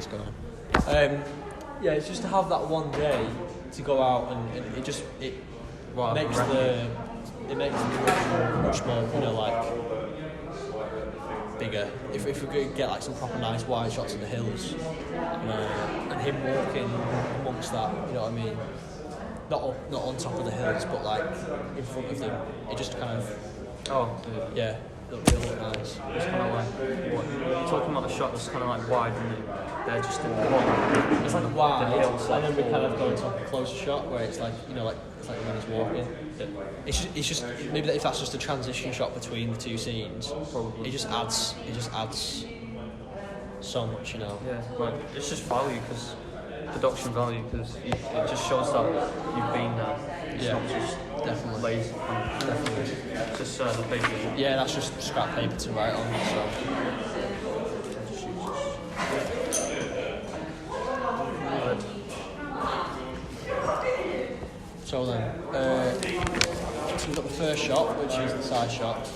what's going on. Yeah, it's just to have that one day to go out and it makes the production much more, you know, like bigger. If we could get like some proper nice wide shots of the hills, and him walking amongst that, you know what I mean? Not on top of the hills, but like in front of them. It just kind of yeah. It'll look nice. It's kind of like, what, you're talking about the shot that's kind of like wide, and they're just in the bottom. It's like wide, and then we kind of go into like a closer shot where it's like, you know, like it's like when he's walking. It's just maybe if that's just a transition shot between the two scenes, probably it just adds so much, you know. Yeah, like it's just value, because production value, because it just shows that you've been there. It's not just definitely lazy. Definitely. It's just the paper. Yeah, that's just scrap paper to write on. So then, so we've got the first shot, which is the side shot.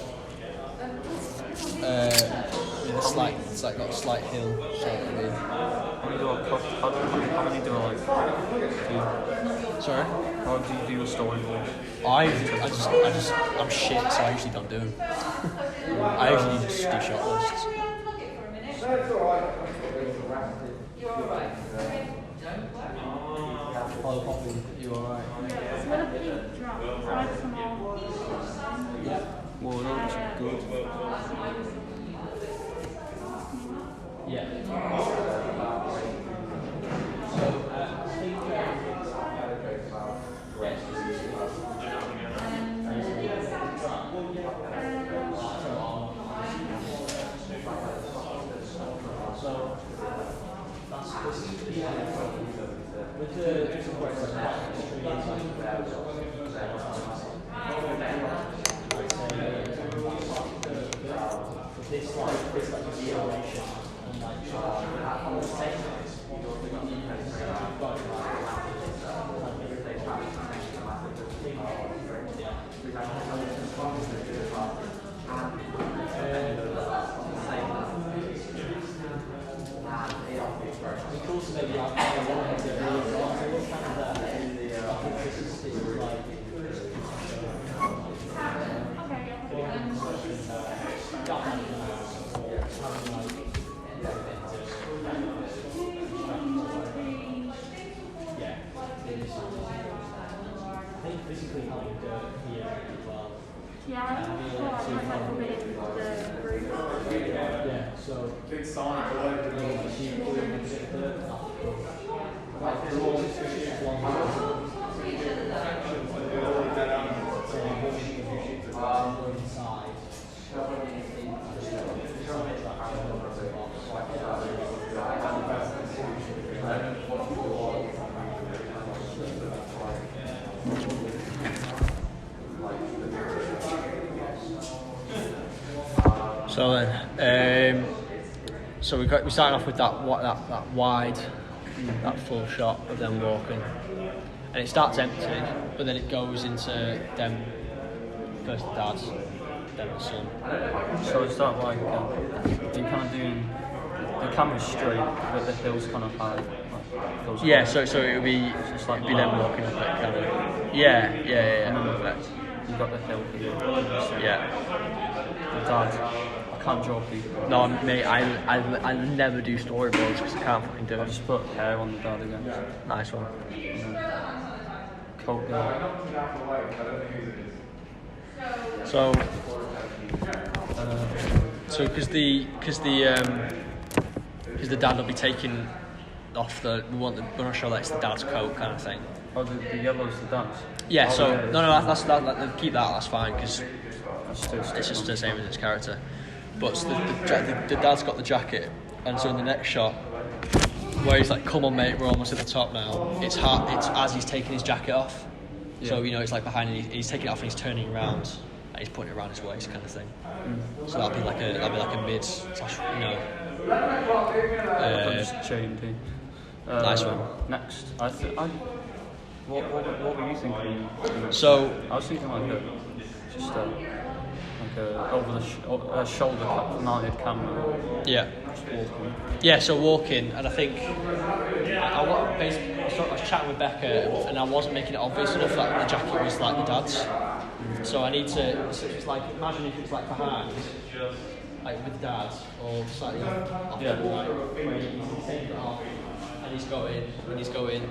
It's like got a slight hill. So How many do I like? Sorry? How do you do a storyboard? I'm shit, so I usually don't do them. I usually just do shot lists. You alright? Yeah. Well, that's good. Yeah. Big sign all over the So then, so we started off with that wide, that full shot of them walking, and it starts empty, but then it goes into them first the dads, then the son. So it's that like you're kind of doing the camera's straight, but the hill's kind of high. Yeah, so it would be just like them walking up it kind of. Yeah. Perfect. You've got the hill for you. Yeah. The dad. I can't draw people. No, mate, I never do storyboards because I can't fucking do I it. just put hair on the dad again. Nice one. Coat guy. So because the dad will be taking off we want to show that it's the dad's coat kind of thing. Oh, the yellow's the dad's? Yeah. Oh, So yeah, no, that's keep that. That's fine because it's just on. the same as its character. But the dad's got the jacket, and so in the next shot, where he's like, "Come on, mate, we're almost at the top now." It's as he's taking his jacket off. Yeah. So it's like behind, and he's taking it off, and he's turning around, and he's putting it around his waist, kind of thing. So that'll be like a mid slash, just chain thing. Nice one. Next, what were you thinking? So I was thinking like a over the shoulder mounted camera. Yeah. Just walking. Yeah, so walking, and I think I was chatting with Becca, and I wasn't making it obvious enough that the jacket was like the dad's. So I need to. So it's like, imagine if it's like behind, like with dad, or slightly off Yeah. the right, where he's taking it off, and he's going,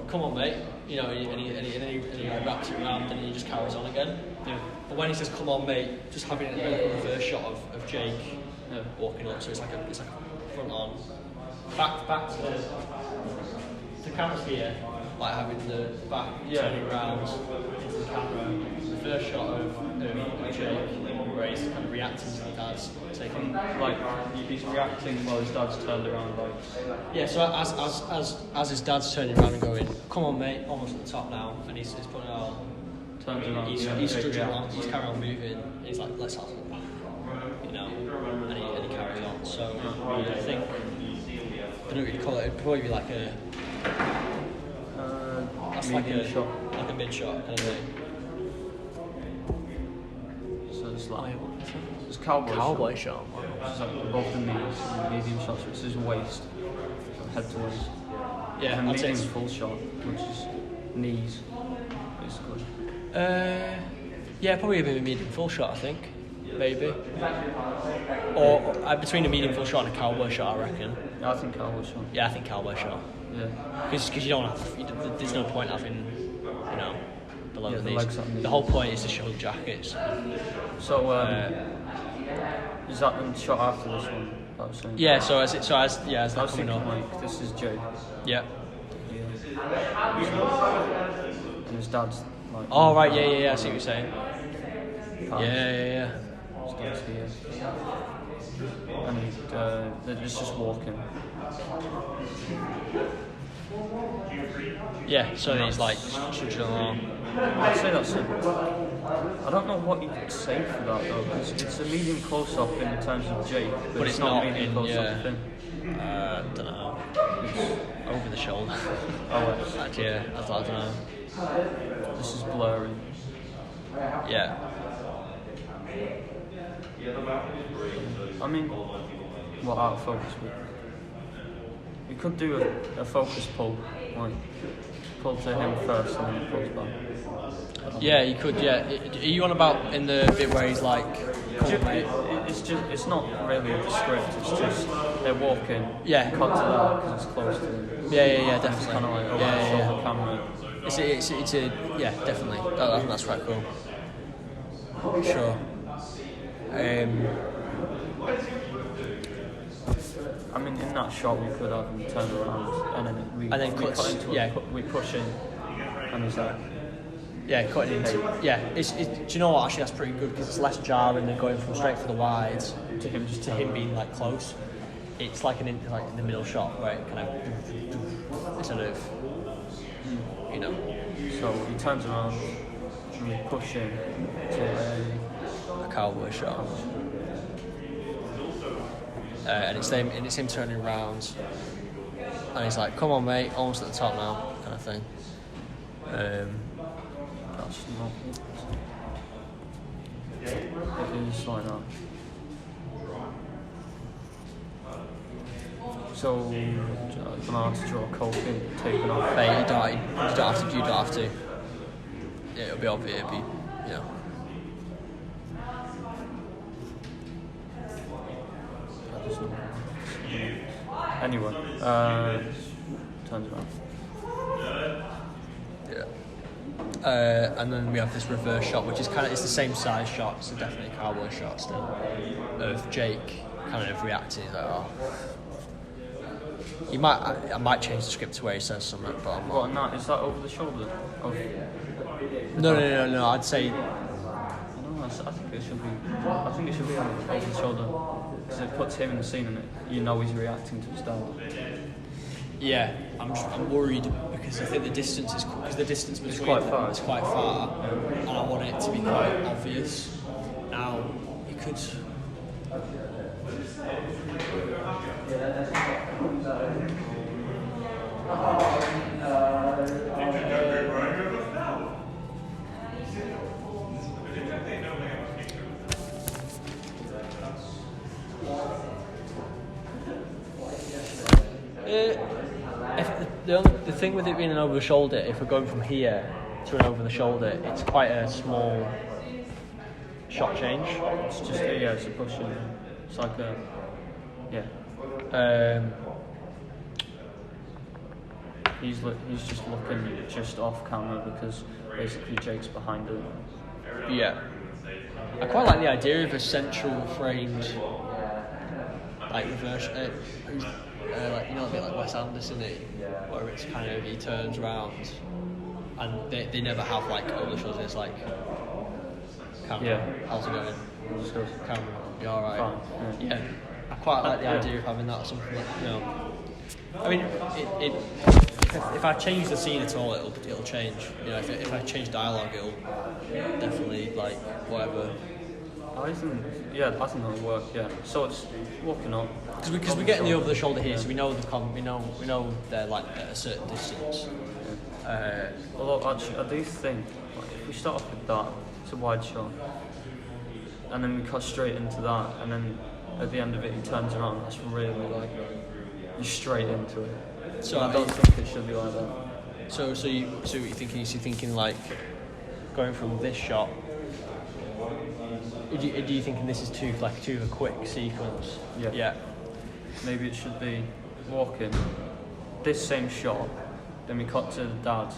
come on, mate, you know, and he like wraps it around, and he just carries on again. Yeah. But when he says come on, mate, just having like a reverse shot of Jake walking up, so it's like a front on, back to the camera's here, like having the back turning around into the camera, reverse shot of Jake, where he's kind of reacting to the dad's taking. Like he's reacting while his dad's turned around. Like Yeah, so as his dad's turning around and going, come on, mate, almost at the top now, and he's putting it on. turns around. He's trudging along, he's carrying on moving, and he's like, let's have it back, you know, and he carries on. So I think, I don't know what you'd call it, it'd probably be like a, that's like a shot. like a mid shot kind of thing. So it's like it's cowboy shot. It's like above the knees, and medium shot, so it's his waist, so head to waist. Yeah, and I'd say medium it's, full shot, which is knees, basically. yeah, probably a bit of a medium full shot, I think, maybe. Or between a medium full shot and a cowboy shot, I reckon. Yeah, I think cowboy shot. Yeah, I think cowboy shot. Yeah. Because you don't have, there's no point having, you know, below Yeah, the the knees. legs up knees. The whole point is to show the jackets. So is that the shot after this one? That I was saying. Yeah, as I that was coming thinking up. like this is Jake. Yeah. And his dad's like. Oh right, yeah. I see what you're saying. Pants. Yeah. His dad's here. And it's just walking. Yeah, so he's like trudging along. I'd say that's it. I don't know what you'd say for that though, because it's a medium close up in terms of Jake, but it's not medium in, close yeah. up of him. Don't know. Over the shoulder. Oh, it's, Yeah, I don't know. this is blurry. Yeah. I mean, what out of focus? We could do a focus pull, like pull to him first and then it pulls back. Yeah, you could. Yeah. Are you on about in the bit where he's like? It's not really a script. It's just they're walking. Yeah. Cut to that because it's close to him. Yeah, It's definitely. kind of like over the shoulder camera. It's a yeah, definitely. I think that's quite cool. Sure. I mean, in that shot we could have him turn around and then we cuts, cut into yeah. it, we push in, and he's like, Yeah, cutting into. Yeah, do you know what? Actually, that's pretty good because it's less jarring than going from straight for the wides to him just to him being like close. It's like in the middle shot where it kind of instead of, you know. So he turns around and we push in to A cowboy shot. And it's him turning around, and he's like, "Come on, mate, almost at the top now," kind of thing. that's not it is like that. So gonna have to draw a cold thing taken off. Mate, you don't have to. Yeah, it'll be obvious. It'll be, you know. Anyway, turns around. Yeah. And then we have this reverse shot, which is it's the same size shot. It's definitely a cowboy shot still of Jake kind of reacting. He's like, oh. I might change the script to where he says something, but I'm What, not. and that, is that over the shoulder? No. I'd say. No, I think it should be. I think it should be over the shoulder because it puts him in the scene and you know he's reacting to his dad. Yeah, I'm worried because I think the distance is because the distance between quite them far. is quite far, and I want it to be quite obvious. Now you could. If the thing with it being an over the shoulder, if we're going from here to an over the shoulder, it's quite a small shot change. It's just it's a push in. It's like a He's just looking just off camera because basically Jake's behind him. Yeah. I quite like the idea of a central framed, like reverse, like, you know, a bit like Wes Anderson-y, where it's kind of, he turns around and they never have like over the shoulders. It's like, camera, how's it going? Camera, you alright? Fine. Yeah. I quite like the idea of having that, something like, you know. I mean, if I change the scene at all, it'll change. You know, if I change dialogue, it'll definitely, like, whatever. I think that'll work. Yeah. So it's walking up. Because we're getting the over the shoulder here, so we know we know they're like at a certain distance. Although actually, I do think like, if we start off with that, it's a wide shot, and then we cut straight into that, and then at the end of it he turns around. That's really like you're straight into it. So I don't think it should be like that. So what you're thinking? Is you thinking like going from this shot? Do you thinking this is too of a quick sequence? Yeah. Maybe it should be walking. This same shot, then we cut to the dad.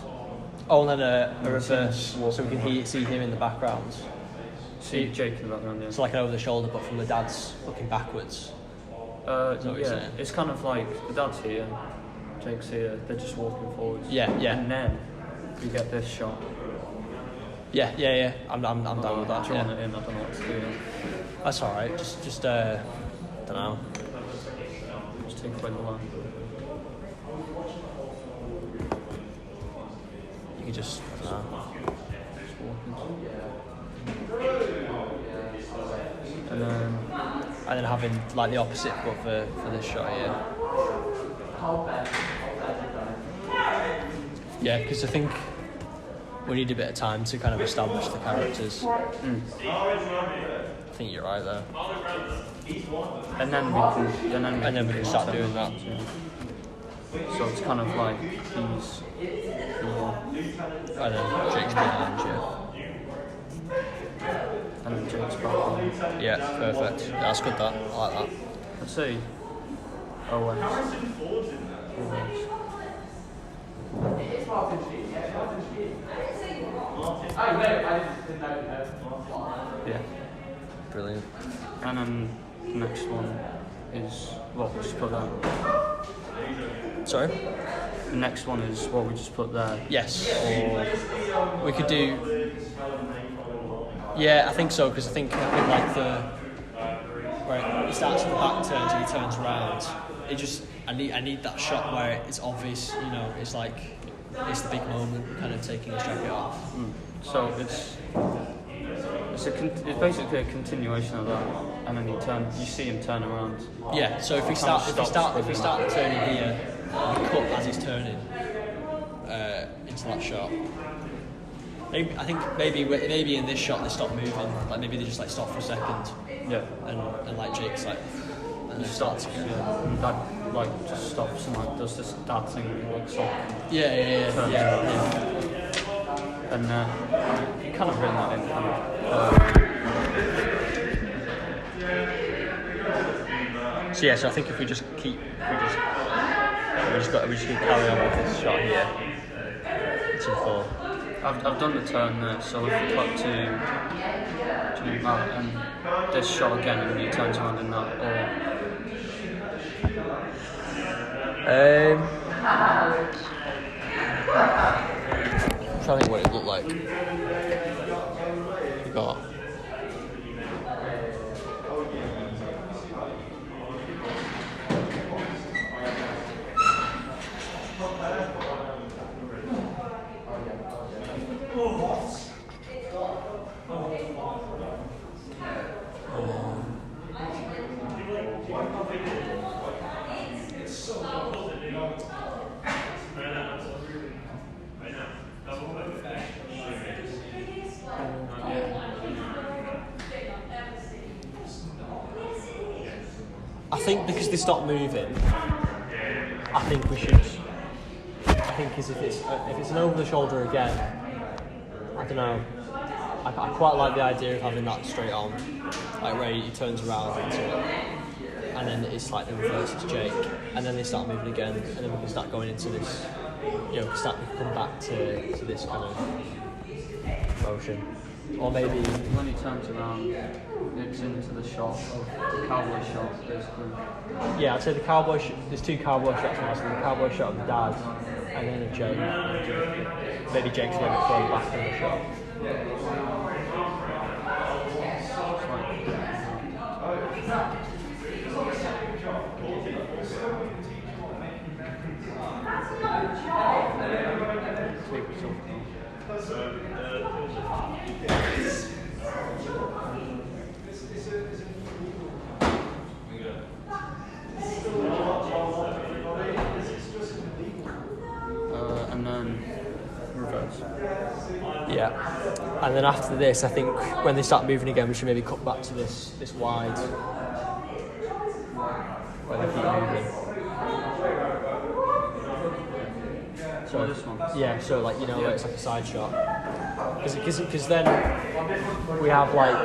Oh, and then a reverse, so we can see him in the background. See Jake in the background. Yeah. It's like an over the shoulder, but from the dad's looking backwards. It's kind of like the dad's here, Jake's here. They're just walking forwards. Yeah. And then we get this shot. Yeah. I'm down with that. Drawing it in. I don't know what to do. That's all right. Just don't know. Just take away the line. You could just, I don't know. Just walking. And then having like the opposite, but for this shot here. Yeah, because I think we need a bit of time to kind of establish the characters. I think you're right there. And then we can start doing that. So it's kind of like he's and then Jake's behind you. And then Jake's behind. Yeah, perfect. Yeah, that's good. That I like that. I'd say OS. Yeah. Brilliant. And then the next one is what we just put there. Sorry? The next one is what we just put there. Yes. Or we could do. Yeah, I think so, because I think like where he starts in the back turns and he turns around. I need that shot where it's obvious. You know, it's like it's the big moment, kind of taking his jacket off. So it's basically a continuation of that, and then you see him turn around. Yeah. So if we start the turning here, we cut as he's turning into that shot. I think maybe in this shot they stop moving. Like maybe they just like stop for a second. Yeah. And like Jake's like, and then stops. starts again. Yeah. And that like just stops and like does this dad thing and like stop. Yeah. And you kind of bring that in. So I think if we just keep carry on with this shot here. It's in full. I've done the turn there, so if we cut to that and this shot again and he turns around in that, I'm trying to think what it looked like. We got. I think because they stopped moving, I think we should. I think is if it's an over the shoulder again, I don't know. I quite like the idea of having that straight on, like where he turns around into it, and then it's like the reverse to Jake, and then they start moving again, and then we can start going into this. We can come back to this kind of motion, or maybe when he turns around, it's into the shot of the cowboy shot, basically. Yeah, I'd say the cowboy. There's two cowboy shots now. So the cowboy shot of the dad, and then a Jake. Maybe Jake's a little bit further back in the shot. And then reverse. Yeah, and then after this, I think when they start moving again, we should maybe cut back to this wide where they keep moving. So this one. Yeah, so like where it's like a side shot, because then we have like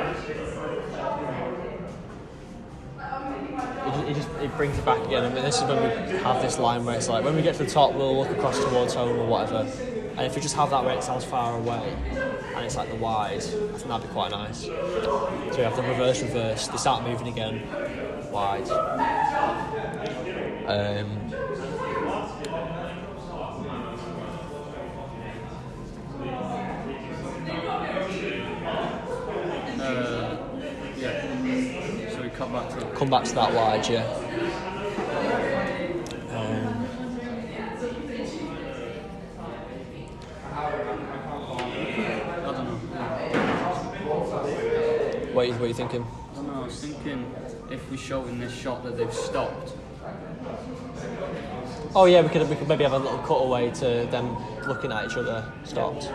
it brings it back again, and this is when we have this line where it's like when we get to the top, we'll look across towards home or whatever. And if we just have that where it sounds far away, and it's like the wide, I think that'd be quite nice. So we have the reverse, they start moving again, wide. Yeah. So we come back to that wide, yeah. What are you thinking? I don't know, I was thinking if we show in this shot that they've stopped. Oh yeah, we could maybe have a little cutaway to them looking at each other, stopped.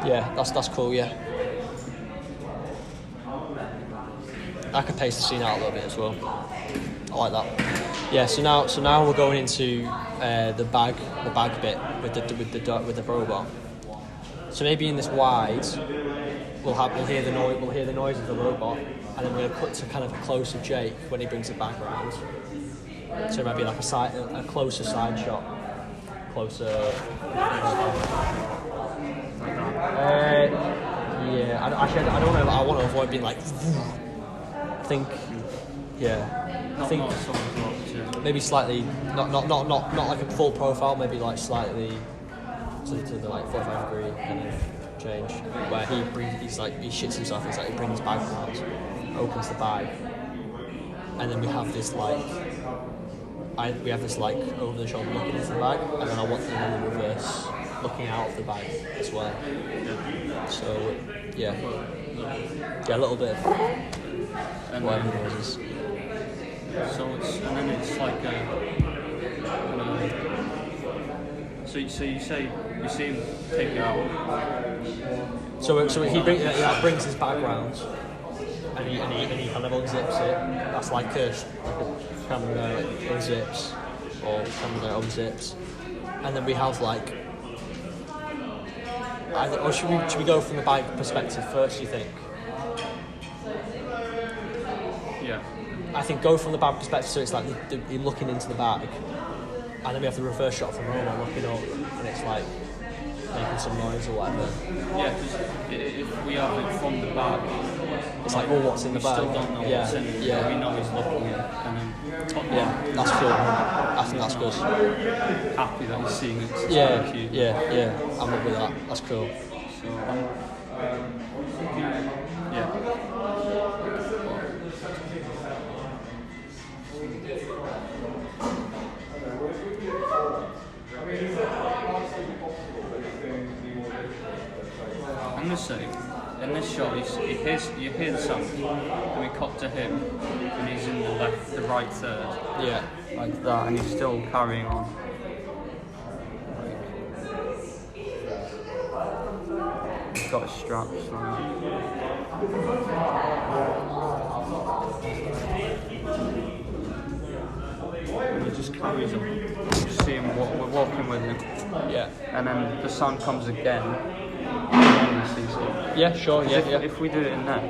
Yeah, that's cool, yeah. I could pace the scene out a little bit as well. I like that. Yeah, so now we're going into the bag bit with the robot. So maybe in this wide, we'll hear the noise of the robot, and then we're going to cut to kind of a close of Jake when he brings it back around. So it might be like a closer side shot, closer. Yeah, I don't know. I want to avoid being like. I think, yeah. I think maybe slightly, not like a full profile. Maybe like slightly. To the like 45 degree kind of change where he shits himself. It's like he brings his bag around, opens the bag, and then we have this like over the shoulder looking into the bag, and then I want them in the reverse looking out of the bag as well. So yeah, a little bit of whatever noises. So it's like so you say you see him take it out. So he brings his bag round, and he kind of unzips it. That's like a camera unzips or camera unzips, and then we have like. Or should we go from the bag perspective first? You think? Yeah. I think go from the bag perspective, so it's like you're looking into the bag, and then we have the reverse shot from Roma looking up, and it's like making some noise or whatever. Yeah, because if we have it from the bag, it's like, well, what's in the bag? We still don't know what's in it. Yeah. We know he's looking in, and then that's cool. I think that's good. Happy that he's seeing it. Yeah. I'm up with that. That's cool. So, yeah. I'm gonna say, in this shot, you hear the sound, and we cut to him, and he's in the right third. Yeah. Like that, and he's still carrying on. He's got his straps on. carries him. You just see him, we're walking with him. Yeah. And then the sound comes again. And he sees it. Yeah, sure, yeah, If we do it in there,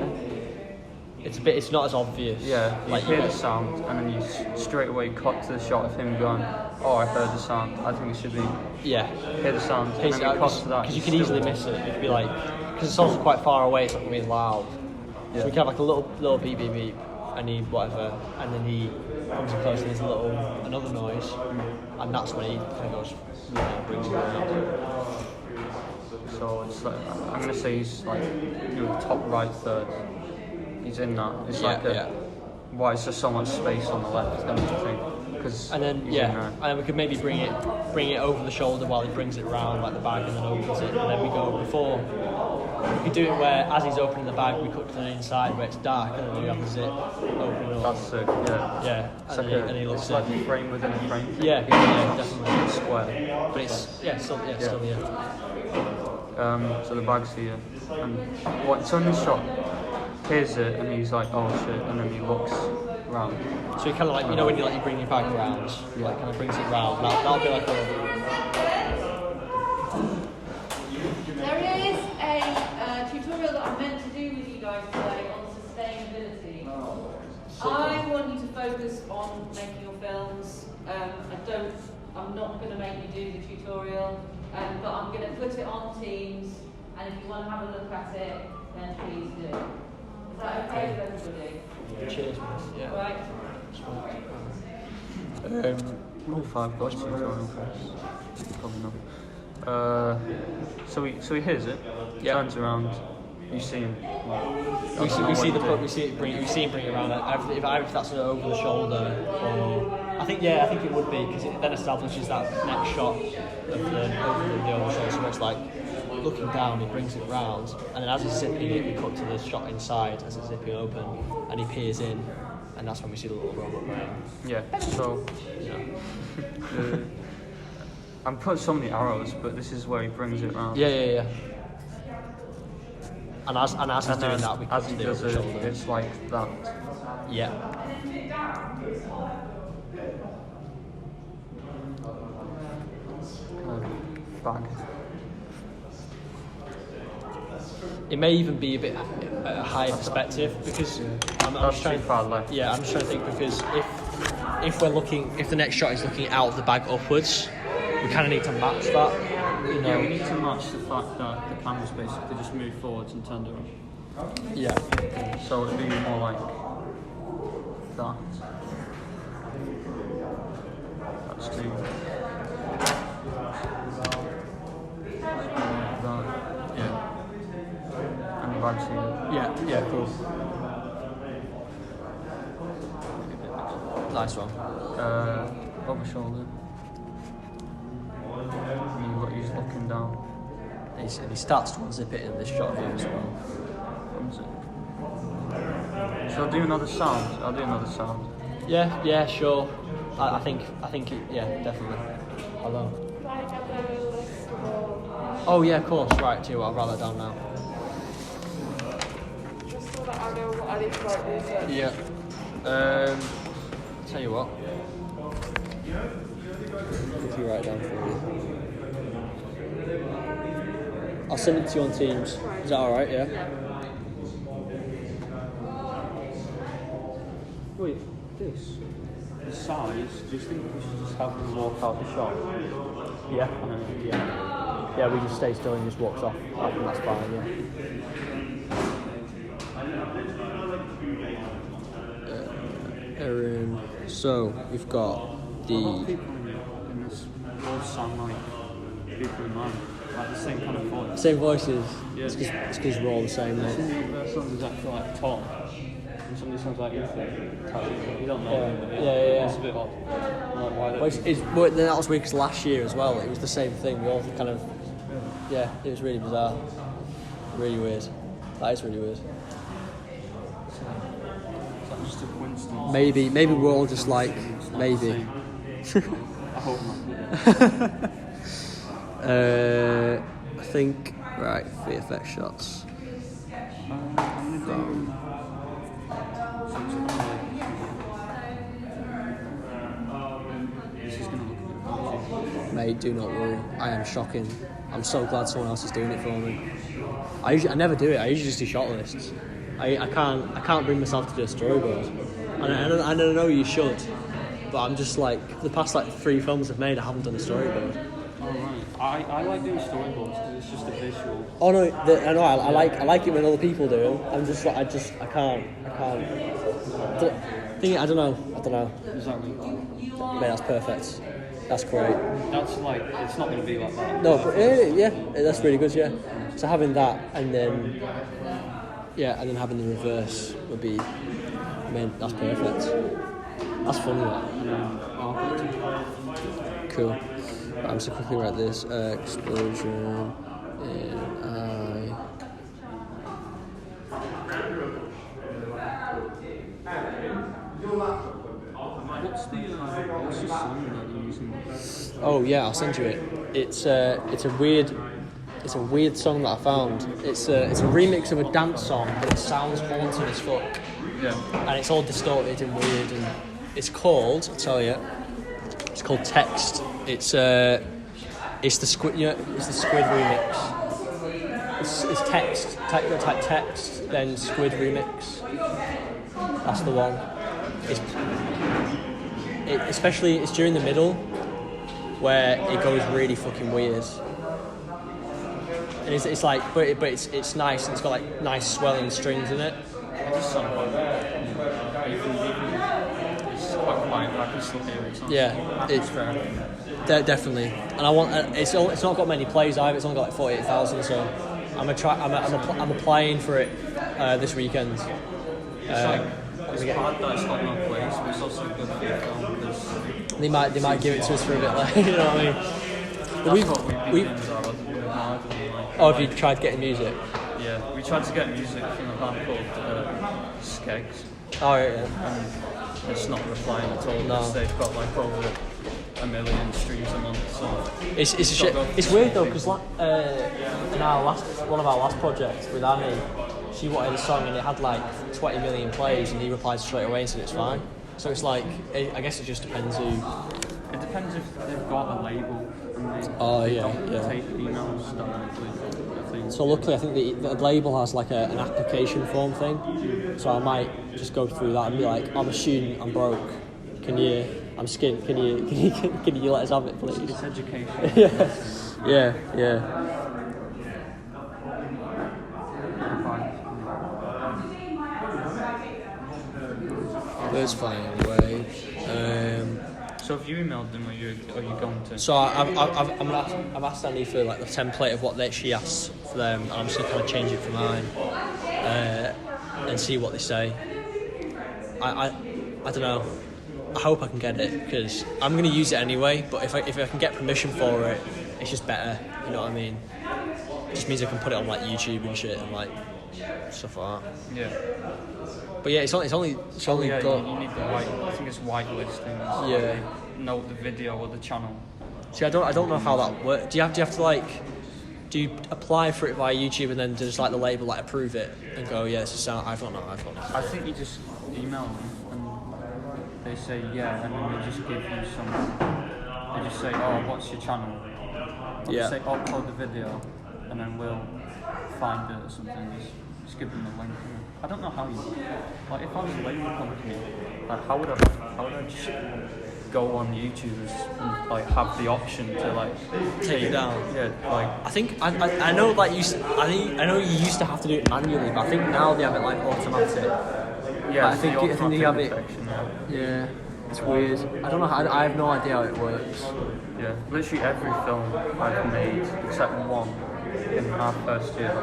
it's not as obvious. yeah, you like hear the sound and then you straight away cut to the shot of him going, oh, I heard the sound. I think it should be yeah. hear the sound. And then we cut to that. Because you can easily miss it. It'd be like, because the sound's quite far away, it's not going to be loud. Yeah. So we can have like a little beep beep beep, and he whatever, and then he comes in close and there's another noise, and that's when he kind of goes, brings it around. So it's like, I'm going to say he's like, top right third. He's in that. It's why is there so much space on the left? Don't you think? And then and then we could maybe bring it over the shoulder while he brings it round like the bag and then opens it, and then we go before. We could do it where as he's opening the bag we cut to the inside where it's dark and then we have the zip open up. That's sick. Yeah. Yeah. And he looks it's like a frame within a frame. Yeah, definitely. It's square. But it's still. So the bag's here, and it's on this shot. Hears it and he's like, oh shit, and then he looks round. So he kind of like, when you bring your bag around, like kind of brings it round. That'll be like There is a tutorial that I'm meant to do with you guys today on sustainability. I want you to focus on making your films. I'm not going to make you do the tutorial, but I'm going to put it on Teams, and if you want to have a look at it, then please do. Is that okay with everybody? Cheers, yeah. Right. If I've got tutorial first, probably not. So he hears it, turns around, you see him. We see him bring it around. If that's over the shoulder, or I think it would be because it then establishes that next shot of the over the shoulder. So it's like looking down, he brings it round, and then as he's zipping it, we cut to the shot inside as it's zipping open, and he peers in, and that's when we see the little robot brain. Yeah. So I'm putting so many arrows, but this is where he brings it round. Yeah. And as he's doing that, we cut to the over shoulder. It's like that. Yeah. Bag. It may even be a bit higher perspective because I'm just trying to far left. Yeah, I'm just trying to think because if the next shot is looking out of the bag upwards, we kind of need to match that. Yeah, we need to match the fact that the camera's basically just moved forwards and turned around. Yeah. So it'd be more like that. That's two. That. Yeah. And the bag's here. Yeah, cool. Nice one. Over shoulder. And he's looking down. And he starts to unzip it in this shot here as well. Shall I do another sound? I'll do another sound. Yeah, sure. I think it, definitely. Hello. Oh yeah, of course. Right, too. I'll write that down now. Just so that I know what I need to write research. Yeah. Tell you what. If you write it down for me. I'll send it to you on Teams. Is that alright, yeah? Wait, the size, do you think we should just have him walk out the shop? Yeah. Yeah, we just stay still and he just walks off. I think that's fine, yeah. Erin. So, we've got the... people in this world sound like people in mine. Like the same kind of voice. Same voices. Yeah. It's because we're all the same, mate. Some sounds exactly like Tom, and somebody sounds like Ethan. You don't know. Yeah. It's a bit odd. Like, why Well, then that was weird because last year as well, it was the same thing. We all kind of... Yeah, it was really bizarre. Really weird. That is really weird. Is that just a coincidence? Maybe we're all just like... Maybe. I hope not. I think... Right, VFX shots. I'm gonna do... mate, do not worry. I am shocking. I'm so glad someone else is doing it for me. I never do it. I usually just do shot lists. I can't bring myself to do a storyboard. And I know you should, but I'm just like, the past like 3 films I've made, I haven't done a storyboard. Oh, right. I like doing storyboards because it's just a visual. Oh no, I know. I like it when other people do them. I'm just like, I can't. I don't know. Exactly. Mate, that's perfect. That's great. That's like, it's not going to be like that. No, but, yeah, that's really good. Yeah. So having that and then having the reverse would be, I mean, that's perfect. That's funny. That. Cool. I'm just quickly write this. Explosion in eye. What's the song that you're using? Oh yeah, I'll send you it. It's a weird song that I found. It's a remix of a dance song, but it sounds haunting as fuck. Yeah. And it's all distorted and weird, and it's called, I'll tell you, it's called Text. It's the Squid, it's the Squid remix. It's Text. Type Text, then Squid remix. That's the one. Especially it's during the middle where it goes really fucking weird. And it's like, but it's nice, and it's got like nice swelling strings in it. It's quite quiet, but I can still hear it. Yeah, it's definitely. And I want. It's not got many plays either. It's only got like 48,000. So I'm applying for it this weekend. It's hard that it's got no plays, but it's also good for your film because they might give it to us for a bit, like, you know what I mean. That's what we've been doing. Oh, have you tried getting music? Yeah, we tried to get music from a band called Skegs. Oh yeah. And it's not replying at all No. because they've got like over 1 million streams a month. So it's a shit. It's weird though because in one of our last projects with Annie, she wanted a song and it had like 20 million plays, and he replied straight away and said it's fine. So it's like, I guess it just depends who. It depends if they've got a label and they don't take emails directly. I think. So luckily, I think the label has like an application form thing. So I might just go through that and be like, I'm a student, I'm broke. I'm skint. Can you let us have it, please? It's education. yeah. That's fine away. So have you emailed them, or are you going to? So I've asked Annie for like the template of what she asks for them, and I'm just gonna kind of change it for mine, and see what they say. I don't know. I hope I can get it because I'm gonna use it anyway. But if I can get permission for it, it's just better. You know what I mean? It just means I can put it on like YouTube and shit and like stuff like that. Yeah. But yeah, it's only got. You need the I think it's whitelisting. Yeah. Note the video or the channel. See, I don't know how that works. Do you have to like? Do you apply for it via YouTube and then does like the label like approve it and go, yeah, it's a sound? I don't know. I think you just email them and they say yeah, and then they just give you some. They just say, oh, what's your channel? Or Yeah. They say upload the video, and then we'll find it or something. Just give them the link. I don't know how you. Like, if I was a label company, like how would I just go on YouTube and like have the option to like Take it down. Yeah, like I think I know like I know you used to have to do it manually, but I think now they have it like automatic. yeah. I think they have it. Section, Yeah, it's weird. I don't know how. I have no idea how it works. yeah. Literally every film I've made except one in our first year,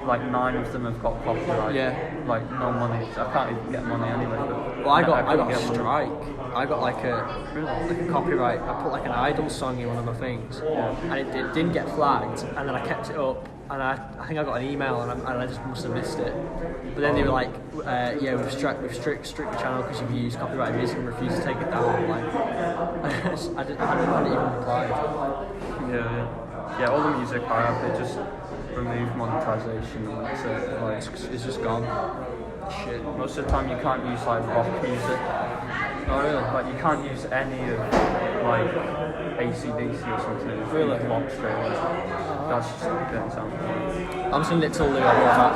like 9 of them have got copyright. Yeah. Like no money. I can't even get money anyway. Well, I got couldn't a get money. strike. I got like a copyright. I put like an Idol song in one of my things, and it didn't get flagged. And then I kept it up, and I think I got an email, and I just must have missed it. But then they were like, yeah, we've strict the channel because you've used copyrighted music and refused to take it down. Like, I hadn't even replied. Yeah. All the music I have, they just remove monetization, and that's it. Like, It's just gone. shit. Most of the time, you can't use like rock music Oh really? Like you can't use any of like AC/DC or something. It's really locked straight away. That's just like a bit of sound. I'm just gonna let till Lou have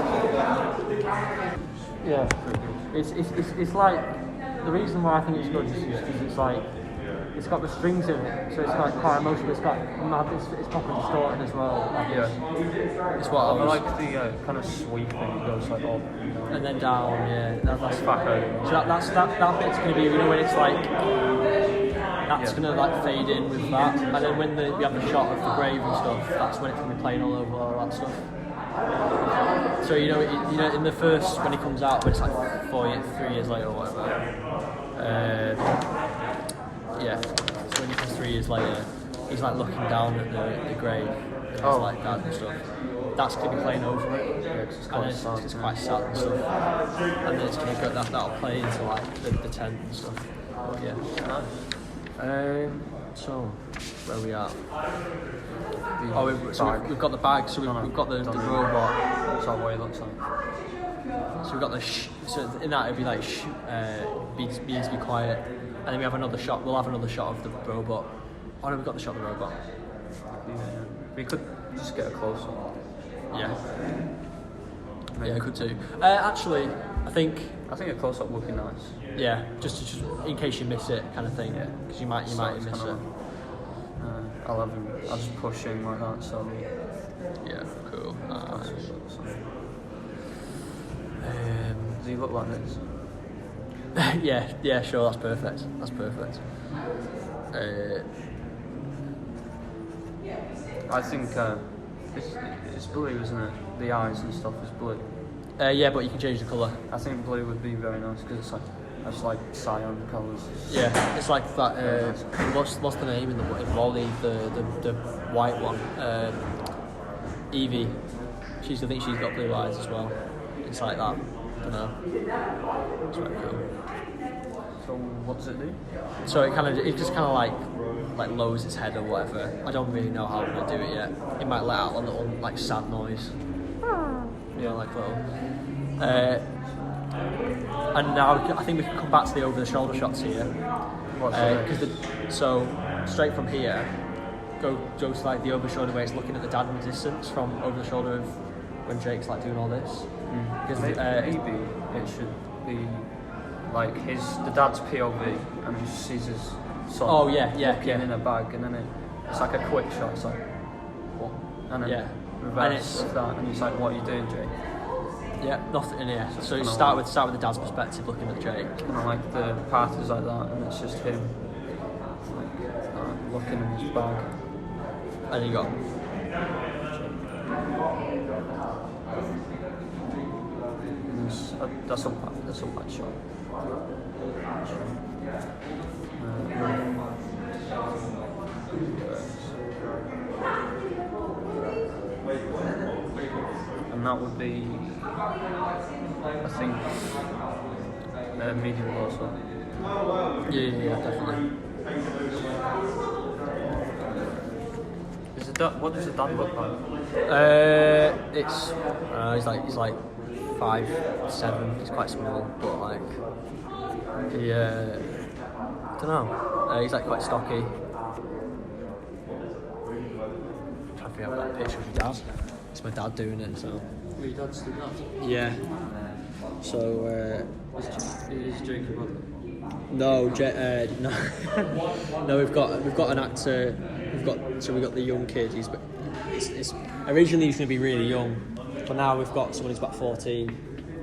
Yeah. It's like the reason why I think it's good is because it's like it's got the strings in it, so it's like quite emotional. It's got it's proper distorted as well. Like, It's what I like the kind of sweep thing. It goes like all and then down, yeah. That's back over. So that bit's gonna be, you know, when it's like that's gonna like fade in with that, and then when we have the shot of the grave and stuff, that's when it's gonna be playing all over all that stuff. So you know in the first when he comes out, when it's like 3 years later or whatever. So when he comes 3 years later, he's like looking down at the grave, and it's like that and stuff. That's going to be playing over it, it's quite sad and stuff. And then it's going to go that'll play into like the tent and stuff. But yeah. So where we at? We've got the bag. So we've got the robot. That's not what it looks like. So we've got the so in that it'd be like needs to be quiet, and then we have another shot. We'll have another shot of the robot. Oh no, we've got the shot of the robot. Yeah. We could just get a close up. Yeah. Yeah, I could too. Actually, I think a close up would be nice. Yeah, just in case you miss it, kind of thing. Yeah. Because you might miss it. I'll just push in like that. So. Yeah. Cool. Does he look like this? yeah, sure, that's perfect. I think it's blue, isn't it? The eyes and stuff is blue. Yeah, but you can change the colour. I think blue would be very nice because it's like cyan colours. Yeah, it's like that. What's the name in Wally? The white one. Evie. I think she's got blue eyes as well. It's like that. I don't know. It's quite cool. So what does it do? So it just kind of like lowers its head or whatever. I don't really know how I'm gonna do it yet. It might let out a little like sad noise. Yeah, like little. And now I think we can come back to the over the shoulder shots here. So straight from here, go to like the over the shoulder where it's looking at the dad in the distance from over the shoulder of when Jake's like doing all this. Because maybe it should be like the dad's POV and he sees his son looking in a bag, and then it's like a quick shot. It's like what? And then reverse of that, and he's like, "What are you doing, Jake?" Yeah, nothing in here. So you start with the dad's perspective, looking at Jake. And I like the part is like that, and it's just him like looking in his bag. And you got. That's a bad shot. And that would be, I think, medium also. Yeah, definitely. What does the dad look like? He's like 5'7". He's quite small, but like I don't know. He's like quite stocky. I'm trying to figure out that picture of your dad. It's my dad doing it, so. Your dad's doing that? Yeah. So. Is Jake a brother? No, no. We've got an actor. We've got the young kid. It's originally he's going to be really young, but now we've got someone who's about 14.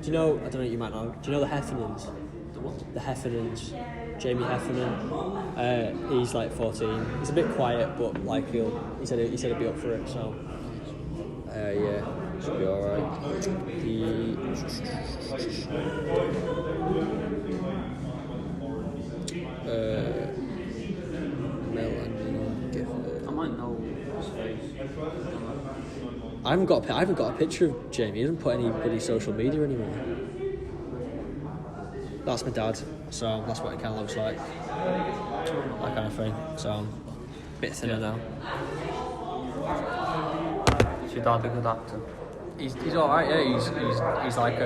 Do you know? I don't know. You might know. Do you know the Heffernans? The what? The Heffernans. Jamie Heffernan. He's like 14. He's a bit quiet, but like he said he'd be up for it. So should be all right. I might know his face. I haven't got a picture of Jamie. He doesn't put anybody social media anymore. That's my dad, so that's what it kind of looks like. That kind of thing. So I'm a bit thinner now. Is your dad a good actor? He's alright, yeah. He's like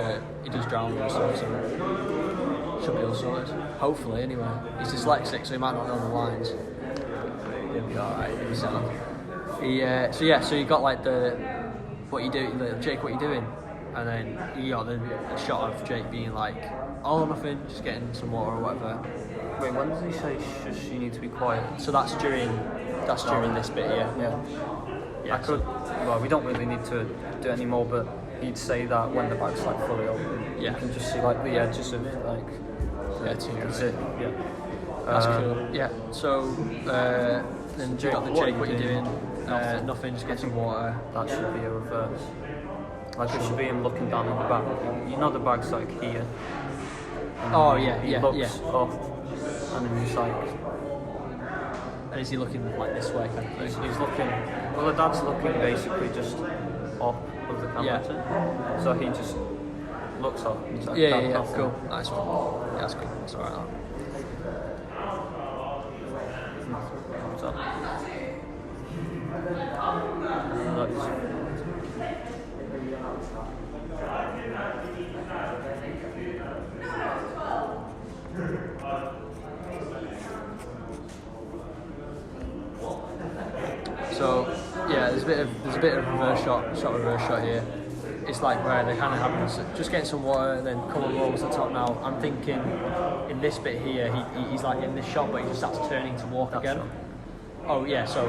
he does drama and stuff. So Should be all sorted. Hopefully, anyway. He's dyslexic, so he might not know the lines. He'll be alright, he'll be sound. So you got like what you do, Jake, what you doing? And then you got the shot of Jake being like, oh, nothing, just getting some water or whatever. Wait, when does he say you need to be quiet? So that's during this bit here. Yeah. We don't really need to do any more, but he'd say that when the bag's like fully open. Yeah. You can just see like the edges of like. That's it. Yeah. That's cool. Yeah. So then you got the Jake, what you doing? Nothing, just get some water. That should be a reverse. Like it should be him looking down at the bag. You know the bag's like here. Oh he looks up, and then he's like. And is he looking like this way kind of thing? He's looking. Well, the dad's looking basically just up of the camera. So he just looks up. And he's like, yeah. Cool. Nice one. Yeah, that's cool. That's alright. So yeah, there's a bit of reverse shot here. It's like where they're kind of having just getting some water and then Cullen rolls to the top now. I'm thinking in this bit here, he's like in this shot, but he just starts turning to walk again. Shot. Oh yeah, so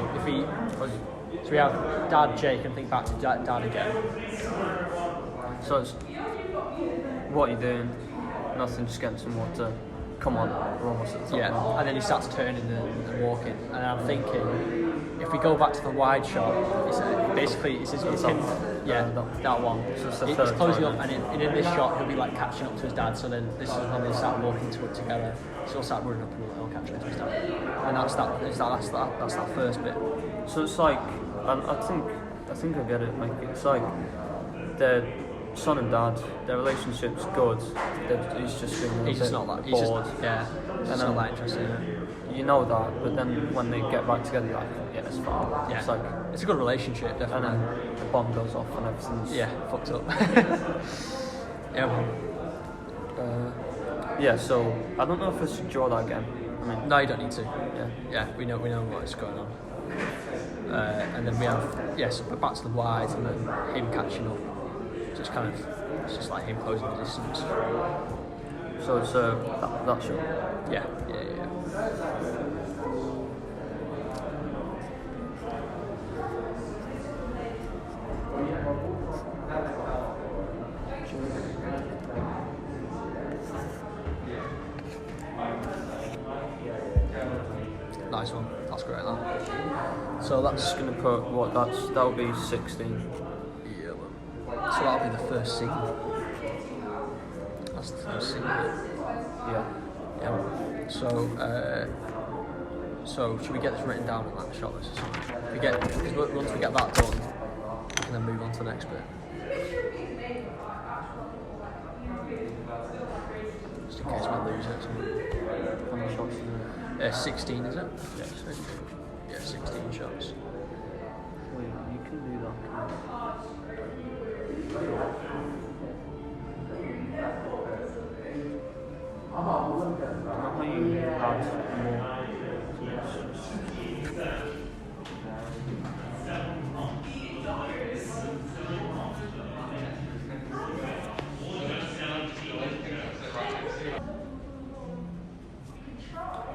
we have Dad, Jake, and think back to Dad again. So it's what are you doing? Nothing, just getting some water. Come on, we're almost at the top. Yeah, now. and then he starts turning and walking, and I'm thinking if we go back to the wide shot, it's him. Yeah, that one. So it's closing up, and in this shot he'll be like catching up to his dad. So then this is when they start walking to it together. So he'll start running up and he'll catch up to his dad, and that's that first bit. So it's like, I think I get it. Like it's like the son and dad, their relationship's good. He's just being he's just not that bored. He's not that interested. You know that, but then when they get back together, you're like, yeah, it's fine. Yeah, it's like it's a good relationship, definitely. And then the bomb goes off and everything's fucked up. Yeah. So I don't know if I should draw that again. I mean, no, you don't need to. Yeah, we know what's going on. And then we have so back to the wide and then him catching up. It's just like him closing the distance. So it's that shot. Yeah. Nice one. That's great. That. So that's just gonna put what that'll be 16. So that'll be the first scene. That's the first scene. Yeah. So should we get this written down in that shot list or something? Once we get that done, we can then move on to the next bit. Just in case we lose it. How many shots is it? 16, is it? Yeah. 16 shots. Wait, you can do that. Not how you add more.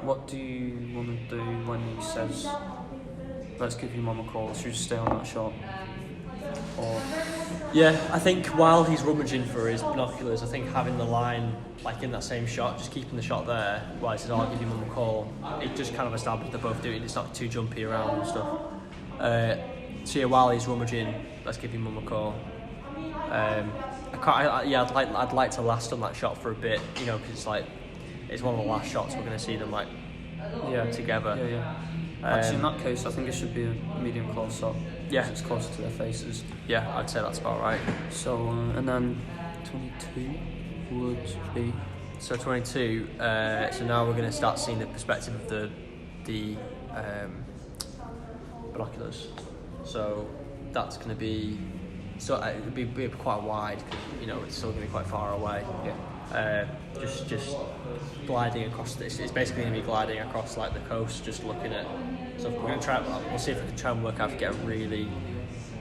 What do you want to do when he says, let's give your mum a call, should we just stay on that shot? Or yeah, I think while he's rummaging for his binoculars, I think having the line like in that same shot, just keeping the shot there while he says, I'll give your mum a call, it just kind of establishes they're both doing it, it's not too jumpy around and stuff. So yeah, while he's rummaging, let's give your mum a call. I'd like to last on that shot for a bit, because it's one of the last shots we're going to see them together. Yeah. Actually, in that case, I think it should be a medium close up. Yeah, it's closer to their faces. Yeah, I'd say that's about right. So and then 22 would be. So 22. So now we're going to start seeing the perspective of the binoculars. So that's going to be. So it'll be quite wide because it's still going to be quite far away. Yeah. just gliding across this. It's basically going to be gliding across like the coast, just looking at. So we're going to try. We'll see if we can try and work out to get a really,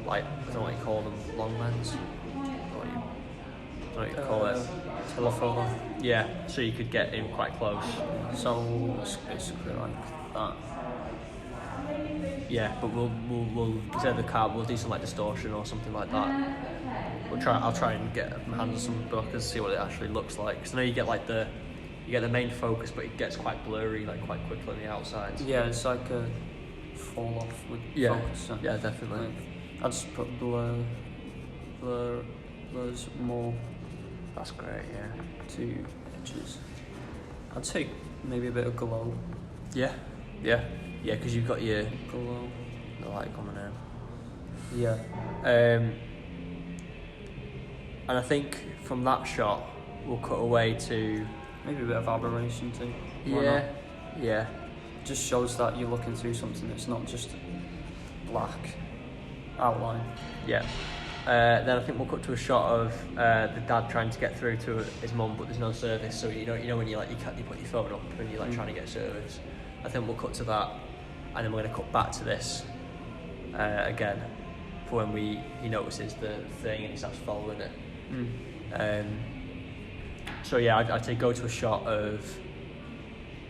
like, I don't know what you call them, long lens. I don't know what you call it. Telephoto. Yeah, so you could get in quite close. So it's basically like that. Yeah, but we'll instead of the car, we'll do some like distortion or something like that. I'll try and get my hands on some blockers, see what it actually looks like. Because I know you get the main focus, but it gets quite blurry, like quite quickly on the outside. Yeah, it's like a fall off with focus. Yeah, definitely. Like, I'd just put blurs more. That's great. Yeah. 2 edges. I'd say maybe a bit of glow. Yeah. Because you've got your Glow. the light coming in. Yeah. And I think from that shot, we'll cut away to. Maybe a bit of aberration too. Why Yeah. not? Yeah. Just shows that you're looking through something. It's not just black outline. Yeah. Then I think we'll cut to a shot of the dad trying to get through to his mum, but there's no service. So you know when you put your phone up and you're like trying to get service. I think we'll cut to that, and then we're going to cut back to this again for when he notices the thing and he starts following it. So yeah, I'd say go to a shot of.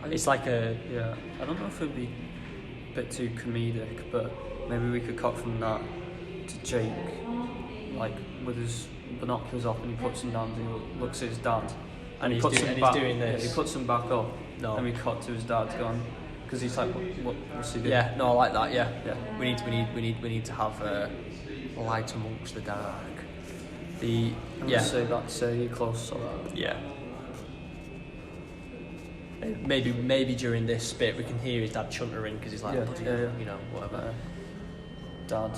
It's like a. Yeah. I don't know if it'd be a bit too comedic, but maybe we could cut from that to Jake, like with his binoculars up, and he puts them down. And he looks at his dad, And he's puts doing them back, this. Yeah, he puts them back up. No. And we cut to his dad going, because he's like, what's he doing? Yeah, no, I like that. Yeah. Yeah. We need to have light amongst the dark. Say that's a close up. Yeah. Maybe during this bit we can hear his dad chuntering because he's like, you know, whatever. Dad.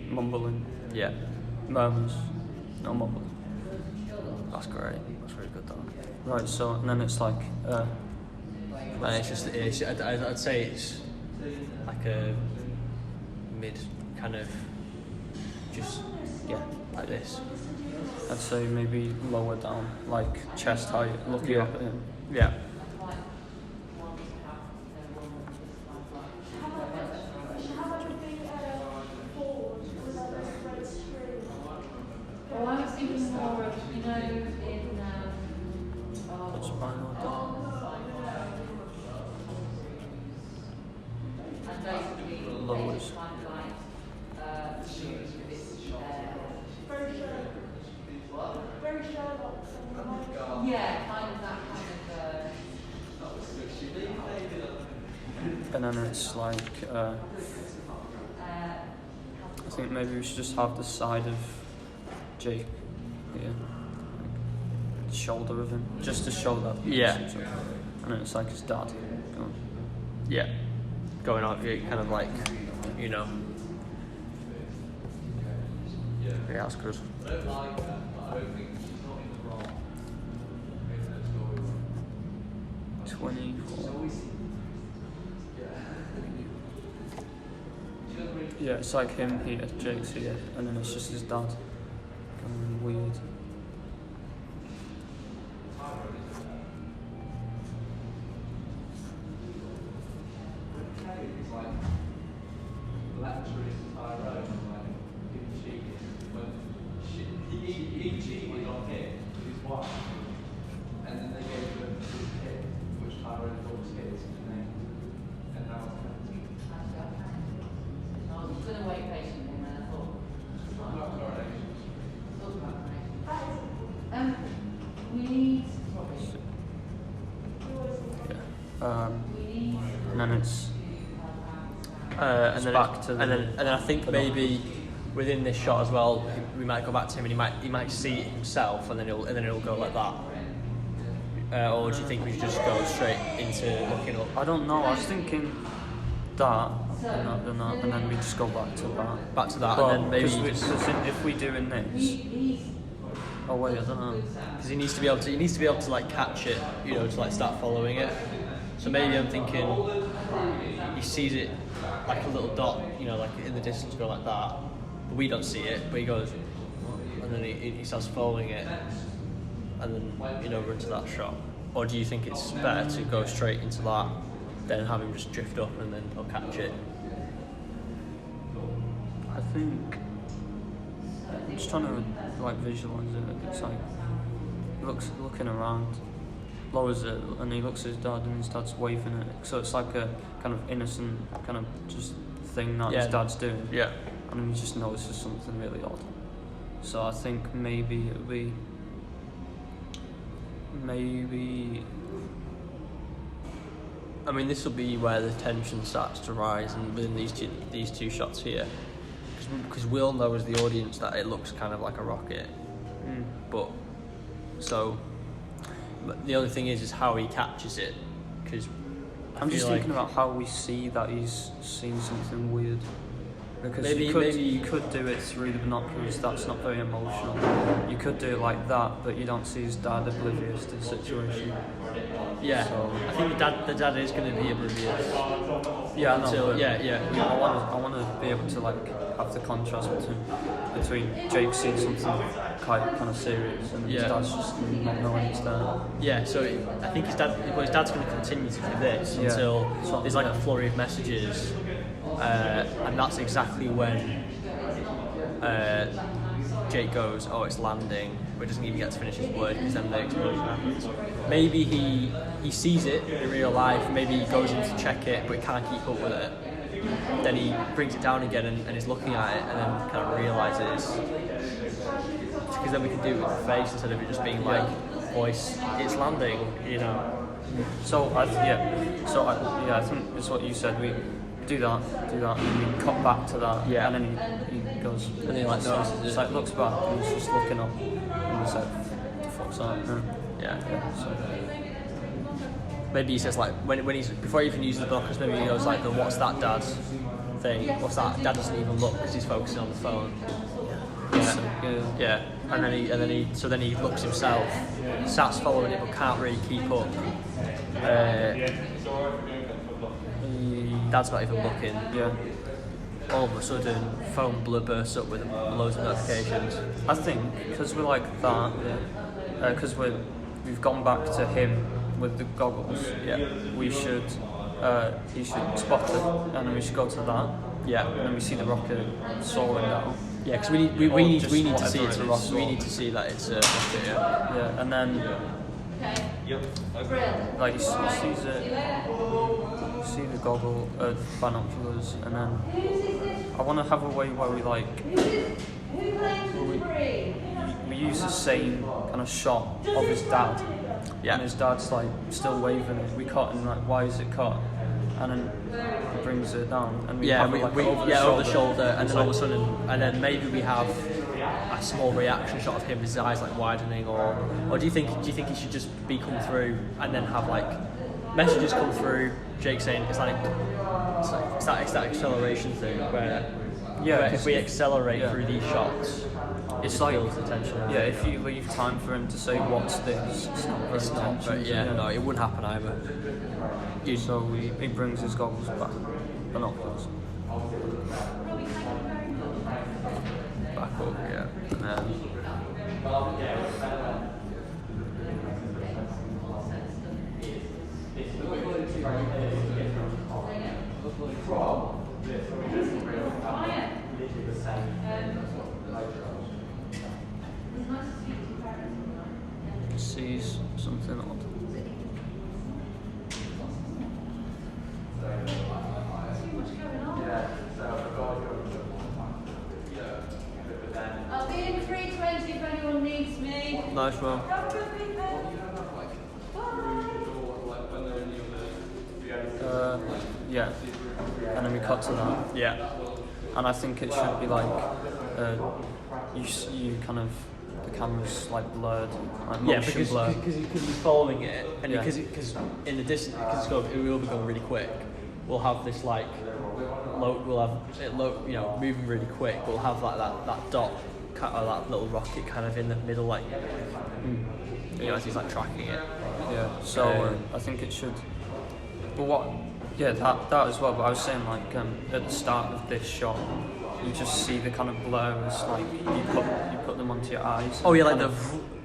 Mumbling. Yeah. Murmurs. No mumbling. That's great. That's really good, though. Right, so, and then it's like, And I'd say it's like a mid kind of, just, yeah, like this. I'd say maybe lower down, like chest height, looking up at him. Yeah. Well, I was thinking more of, you know, in Put spinal down. and basically Lowers. yeah, kind of that kind of. And then it's like, I think maybe we should just have the side of Jake here, like the shoulder of him, just to show that. Yeah. And then it's like his dad. Going. Yeah. Going on, kind of like, you know. Yeah, that's good. 24. Yeah, it's like him here, Jake's here, and then it's just his dad. Going weird. He cheated on him with his wife, and then they gave him his kid, which Tyrone thought was his, and that was I was going to wait patiently and then I thought. not coronation. We need. And then it's And then back to and then I think maybe within this shot as well, we might go back to him and he might see it himself, and then it'll go like that. Or do you think we should just go straight into looking up? I don't know. I was thinking that, and then we just go back to that. Back to that, But and then maybe because if we do in this, oh wait, I don't know. because he needs to be able to like catch it, you know, to like start following it. So maybe I'm thinking he sees it like a little dot, you know, like in the distance, go like that. But we don't see it, but he goes, and then he starts following it. and then you know run to that shot, or do you think it's better to go straight into that, then have him just drift up and then he'll catch it? I think I'm just trying to like visualise it. It's like he looks looking around, lowers it, and he looks at his dad, and his dad's waving it. So it's like a kind of innocent kind of just thing that his dad's doing. Yeah. And he just notices something really odd. So I think maybe it'll be I mean, this will be where the tension starts to rise, and within these two shots here, because we'll know as the audience that it looks kind of like a rocket, but the only thing is how he catches it, because I'm just thinking about how we see that he's seen something weird. Because maybe you could do it through the binoculars. That's not very emotional. You could do it like that, but you don't see his dad oblivious to the situation. Yeah, so I think the dad is going to be oblivious. Yeah, I know. Yeah. I want to be able to like have the contrast between Jake seeing something kind of serious and his dad's just not knowing it's there. Yeah, so I think his dad's going to continue to do this until there's like a flurry of messages, and that's exactly when Jake goes, "Oh, it's landing," but doesn't even get to finish his word because then the explosion happens. Maybe he sees it in real life, maybe he goes in to check it, but he can't keep up with it. Then he brings it down again and is looking at it, and then kind of realises, because then we can do it with the face instead of it just being like voice, it's landing, you know. So I think it's what you said. We do that, and we cut back to that, and then he goes, and he like notices it's it. like looks back and he's just looking up, and he's like, "What the fuck's that?" Yeah. So maybe he says like when he's before he even uses the binoculars, maybe he goes like the "What's that, Dad?" thing. What's that? Dad doesn't even look because he's focusing on the phone. Yeah. And then he looks himself, starts following it but can't really keep up. Dad's not even looking. Yeah. All of a sudden, phone bursts up with loads of notifications. I think because we're like that, because we've gone back to him with the goggles. Yeah. We should. He should spot it, and then we should go to that. Yeah. And then we see the rocket soaring down. Yeah, because we need to see it's a rocket. is. We need to see that it's a rocket. Yeah. Yeah, and then like he sees it. You see the binoculars, and then I want to have a way where we like we use the same kind of shot of his dad. Yeah. And his dad's like still waving it. We cut and like, why is it cut? And then he brings it down, and we have it, like, over the shoulder, and then all of a sudden, and then maybe we have a small reaction shot of him, his eyes like widening, or do you think he should just be come through and then have like messages come through, Jake saying it's that acceleration thing where if we accelerate through these shots, it's like builds the tension. Yeah, if you leave time for him to say what's this, it's not very tension. No, it wouldn't happen either. So he brings his goggles back, binoculars. Back up, yeah. And then sees something odd. I'll be in 3:20 if anyone needs me. nice one. Yeah, and then we cut to that. Yeah. And I think it should be like you kind of the camera's like blurred, like motion blur. because he's following it, and because in the distance, because it will be going really quick. We'll have this like we'll have it moving really quick. But we'll have like that dot or that little rocket kind of in the middle, like as he's like tracking it. Yeah. So I think it should. But what? Yeah, that as well. But I was saying like at the start of this shot, you just see the kind of blur as like you put them onto your eyes. Oh yeah, like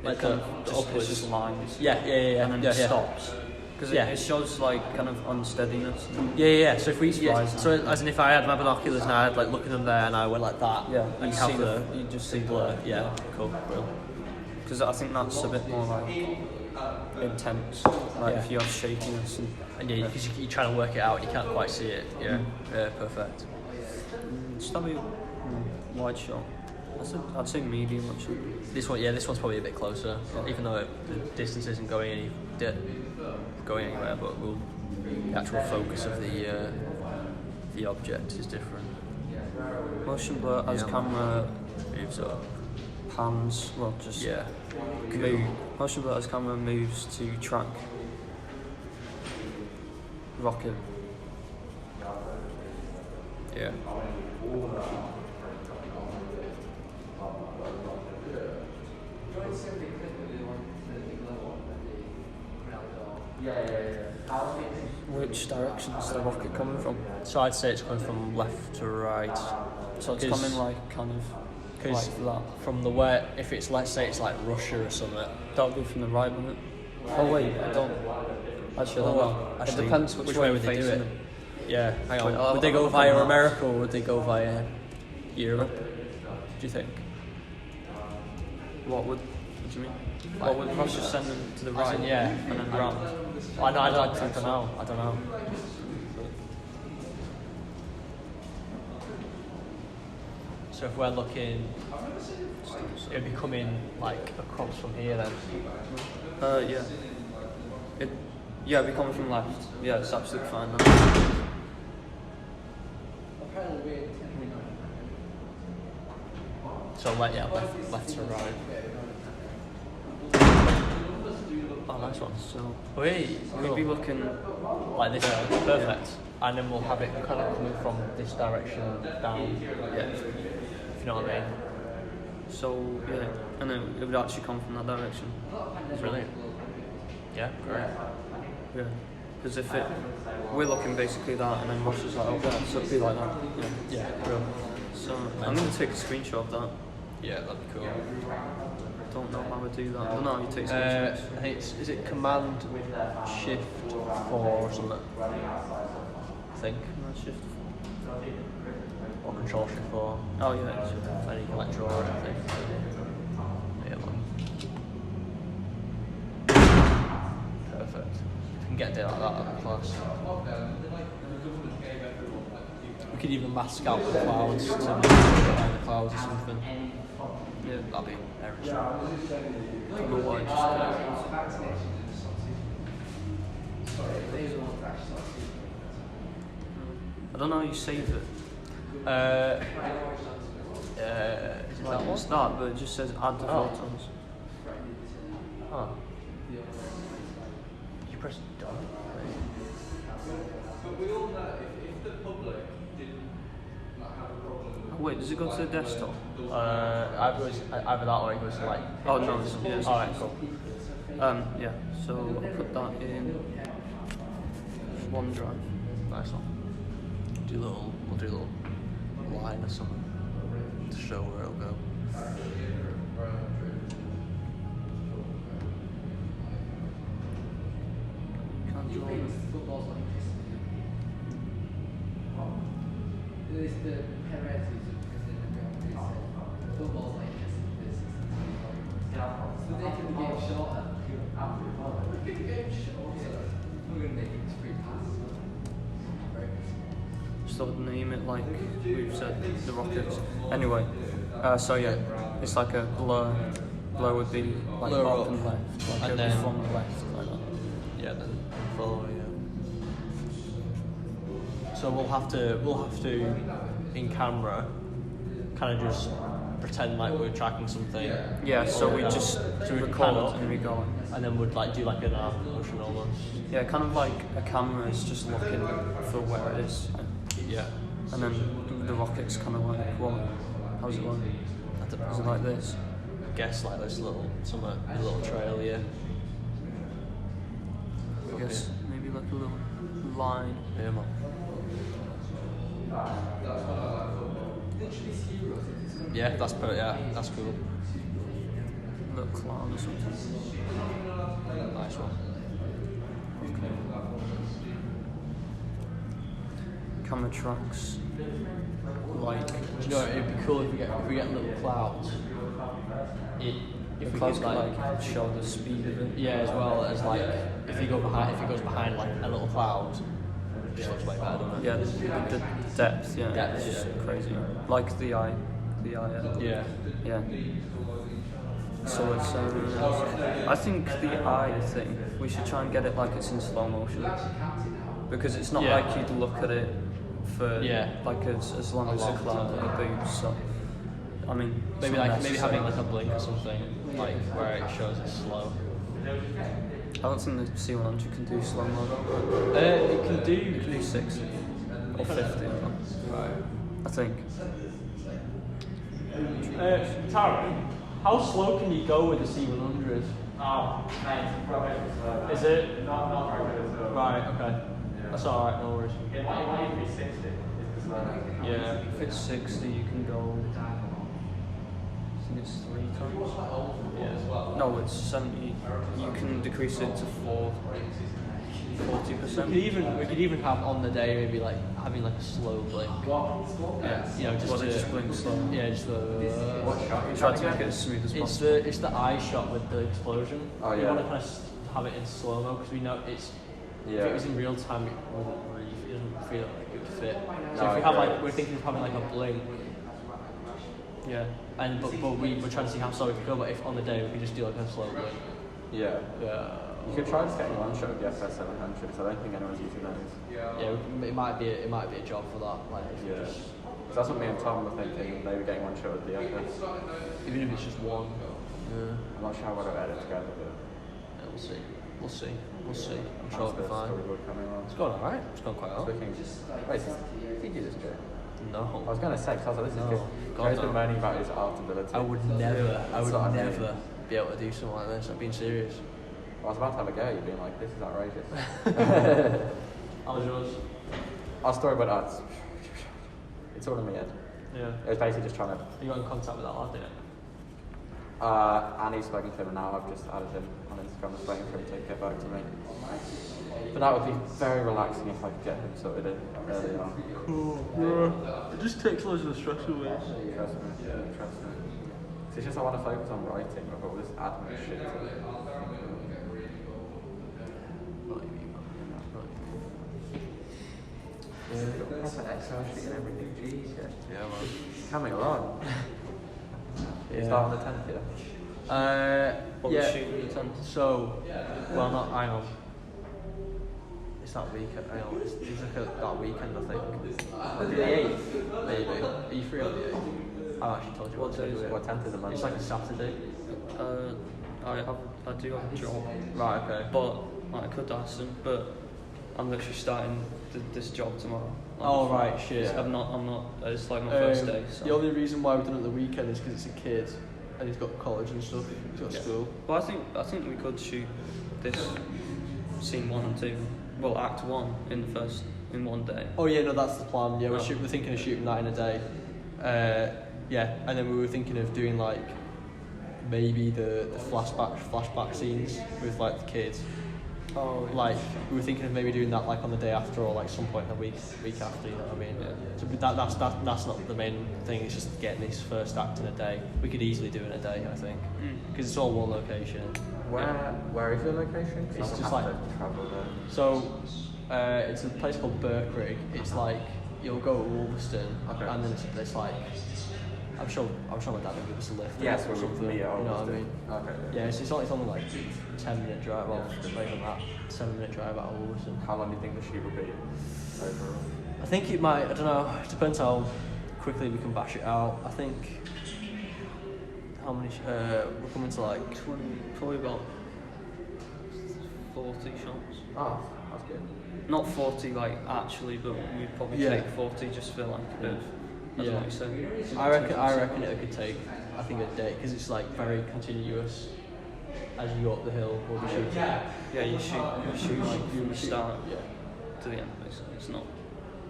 like kind the of just, upwards. it's just lines. Yeah. And then it yeah. stops. Because Yeah. it shows like kind of unsteadiness. Yeah. So if we, Rising. so as in if I had my binoculars and I had like look at them there and I went like that, Yeah, and you have see you just see blur. Yeah, cool, brilliant. Because I think that's a bit more like intense. Like Yeah. if you have shakiness And yeah, because you're trying to work it out and you can't quite see it. Yeah, yeah, perfect. just have a wide shot. I'd say medium actually. This one's probably a bit closer, even though the distance isn't going anywhere. But the actual focus of the object is different. Motion blur as Yeah. camera Moves up. pans, well just Yeah. move. Motion blur as camera moves to track rocket. Yeah. Which direction's the rocket coming from? So I'd say it's coming from left to right. So it's 'Cause- coming like kind of Because like that. from the where, if it's, let's say it's like Russia or something. That would be from the right, wouldn't it? Oh wait, I don't. Actually, I don't know. Actually, It depends which way would they do facing it? Yeah, hang on. Wait, I'll- would they I'll go look via on that. America or would they go via Europe? Do you think? What would? What do you mean? What would Russia send them to the right? yeah. And then round. I don't know. I don't know. So if we're looking, it'd be coming like across from here then. Yeah. It'd be coming from left. Yeah, it's absolutely fine. Then. So left to right. Oh, nice one. So Wait, we'd be looking. like this, perfect. And then we'll have it kind of coming from this direction down. Yeah, if you know what I mean. So yeah, and then it would actually come from that direction. Brilliant. Yeah, great. Yeah. Because if we're looking basically that, and then Russia's like, oh yeah, so it'd be like that. Yeah. Yeah, brilliant. So I'm gonna take a screenshot of that. Yeah, that'd be cool. Don't know how to do that. I don't know how you take screenshots. I think is it Command Shift 4 or something? I think. Command Shift. Or Control Shift 4. Oh yeah. It's, And you can like draw it, I think. Yeah, man. Perfect. If we can get a day like that, that'd be class. We could even mask out the clouds to behind the clouds or something. yeah. That'd be very I don't know why. I don't know how you save it. Is it that one? It's that, but it just says add the Oh. photons. Huh. You press done. But we all know if the public didn't have a problem. Oh, wait, does it go to the desktop? Either that or it goes to like. Oh no, it's yeah. It's Alright, cool. Yeah. So I'll put that in OneDrive. Nice one. We'll do a little line or something to show where it'll go. Can't draw it. Football's like this. It's the heretics because football's like this. So they can get shorter. We can get shorter. We're going to make it free pass. So name it like we've said, the rockets. Anyway, so yeah, it's like a blur. Blur would be like Blur up up. and left, like And a then- from the left, like that. Yeah, then follow. Yeah. So we'll have to in camera, kind of just pretend like we're tracking something. Yeah, so we Or, just so we record pan up, and we go. and then would like do like an arm motion almost. Yeah, kind of like a camera is just looking for where it is, Yeah. and then the rocket's kind of like, what? How's it like? I don't know. Is it like this? I guess like this little a little trail here. I guess maybe like a little line. Yeah, man. Yeah, that's cool. little clown or something. Nice one. Okay. Camera tracks. Like. Do you know, it'd be cool if we get little clouds. If we clouds could could like show the speed of it. yeah, as well as like if it goes behind like a little cloud, it just looks way better, doesn't it? Yeah, the depth, yeah. Depth, it's just yeah. crazy. Like the eye. Yeah. Yeah. So it's, I think the eye thing, we should try and get it like it's in slow motion. Because it's not Yeah. like you'd look at it for like as long as the cloud moves. So, I mean, Maybe it's not maybe necessary. having like a blink or something, like where it shows it's slow. I don't think the C100 can do slow mo. It can It do. can do 60 or 50. Right. I think. Tara, how slow can you go with the C100? Oh, mate, Is it? not very good at all. Right. Okay. That's all right. No worries. It might even be 60. Is the slowest. Yeah. If it's 60, you can go. I think it's 3 times. Yeah. No, it's 70. You can decrease it to 40%. We could even have on the day maybe like having like a slow blink. Yeah. You know, just Well, to, they just blink slow. Yeah, just Try to make it as smooth as possible. it's the eye shot with the explosion. Oh, We yeah. want to kind of have it in slow mo because we know it's. If it was in real time, it wouldn't really. It doesn't feel like it would fit. So No, if we have I like, we're thinking of having like a blink. Yeah. And but we're trying to see how slow we can go. But if on the day we could just do like a slow blink. Yeah. Yeah. You could try just getting one shot of the FS 700 because I don't think anyone's using those. Yeah. It might be a job for that. Like. If we Yeah. just- 'Cause that's what me and Tom were thinking, maybe getting one shot of the FS. Even if it's just one. Yeah. I'm not sure how well it'll edit together, but Yeah, we'll see. We'll see. We'll see. I'm sure how's it'll be the fine. storyboard coming on? It's going alright. It's going quite well. Wait, did you do this, Joe? No. I was going to say, because I was like, this No. is good. God, Joe's been no. moaning about his art ability. I would never That's what I mean. be able to do something like this. I'm being serious. I was about to have a go, you've been like, this is outrageous. How was yours? Our storyboard art's... It's all in my head. Yeah. It was basically just trying to... You got in contact with that lad, didn't you? Annie's spoken to him and now I've just added him on Instagram, just waiting for him to get back to me. But that would be very relaxing if I could get him sorted in early on. Cool. Yeah. It just takes loads of the stress away. Trust me, trust me. 'Cause it's just I want to focus on writing with all this admin shit. Proper Excel sheet and everything, jeez, Yeah, man. coming along. You start on the 10th, yeah? What was yeah. shooting the 10th? So, well, not. Hang on. It's that weekend. Hang on. It's like that weekend, I think. The 8th? Maybe. Are you free on the 8th? I actually told you what day. What 10th is a Monday? It's like a Saturday. I do have a job, Right. Okay. but I could ask them. But I'm literally starting this job tomorrow. Oh right, shit. I'm not. It's like my first day. So. The only reason why we've done it the weekend is because it's a kid and he's got college and stuff. He's got school. But I think we could shoot this scene 1 and 2. Well, act 1 in one day. Oh yeah, no, that's the plan. Yeah, Oh. we're thinking of shooting that in a day. Yeah, and then we were thinking of doing like maybe the flashback scenes with like the kids. Oh, Like we were thinking of maybe doing that like on the day after or like some point in the week after. You know what I mean? Yeah. So that's not the main thing. It's just getting this first act in a day. We could easily do it in a day, I think, because it's all one location. Where is your location? 'Cause It's I just have like- to travel there. So it's a place called Birkrigg. It's like you'll go to Wolverston, Okay. and then it's like I'm sure my dad will give us a lift. Yes, or we'll something. meet at You know what I Ulverston. mean? Okay. Yeah, it's only like 10-minute drive. Well, not even that. 7-minute drive out of Wolverston. How long do you think the shoot will be overall? I think it might. I don't know. It depends how quickly we can bash it out. I think how many? We're coming to like 20, probably about 40 shots. Oh, that's good. Not 40 like actually, but we'd probably Yeah. take 40 just for like a bit of, I don't know what you say. I reckon it could take, I think, a day because it's like very continuous. As you go up the hill, we'll be shooting. Yeah, you shoot like from the start Yeah. to the end basically. It's not.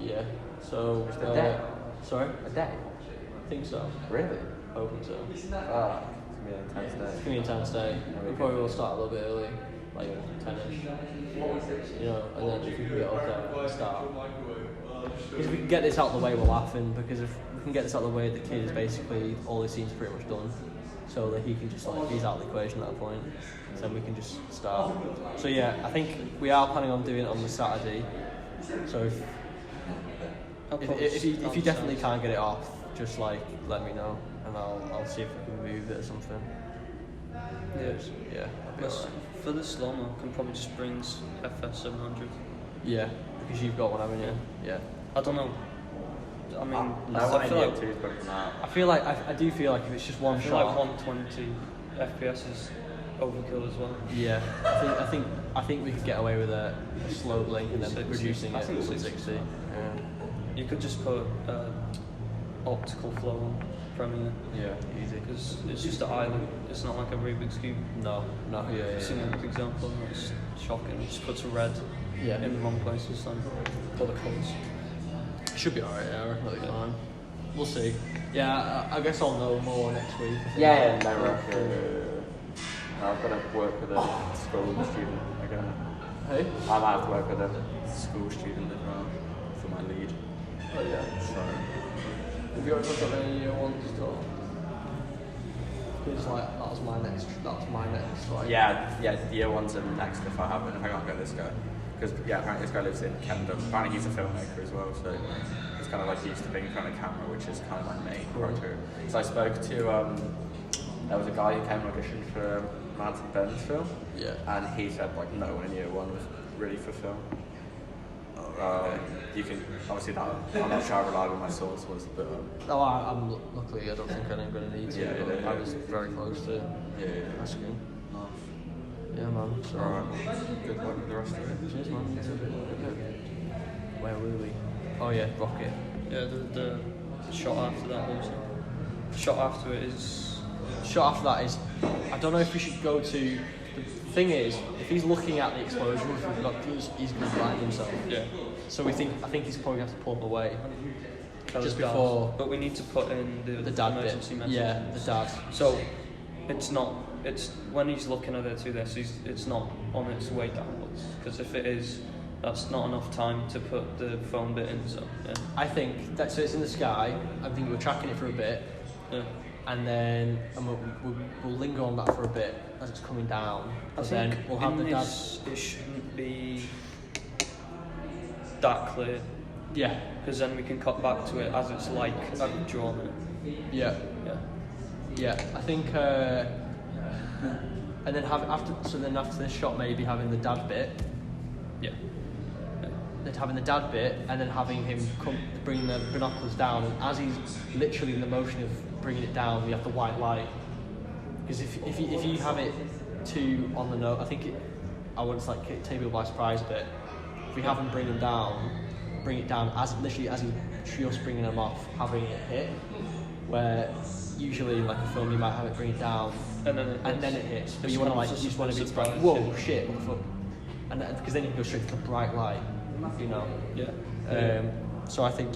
Yeah. So. a day? Sorry. A day? I think so. Really? Hoping so. be an intense day. It's gonna be an intense day. We probably will start a little bit early, like 10ish. You know, and then if we can get up there at the start. Because if we can get this out of the way, we're laughing. Because if we can get this out of the way, the kid is basically all his scenes pretty much done. So that he can just like he's out of the equation at that point. So then we can just start. So yeah, I think we are planning on doing it on the Saturday. So if you definitely can't get it off, just like let me know and I'll see if we can move it or something. Yeah. For the slow-mo, I can probably just bring FS 700. Yeah, because you've got one, haven't you? Yeah. I don't know. I mean, I feel like I do feel like if it's just one I feel shot, like 120 FPS is overkill as well. Yeah, I think we could get away with a slow blink and then 60. reducing I it think to 60. 60. Yeah. You could just put optical flow on Premiere. Yeah, easy. Because it's just an island. It's not like a Rubik's cube. No, yeah. I've seen an example and it's shocking. It just puts a red in the wrong places and all the colours. Should be alright, yeah, I reckon it'll be fine. We'll see. Yeah, I guess I'll know more next week. Yeah, no rush. I've got to work with a school student again. Hey? I might have to work with a school student as well for my lead. Oh yeah. So, Have you ever got any year ones at all? Because like that was my next. Like, yeah, the year ones are next if I haven't. If I can't get this guy. Because apparently this guy lives in Camden. Apparently he's a filmmaker as well, so he's kind of like used to being in front of camera, which is kind of my main criteria. So I spoke to there was a guy who came and auditioned for Manson Ben's film, and he said like no one in year one was really for film. You can obviously that I'm not sure how reliable my source was, but no, I'm luckily I don't think I'm going to need to. Yeah. I was very close to asking. Yeah, man. So, good luck with the rest of it. Cheers, man. Where were we? Oh yeah, Rocket. Yeah, the shot after that also. The shot after it is. Shot after that is. I don't know if we should go to. The thing is, if he's looking at the explosion, he's going to blind himself. Yeah. So I think he's probably going to have to pull him away. Just Dad. before. But we need to put in the dad emergency bit. message. Yeah, the dad. So it's not. It's when he's looking at it through this. It's not on its way downwards. Because if it is, that's not enough time to put the phone bit in. So yeah. I think that so it's in the sky. I think we're tracking it for a bit. Yeah. And then we'll linger on that for a bit as it's coming down. And then we'll have the dad. It shouldn't be that clear. Yeah. Because then we can cut back to it as it's like I've drawn it. Yeah. Yeah. Yeah. I think. And then after this shot, maybe having the dad bit. Yeah. Then having the dad bit, and then having him bring the binoculars down, and as he's literally in the motion of bringing it down, we have the white light. Because if you have it too on the nose, I think I want to like take people by surprise a bit. If we have him bring it down as literally as he's just bringing them off, having it hit. Where usually like a film you might have it bring it down and then it hits. But you just want to be surprised. Whoa, shit! What the fuck? And because then you can go straight to the bright light. You know. Yeah. So I think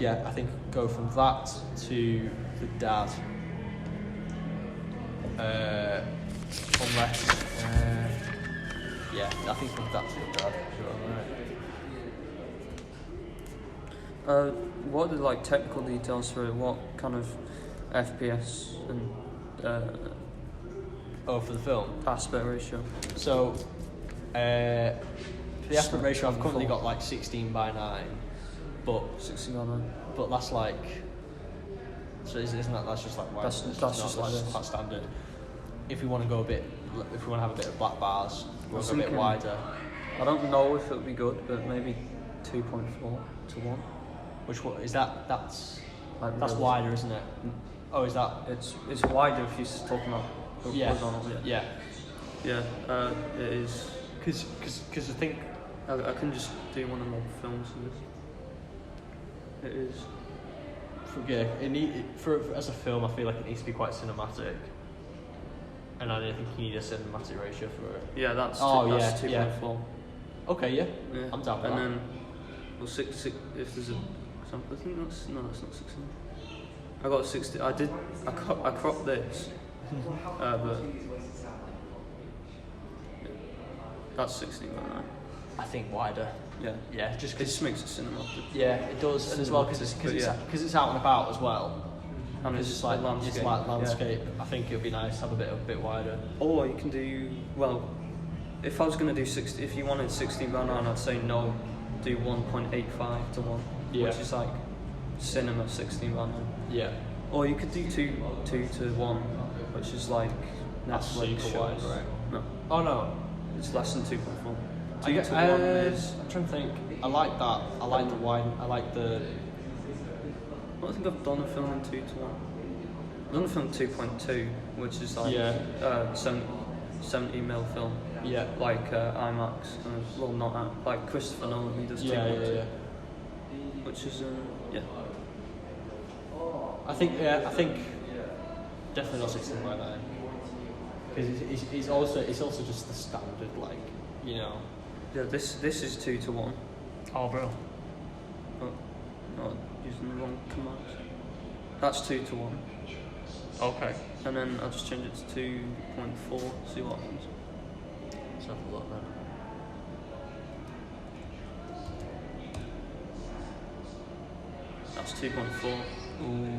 go from that to the dad. Unless, I think from that to the dad. Sure. What are the like technical details for it? What kind of FPS and for the film aspect ratio? So for the aspect ratio, I've currently got like 16:9, but 16:9. But that's like, so isn't that that's just like wide? That's just like this. That's standard. If we want to go if we want to have a bit of black bars, we'll go a bit wider. I don't know if it'll be good, but maybe 2.4 to 1. Which one is that? That's Like really wider, isn't it? Oh, is that? It's wider if you're talking about horizontal. Yeah. Yeah. It is. Because I think I can just do one of my films of this. It is. As a film, I feel like it needs to be quite cinematic. And I don't think you need a cinematic ratio for it. Yeah, that's 2.4. Okay, yeah. I'm down with that. And then, six, if there's a example, I think that's not 16. I got 60. I cropped this But that's 16 by 9. I think wider. Yeah. Yeah, just It because. just makes it cinema. Yeah, it does, and as well because it's out and about as well. And Because it's like landscape. It's like Yeah. landscape. I think it would be nice to have a bit wider. Or you can do, well, if I was going to do 60, if you wanted 16 by 9, I'd say no, do 1.85 to 1, Yeah. which is like cinema 16 by 9. Yeah. Or you could do 2 to 1, which is like That's Netflix super wide, shows. right? No, Oh no. it's less than 2.4. 2 I get, to 1 is, I'm trying to think. I like that. I like the wide. I like the. I don't think I've done a film in 2 to 1. I've done a film 2.2, which is like Yeah. 70mm film. Yeah. Like IMAX, kind of, well, not like Christopher Nolan, he does 2.2. Yeah. Which is, yeah. I think definitely not 16 by 9. Because it's also just the standard, like, you know. Yeah, this is 2 to 1. Oh, bro. Oh, not using the wrong commands. That's 2 to 1. Okay. And then I'll just change it to 2.4, see what happens. Let's have a look then. That's 2.4. Ooh.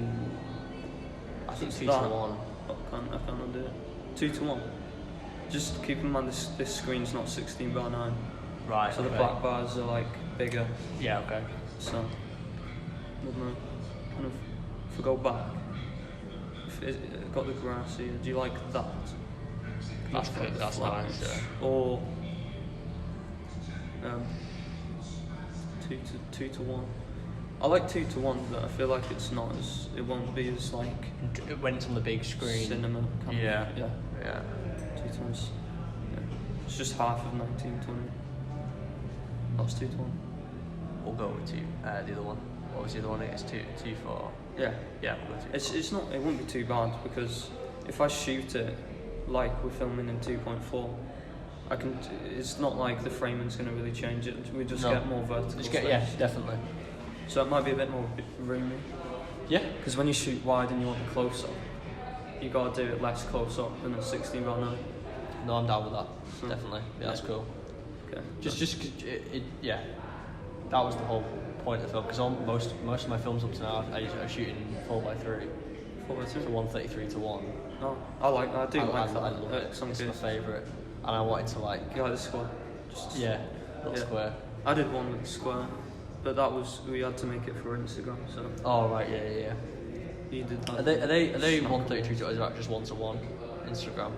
I think It's 2 that. to 1. I can't do it. 2 to 1. Just keep in mind this screen's not 16 by 9. Right. So the black bars are like bigger. Yeah. Okay. So, I don't know. Kind of, if we go back, if it got the grass here, do you like that? That's good. That's nice. Yeah. Or 2 to 1. I like 2 to 1, but I feel like it won't be as like When it's on the big screen. cinema kind Yeah. of. Yeah. Yeah. 2 to 1. Yeah. It's just half of 1920. That's 2 to 1. We'll go with 2. The other one. What was the other one? It's 2 for. Yeah. Yeah. We'll go 2. It's not. It won't be too bad because if I shoot it like we're filming in 2.4, I can. It's not like the framing's going to really change it. We just No. get more vertical. Just get, space. yeah, definitely. So it might be a bit more roomy. Yeah. Because when you shoot wide and you want a close up, you got to do it less close up than a 16 by 9. No, I'm down with that. So, Definitely. Yeah, that's cool. Okay. Just 'cause yeah. That was the whole point of the film. Because most of my films up to now, I shoot in 4x3, 4x2. so 133 to 1. No, I do like that. I love it. Some It's my kids. favourite, and I wanted to like. You like the square? Just, Yeah. Little Yeah. square. I did one with the square, but we had to make it for Instagram, so Oh right, yeah. you did that. Are they 133 to, or is it just 1 to 1? Instagram.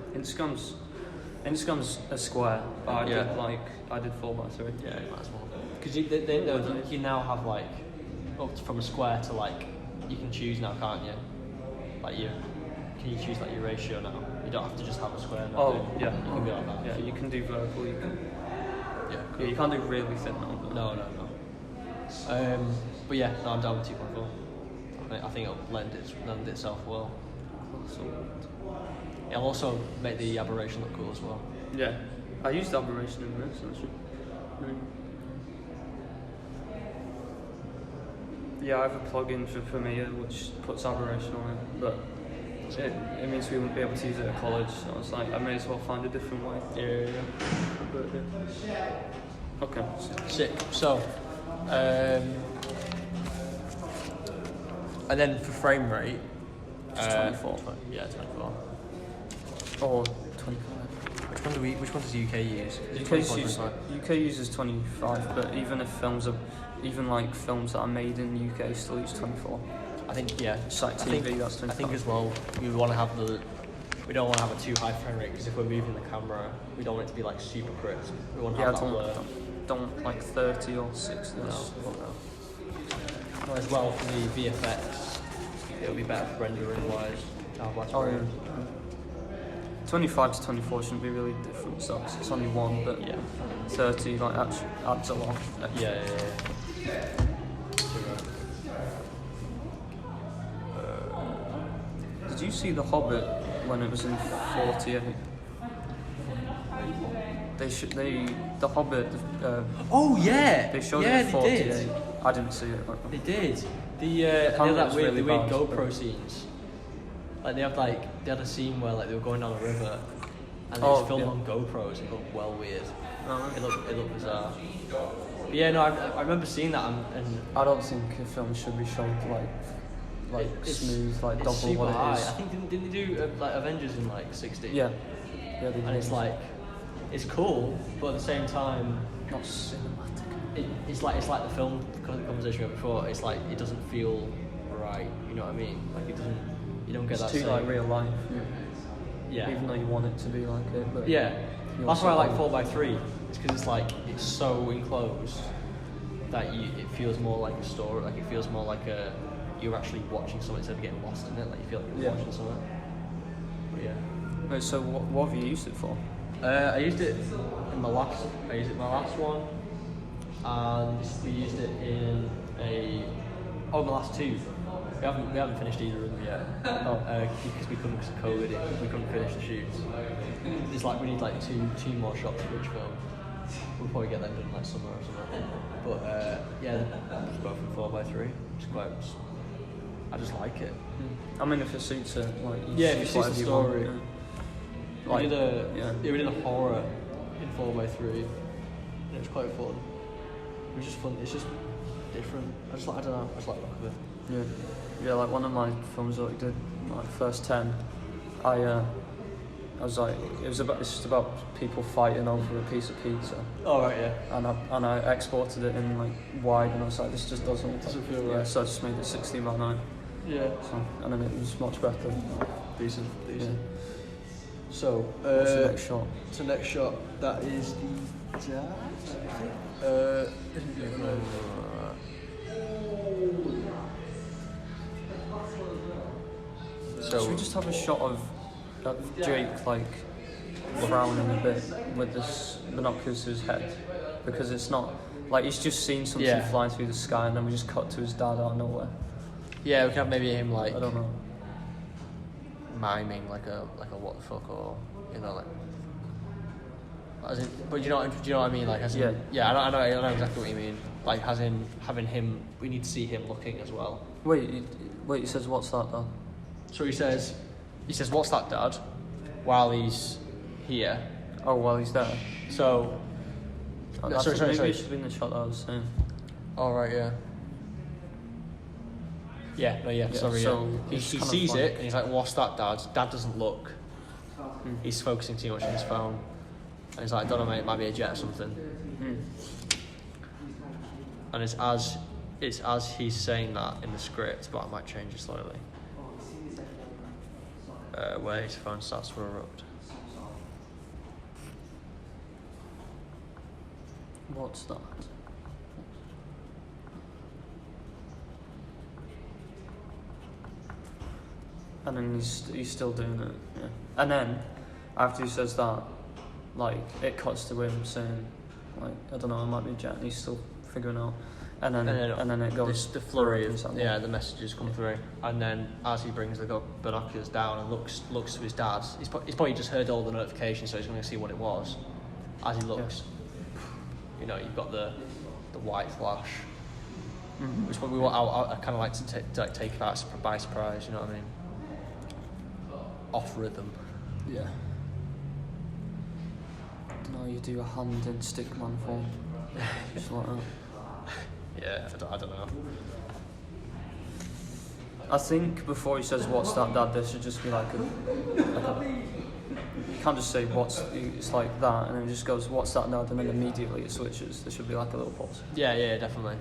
Instagram's a square, but I Yeah. did 4x3. Yeah, you might as well. Because they know that you now have like up from a square to like you can choose now, can't you? Like can you choose like your ratio now? You don't have to just have a square now. Oh, do you? yeah. You can be like that. Yeah, you can do vertical. You can. Yeah. Yeah, you can't do really thin now. But No. But yeah, no, I'm down with 2.4. I think it'll lend itself well. So, It'll also make the aberration look cool as well. yeah, I used aberration in this actually. Yeah, I have a plugin for Premiere which puts aberration on it, but it means we wouldn't be able to use it at college. So I was like, I may as well find a different way. Yeah. But, yeah. Okay. Sick. So, and then for frame rate, It's 24. Yeah, 24. Or 25. Which one does the UK use? UK uses 25, but even if films that are made in the UK still use 24. I think yeah. It's like TV, that's 25. I think as well we don't want to have a too high frame rate because if we're moving the camera, we don't want it to be like super crisp. We want to have that blur. Don't like 30 or 60. No. As well for the VFX, it'll be better for rendering wise to have less Oh, frame. yeah. 25 to 24 shouldn't be really different, so it's only one, but Yeah. 30 like adds a lot. Yeah. Did you see The Hobbit when it was in 48? The Hobbit. Oh yeah. They showed yeah, it in 48. They did. I didn't see it. They did. Apparently The it's weird really bad, GoPro but- scenes. Like they had a scene where like they were going down a river, and Oh, it's filmed yeah. on GoPros. It looked well weird. Oh, It looked bizarre. But yeah, no, I remember seeing that, and I don't think a film should be shown like it's smooth, like it's double super what high. it is. I think didn't they do like Avengers in like 60? Yeah, they And do. it's like, it's cool, but at the same time, not cinematic. it's like the film conversation we had before. It's like it doesn't feel right. You know what I mean? Like it doesn't. You don't get It's that. too same, like real life. Yeah. Even though you want it to be like it, but Yeah. you That's also why I like don't. 4x3. It's because it's like it's so enclosed that it feels more like a story. Like it feels more like you're actually watching something instead of getting lost in it. Like you feel like you're Yeah. watching something. But yeah. Wait, so what have you used it for? I used it in my last. I used it in my last one, and we used it in my last two. We haven't finished either of them yet. Because we couldn't, because of COVID, we couldn't finish the shoots. It's like we need like two more shots for each film. We'll probably get them done like summer or something. But yeah, just both in 4x3. It's quite. I just like it. I mean, if it suits it, like you Yeah, if it shoot suits whatever the you want, story. yeah. We did yeah. we did a horror in 4x3, and it was quite fun. It was just fun. It's just different. I don't know. I just like the look of it. Yeah, like one of my films that I did, like first 10, I was like, it's just about people fighting over a piece of pizza, Oh right, yeah. and I exported it in like wide, and I was like, this just doesn't feel yeah, right. so I just made it 16:9. Yeah. So, and then it was much better. Decent. Yeah. So, What's the next shot? So next shot, that is the dad. Should we just have a shot of Jake like frowning a bit with this binoculars to his head, because it's not like he's just seen something Yeah. flying through the sky, and then we just cut to his dad out of nowhere. Yeah, we can have maybe him like I don't know. miming like a what the fuck, or you know like. As in, but do you know what I mean? Like, as in, Yeah. I know exactly what you mean. Like, as in having him, we need to see him looking as well. Wait, he says, what's that, Dad? So he says, what's that, Dad? While he's here. Oh, while he's there. So. Oh, No, that's sorry. maybe it should have been the shot that I was saying. Oh right, yeah. Yeah, sorry. so He it's kind of sees like- it and he's like, "What's that, Dad?" Dad doesn't look. He's focusing too much on his phone, and he's like, "I don't know, mate. It might be a jet or something." And it's as he's saying that in the script, but I might change it slightly. Where his phone starts to erupt. What's that? And then he's still doing it, yeah. And then, after he says that, like, it cuts to him saying, like, I don't know, it might be a jet, and he's still figuring out. And then it goes... The flurry through of, his the messages come through, and then as he brings the binoculars down and looks to his dad, he's probably just heard all the notifications, so he's going to see what it was. As he looks, you know, you've got the white flash, which what we want. I kind of like to take that by surprise. You know what I mean? Off rhythm. Yeah. No, you do a hand in stickman form. Just like that. Yeah, I don't know. I think before he says what's that, Dad, there should just be like a you can't just say it's like that and then it just goes what's that, Dad, and then immediately it switches. There should be like a little pause. Yeah, definitely.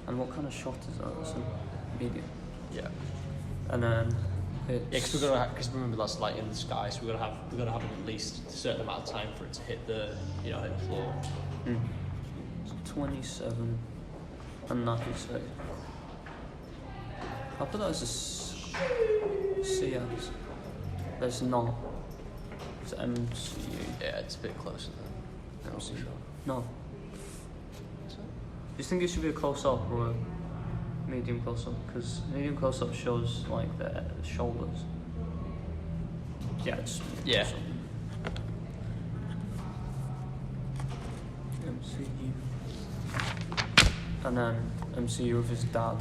And what kind of shot is that? It's a medium. Yeah. And then Because remember that's like in the sky, so we're gonna have at least a certain amount of time for it to hit the floor. 27 and 96. I put that as a CS. There's not. It's MCU. Yeah, it's a bit closer than MCU. No. Do you think it should be a close up or a medium close up? Because medium close up shows like the shoulders. Yeah, it's Yeah. close up. MCU. And then MCU with his dad.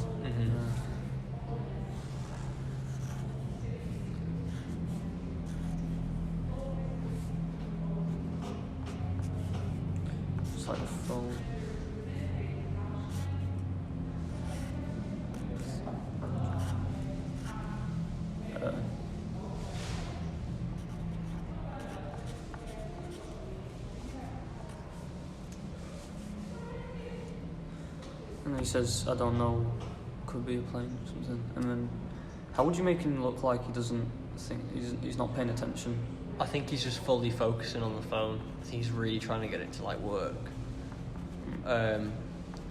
And then he says, I don't know, could be a plane or something. And then, how would you make him look like he doesn't think, he's not paying attention? I think he's just fully focusing on the phone. I think he's really trying to get it to like work. I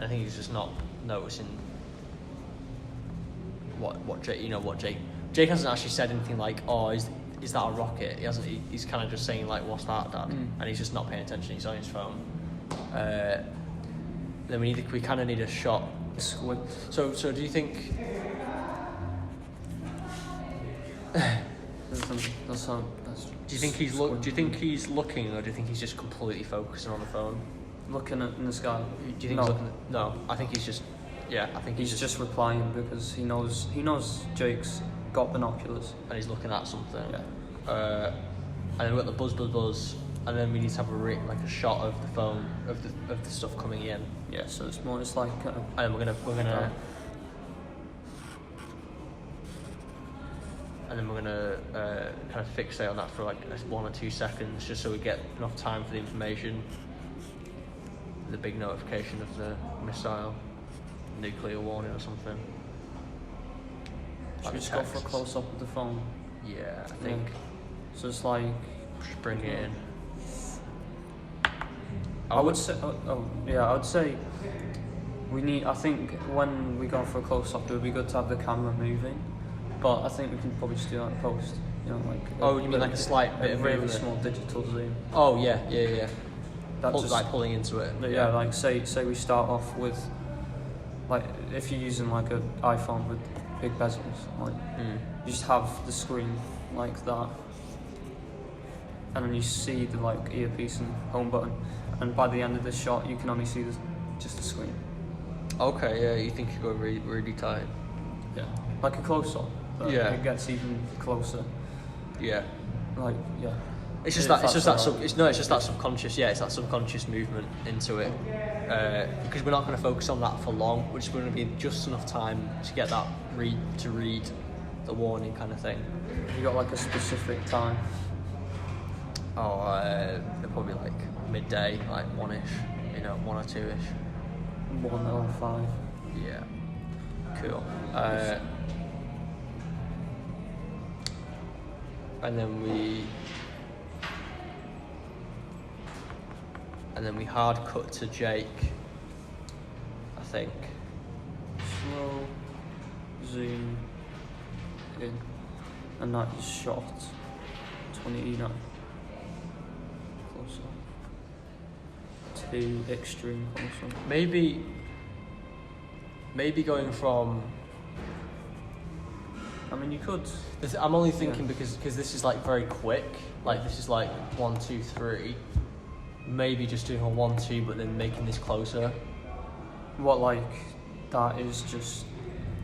think he's just not noticing what Jake hasn't actually said anything like, oh, is that a rocket? He hasn't. He's kind of just saying like, what's that, Dad? And he's just not paying attention. He's on his phone. Then we kind of need a shot. So do you think? Do you think he's looking, or do you think he's just completely focusing on the phone? Looking in the sky. Do you think he's looking? No, I think he's just. Yeah, I think he's just replying because he knows Jake's got binoculars and he's looking at something. Yeah. And then we've got the buzz, and then we need to have a shot of the phone of the stuff coming in. Yeah. So it's more. It's like. And we're gonna. And then we're gonna kind of fixate on that for like 1 or 2 seconds, just so we get enough time for the information. The big notification of the missile, nuclear warning or something. Should we just go for a close up of the phone? Yeah, I think. Yeah. So it's like. Just bring it in. I would say. I would say. I think when we go for a close up, it would be good to have the camera moving. But I think we can probably just do that in post. You know, like. You mean like a slight bit of really movement? small digital zoom. Oh yeah. That's just like pulling into it. Yeah, like say we start off with, like if you're using like an iPhone with big bezels, like you just have the screen like that, and then you see the like earpiece and home button, and by the end of the shot you can only see just the screen. Okay, yeah, you think you're going really, really tight. Yeah, like a close up. Yeah, it gets even closer. Yeah, like yeah. It's just that subconscious. Yeah, it's that subconscious movement into it. Because we're not going to focus on that for long. We're just going to be just enough time to get that read the warning kind of thing. You got like a specific time? Oh, probably like midday, like 1ish. 1 or 2ish. 1 or 5. Yeah. Cool. And then we hard cut to Jake, I think. Slow zoom in, and that is shot 20 close up to extreme close up. Maybe going from. I mean, you could. I'm only thinking because this is like very quick. Like this is like 1, 2, 3. Maybe just doing a 1, 2, but then making this closer. What like that is just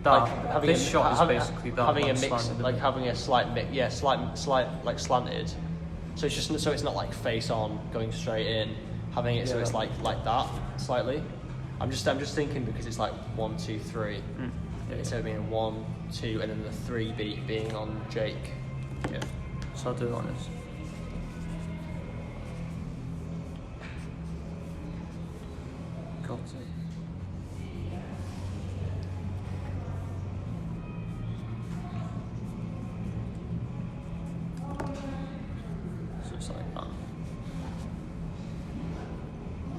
that. Like having this shot is basically that. Having a mix, like having a slight mix. Yeah, slight like slanted. So it's not like face on going straight in. Having it so it's like that slightly. I'm just thinking because it's like 1, 2, 3. Instead of being 1, 2, and then the 3 beat being on Jake. Yeah. So I'll do it on this. Got it. So it's like that.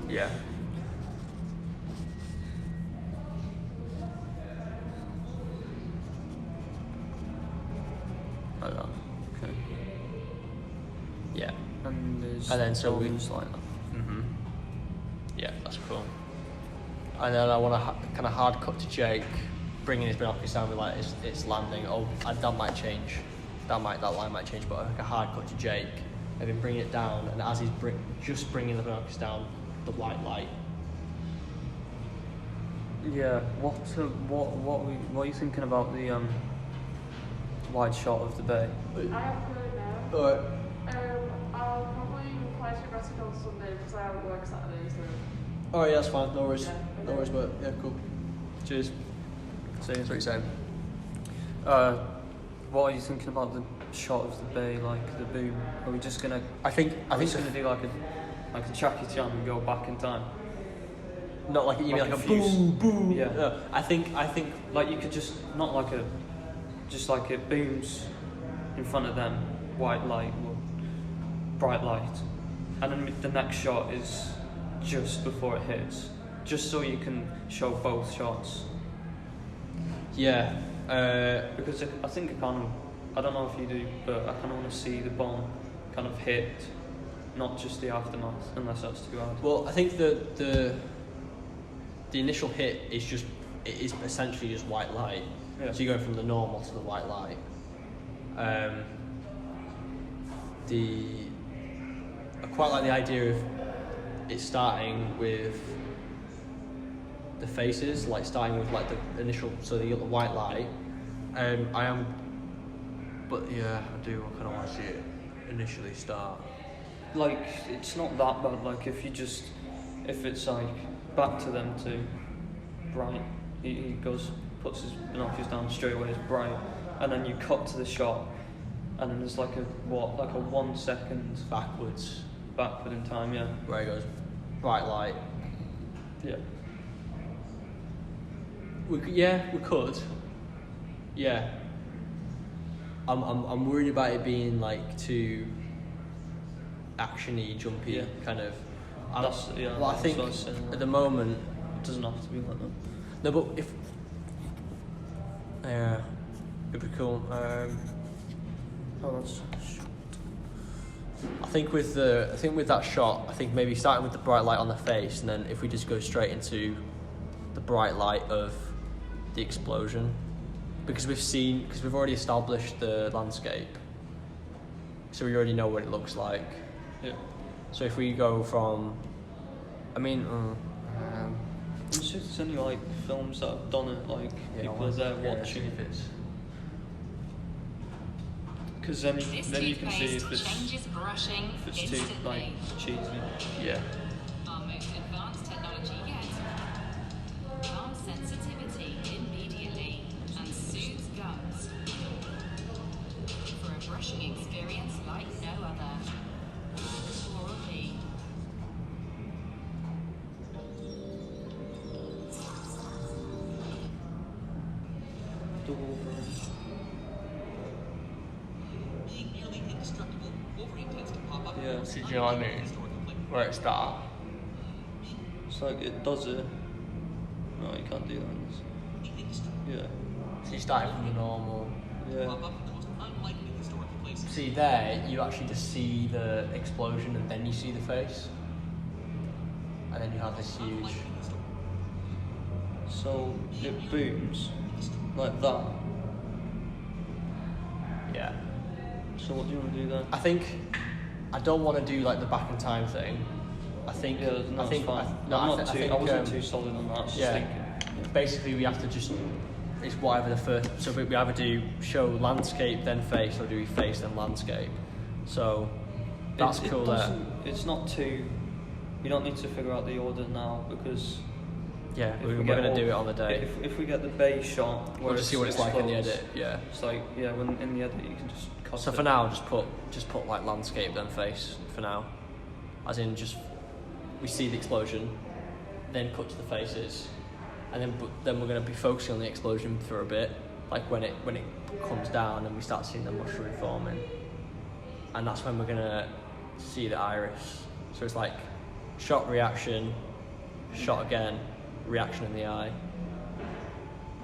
Yeah. Like that. Okay. Yeah. And then so we just like that. Yeah, that's cool. And then I want to kind of hard cut to Jake, bringing his binoculars down with like it's landing. Oh, and that might change. That line might change, but like a hard cut to Jake, and then bring it down. And as he's just bringing the binoculars down, the white light. Yeah. What are you thinking about the wide shot of the bay? I have to go now. Alright. I'll probably reply to your message on Sunday because I have work Saturday, so. Alright, yeah, that's fine. No worries. Yeah, No worries, but yeah, cool. Cheers. See you. That's what you're saying. What are you thinking about the shot of the bay, like the boom? Are we just gonna? I think Are we just gonna do like a Jackie Chan and go back in time? Not like you mean like a fuse. boom, boom. Yeah. No, I think Like you could just not like a, just like it booms in front of them, white light, or bright light, and then the next shot is just before it hits, just so you can show both shots. yeah. Because I think I kind of, I don't know if you do, but I kind of want to see the bomb kind of hit, not just the aftermath, unless that's too hard. Well, I think the initial hit is essentially just white light. Yeah. So you go from the normal to the white light. I quite like the idea of it starting with the faces, like starting with like the initial, so you got the white light. But yeah, I do kind of want to see it initially start. Like it's not that bad. Like if it's like back to them to bright, he goes, puts his binoculars down straight away, it's bright, and then you cut to the shot, and then there's like a 1 second backward in time, yeah. Where he goes, bright light. Yeah. We could. Yeah. I'm worried about it being like too actiony, jumpy, Yeah. kind of. Well, I think what I was saying, at like, the moment. it doesn't have to be like that. No, but if. Yeah, it'd be cool. Oh, that's. I think with that shot, I think maybe starting with the bright light on the face, and then if we just go straight into the bright light of the explosion, because we've already established the landscape, so we already know what it looks like. Yeah. So if we go from, I'm sure there's any like films that have done it, like people are there watching. Because then you can see if it's too like cheesy. yeah. Our most advanced technology yet. Calms sensitivity immediately and soothes gums. For a brushing experience like no other. Oral B. Yeah. See, do you know what I mean? Where it starts. It's like it does it. No, you can't do that. Yeah. So you starting from the normal. Yeah. See there, you actually just see the explosion and then you see the face, and then you have this huge. So it booms like that. Yeah. So what do you want to do then? I think I don't want to do like the back in time thing. I think. Yeah, no, I think. it's fine. No, I'm I not think, I wasn't too solid on that. I was just yeah. thinking. Basically, we have to just. It's whatever the first. So we either do show landscape then face, or do we face then landscape? So that's It cool. There. doesn't- It's not too. You don't need to figure out the order now because. Yeah, if we're we going get to do all- it on the day. If we get the base shot, where We'll just see what it's like in the explodes, edit. Yeah. It's like when in the edit you can just cut So it. for now, just put like landscape then face for now, as in just we see the explosion, then cut to the faces, and then we're going to be focusing on the explosion for a bit, like when it comes down and we start seeing the mushroom forming, and that's when we're going to see the iris. So it's like shot, reaction, shot again, reaction in the eye,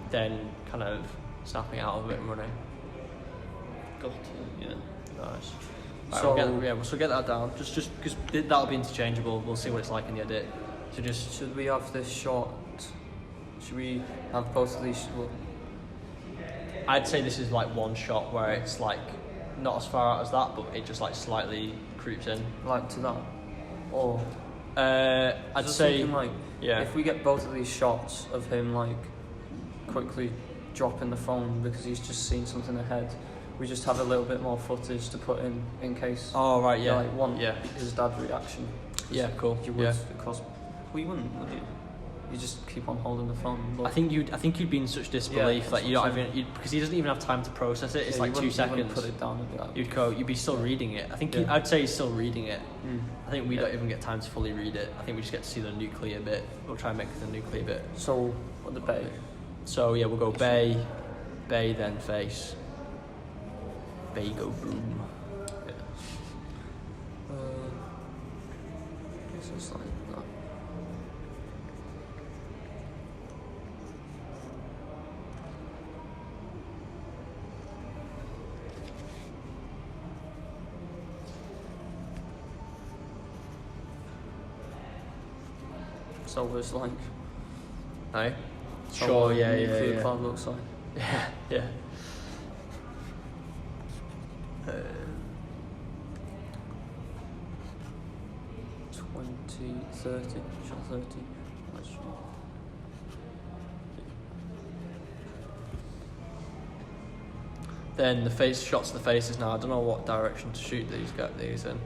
then kind of snapping out of it and running. Got it, yeah. Nice. Right, So- we'll get that down. Just because that'll be interchangeable. We'll see what it's like in the edit. So just Should we have this shot? Should we have both of these? Well, I'd say this is like one shot where it's like not as far out as that, but it just like slightly creeps in. like to that, or I'd just say thinking, like yeah. if we get both of these shots of him like quickly dropping the phone because he's just seen something ahead, we just have a little bit more footage to put in case. Oh right, yeah, Like one yeah, his dad's reaction. yeah, cool. You would Yeah, because well, you wouldn't, would you? you just keep on holding the phone. And look. I think you'd be in such disbelief that you don't that's what I'm even because he doesn't even have time to process it. It's Yeah, like you 2 wouldn't- you wouldn't seconds. Put it down and be like, You'd be still reading it. I think Yeah. I'd say he's still reading it. Mm. I think we don't even get time to fully read it. I think we just get to see the nuclear bit. We'll try and make the nuclear bit. So, what the bay? So yeah, we'll go bay, then face. Bay go boom. Yeah. Guess it's like that. So it's like. Aye. so Sure. what a Yeah. nuclear Yeah. cloud looks like. Yeah. Yeah. Uh, 20, 30, shot 30. Let's shoot. Then the face shots of the faces now. I don't know what direction to shoot these in.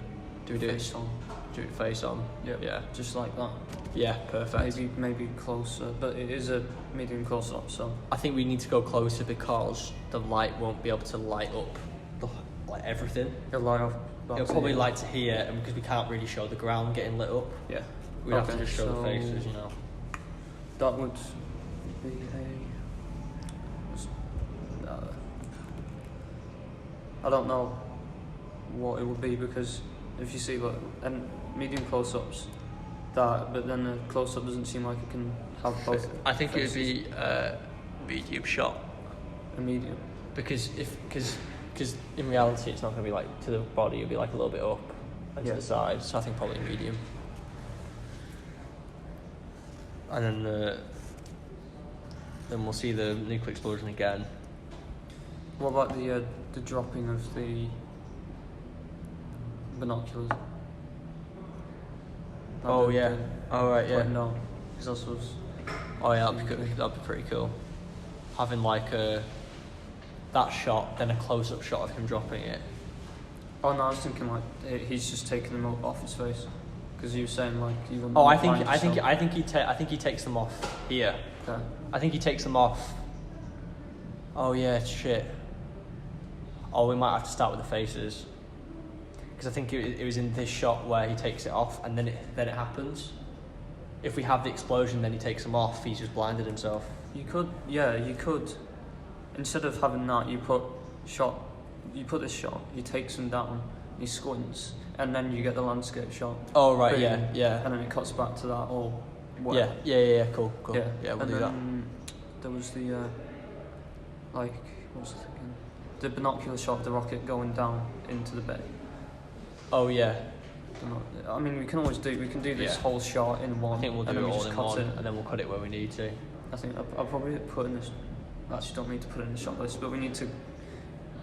Do we do Face it? on. Do it face on? Yep. Yeah. Just like that. Yeah. Perfect. Maybe closer, but it is a medium close up, so I think we need to go closer because the light won't be able to light up like everything. it'll light off. It'll probably light to here, and because we can't really show the ground getting lit up, Yeah. we'd have to Okay, just show the so faces, you know. That would be I don't know what it would be because if you see like and medium close-ups, but then the close-up doesn't seem like it can have both. I think it would faces. be medium shot A medium. because in reality it's not going to be like to the body. It'll be like a little bit up and Yeah. to the side. So I think probably medium. And then we'll see the nuclear explosion again. What about the dropping of the binoculars? Oh yeah. Oh right, yeah. No, because that was. Oh yeah, that'd be pretty cool. Having like that shot, then a close-up shot of him dropping it. Oh no, I was thinking like he's just taking them off his face, because you were saying like you wouldn't. Oh, I find think yourself- he takes them off here. Okay. I think he takes them off. Oh yeah, shit. Oh, we might have to start with the faces, because I think it was in this shot where he takes it off, and then it happens. If we have the explosion, then he takes them off. He's just blinded himself. You could, yeah, you could. Instead of having that, you put this shot. He takes them down. He squints, and then you get the landscape shot. Oh right, Boom. yeah. And then it cuts back to that. Or Yeah. Cool. Yeah, we'll and do that. then there was the what was it again? The binocular shot of the rocket going down into the bay. Oh yeah. I mean, we can do this Yeah. whole shot in one. I think we'll do and it then we all just in cut one, it. and then we'll cut it where we need to. I think I'll probably put in this. Actually, don't need to put it in the shot list, but we need to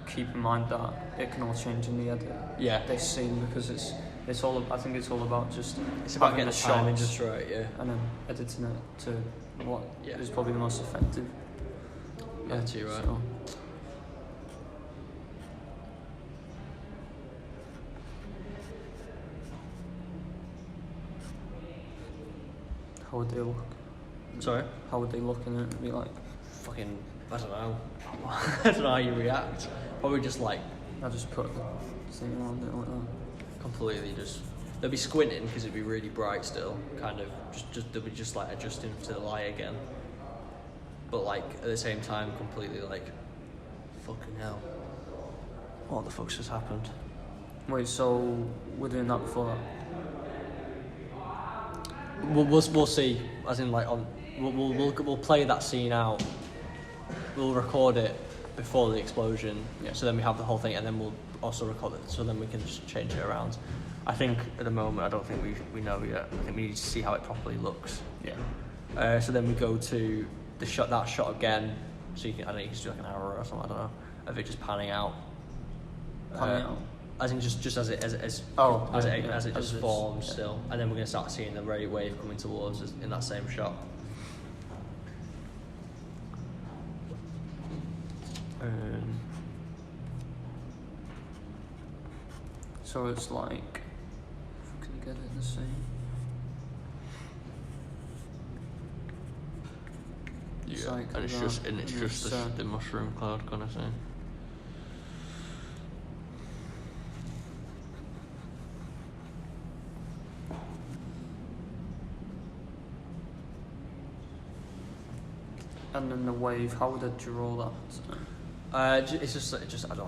keep in mind that it can all change in the edit. Yeah. This scene, because it's all. I think it's all about just. It's about having getting the timing shots just right. Yeah. and then editing it to what Yeah. is probably the most effective. Yeah, too right. So, how would they look? Sorry. How would they look in it? It'd be like, Fucking, I don't know. I don't know how you react. Probably just like I just put the thing around it like that. completely just. They'll be squinting because it'd be really bright still. Kind of just they'll be just like adjusting to the light again. But like at the same time, completely like, fucking hell. What the fuck's just happened? Wait, so we're doing that before that? We'll see. As in like on we'll play that scene out. We'll record it before the explosion. Yeah. So then we have the whole thing, and then we'll also record it. So then we can just change it around. I think at the moment I don't think we know yet. I think we need to see how it properly looks. Yeah. So then we go to that shot again. So you can, I don't know, you can just do like an hour or something. I don't know, of it just panning out. Panning out? As in just as it Oh, as yeah, it yeah, as it as just it's- forms yeah. still, and then we're gonna start seeing the ray wave coming towards us in that same shot. So it's like, if we can get it the same. It's Yeah, like and it's that, just and the mushroom cloud kind of thing. And then the wave. How would I draw that? It's just I don't know,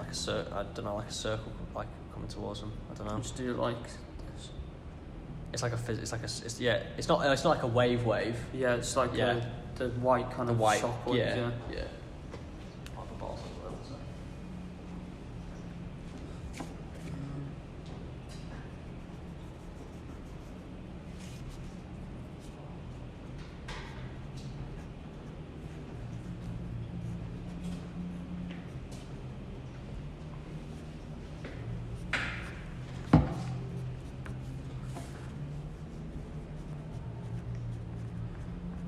like a circle like coming towards them. I don't know. Just do it like this. It's like it's not like a wave. Yeah, it's like Yeah. the white kind The of white, shockwaves. yeah.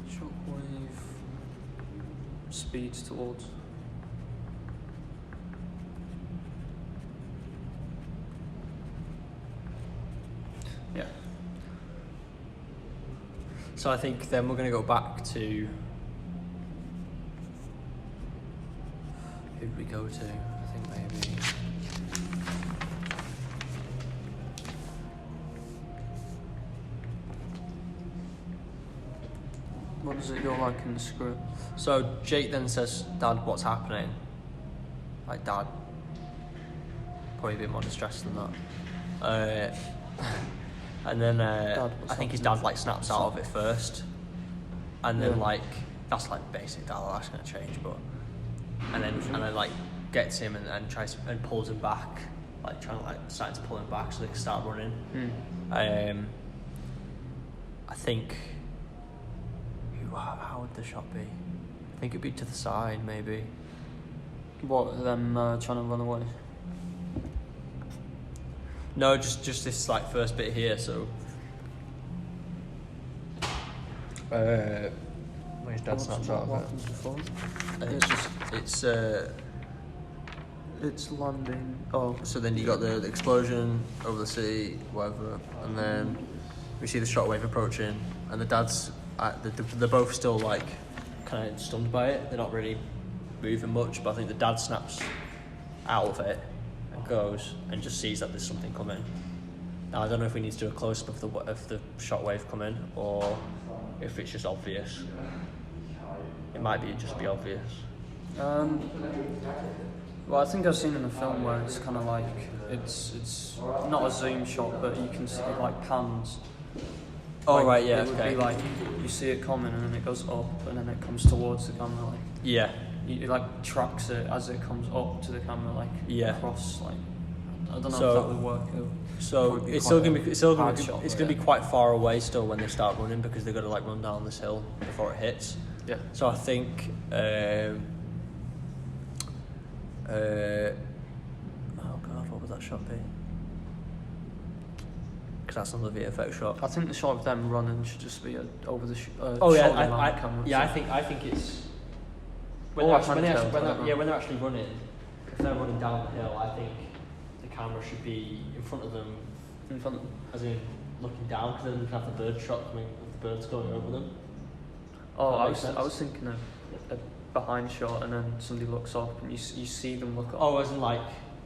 Shockwave speeds towards. Yeah. So I think then we're going to go back to who did we go to? I think maybe. What does it go like in the script? So Jake then says, "Dad, what's happening?" Like, Dad. Probably a bit more distressed than that. And then I think his dad like snaps out of it first, and then Yeah. like that's like basic dad. That's gonna change, but and then like gets him and tries and pulls him back, like trying to like starting to pull him back so they can start running. I think. How would the shot be? I think it'd be to the side, maybe. What, them trying to run away? No, just this like first bit here. So, when his dad snaps out What of happens before? it, and It's landing. Oh, so then you got the explosion over the sea, whatever, and then we see the shockwave approaching, and the dad's they're both still like kind of stunned by it. They're not really moving much, but I think the dad snaps out of it and goes and just sees that there's something coming. Now I don't know if we need to do a close up of the shockwave coming or if it's just obvious. It might just be obvious. Well, I think I've seen in a film where it's kind of like it's not a zoom shot, but you can see it like pans. Oh Like, right, yeah, It would okay. be like you see it coming and then it goes up and then it comes towards the camera. Like Yeah, it like tracks it as it comes up to the camera, like Yeah. across. Like I don't know So- if that would work. so Would be it's still quite gonna be hard it's shot, gonna be yeah. quite far away still when they start running because they've got to like run down this hill before it hits. Yeah. So I think oh god, what would that shot be? Because that's another VFX shot. I think the shot of them running should just be over the Oh yeah, shoulder line camera. I think it's when Or they're a actually, handheld, whatever. when they're actually running. If they're running down the hill, I think the camera should be in front of them, in front of them. as in looking down, because then you can have the bird shot coming with the birds going over them. Oh, That I makes sense. was thinking of a behind shot and then somebody looks up and you see them look up. Oh, as in like,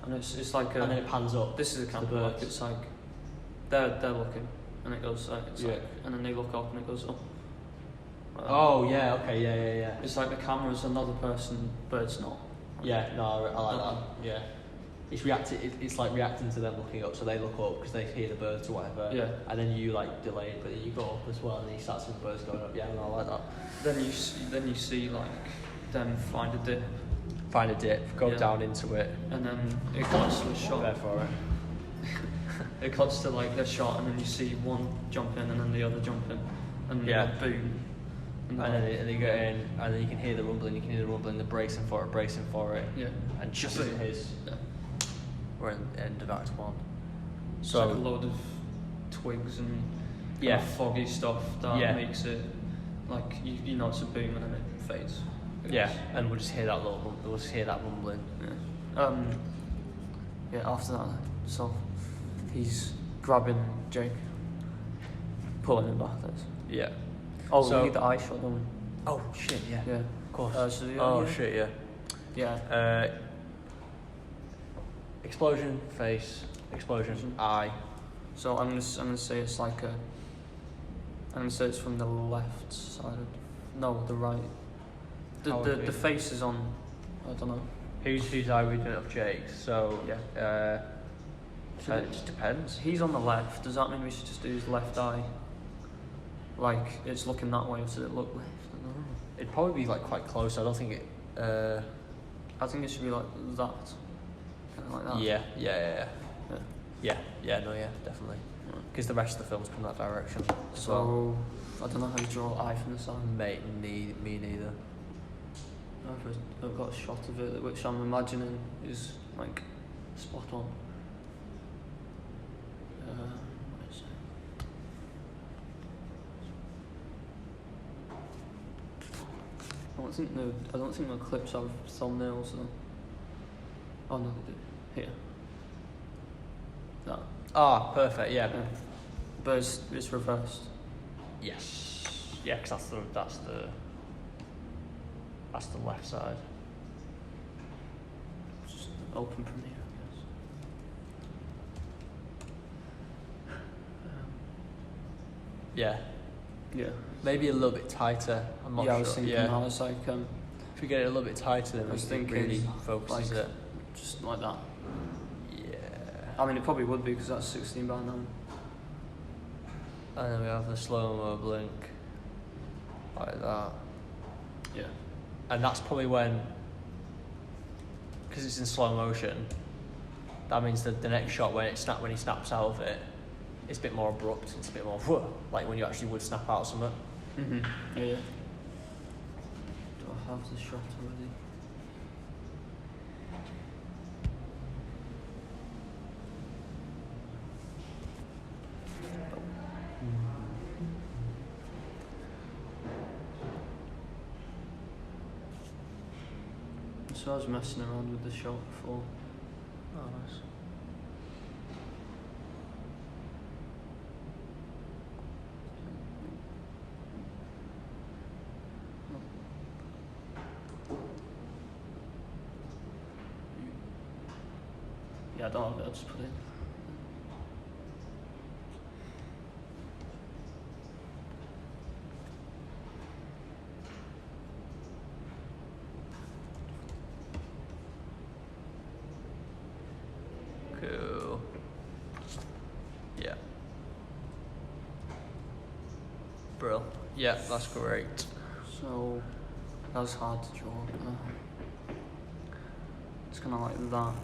And it's like and then it pans up. this is a to camera. the Like birds. it's like they're looking and it goes like it's Yeah. like and then they look up and it goes up. Oh yeah, okay, yeah. It's like the camera's another person, but it's not. Yeah, no, I like that. Yeah, it's It's like reacting to them looking up, so they look up because they hear the birds or whatever. Yeah. And then you like delay it, but then you go up as well, and then you start seeing the birds going up. Yeah, no, I like that. Then you see like them find a dip Find a dip, go Yeah. down into it, and then it cuts to a there shot. for it. It cuts to like a shot and then you see one jump in and then the other jump in and Yeah. like, boom. And then they get in, and then you can hear the rumbling. They're bracing for it. yeah. And just as it hits, Yeah. we're in the end of Act 1. It's like a So load of twigs and kind Yeah. of foggy stuff that Yeah. makes it like you know it's a boom and then it fades. yeah, and we'll just hear that we'll just hear that rumbling. Yeah. Yeah. After that, so he's grabbing Jake, pulling him back. That's. Yeah. Oh, So- we need the eye shot, don't we? Oh shit! Yeah. Yeah. Of course. So yeah, oh yeah. shit! Yeah. Yeah. Explosion, face, explosion, eye. So I'm gonna say it's like a. I'm gonna say it's from the left side. No, the right. The face is on. I don't know. Whose eye are we doing it of Jake's? So Yeah. it just depends. He's on the left. Does that mean we should just do his left eye? Like it's looking that way, or does it look left? I don't know. It'd probably be like quite close. I don't think it. I think it should be like that. Kind of like that. Yeah. Yeah. No, yeah, definitely. Because the rest of the films come that direction. So I don't know how you draw eye from the side. Mate, me neither. I've got a shot of it which I'm imagining is like spot on. Where is it? I don't think the clips have thumbnails though. Oh no, they do. Here. That. Ah, perfect. Yeah. Yeah. But it's reversed. Yes. Yeah, because that's the left side. Just open from here, I guess. Yeah. Yeah. Maybe a little bit tighter. I'm not Yeah, sure. I was thinking yeah. that. It's like If we get it a little bit tighter, then I was we can thinking really focus like it. just like that. Yeah. I mean, it probably would be because that's 16 by 9. And then we have the slow-mo blink. Like that. Yeah. And that's probably when, because it's in slow motion, that means that the next shot when he snaps out of it, it's a bit more abrupt. It's a bit more whoa, like when you actually would snap out of something. Yeah. Do I have the shot already? So I was messing around with the shot before. Oh, nice. Yeah, I don't have it, I'll just put it in. Cool. Yeah. Brill. Yeah, that's great. So, that was hard to draw. It's kind of like that.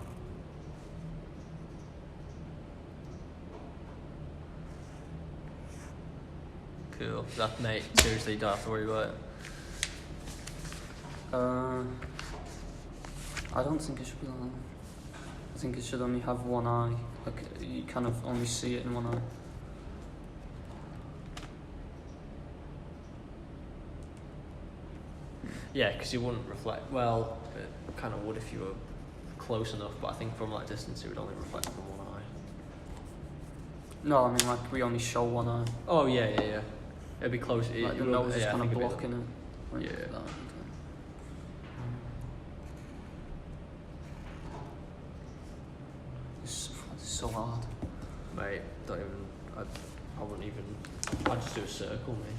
Cool. That, mate, seriously, you don't have to worry about it. I don't think it should be like that. I think it should only have one eye. Like, you kind of only see it in one eye. Yeah, because you wouldn't reflect. Well, it kind of would if you were close enough, but I think from that distance it would only reflect from one eye. No, I mean, like, we only show one eye. Oh, yeah. It'd be close. Like, the nose is kind of blocking it. Like Yeah. that. It's so hard. Mate, don't even. I wouldn't even. I'd just do a circle, mate.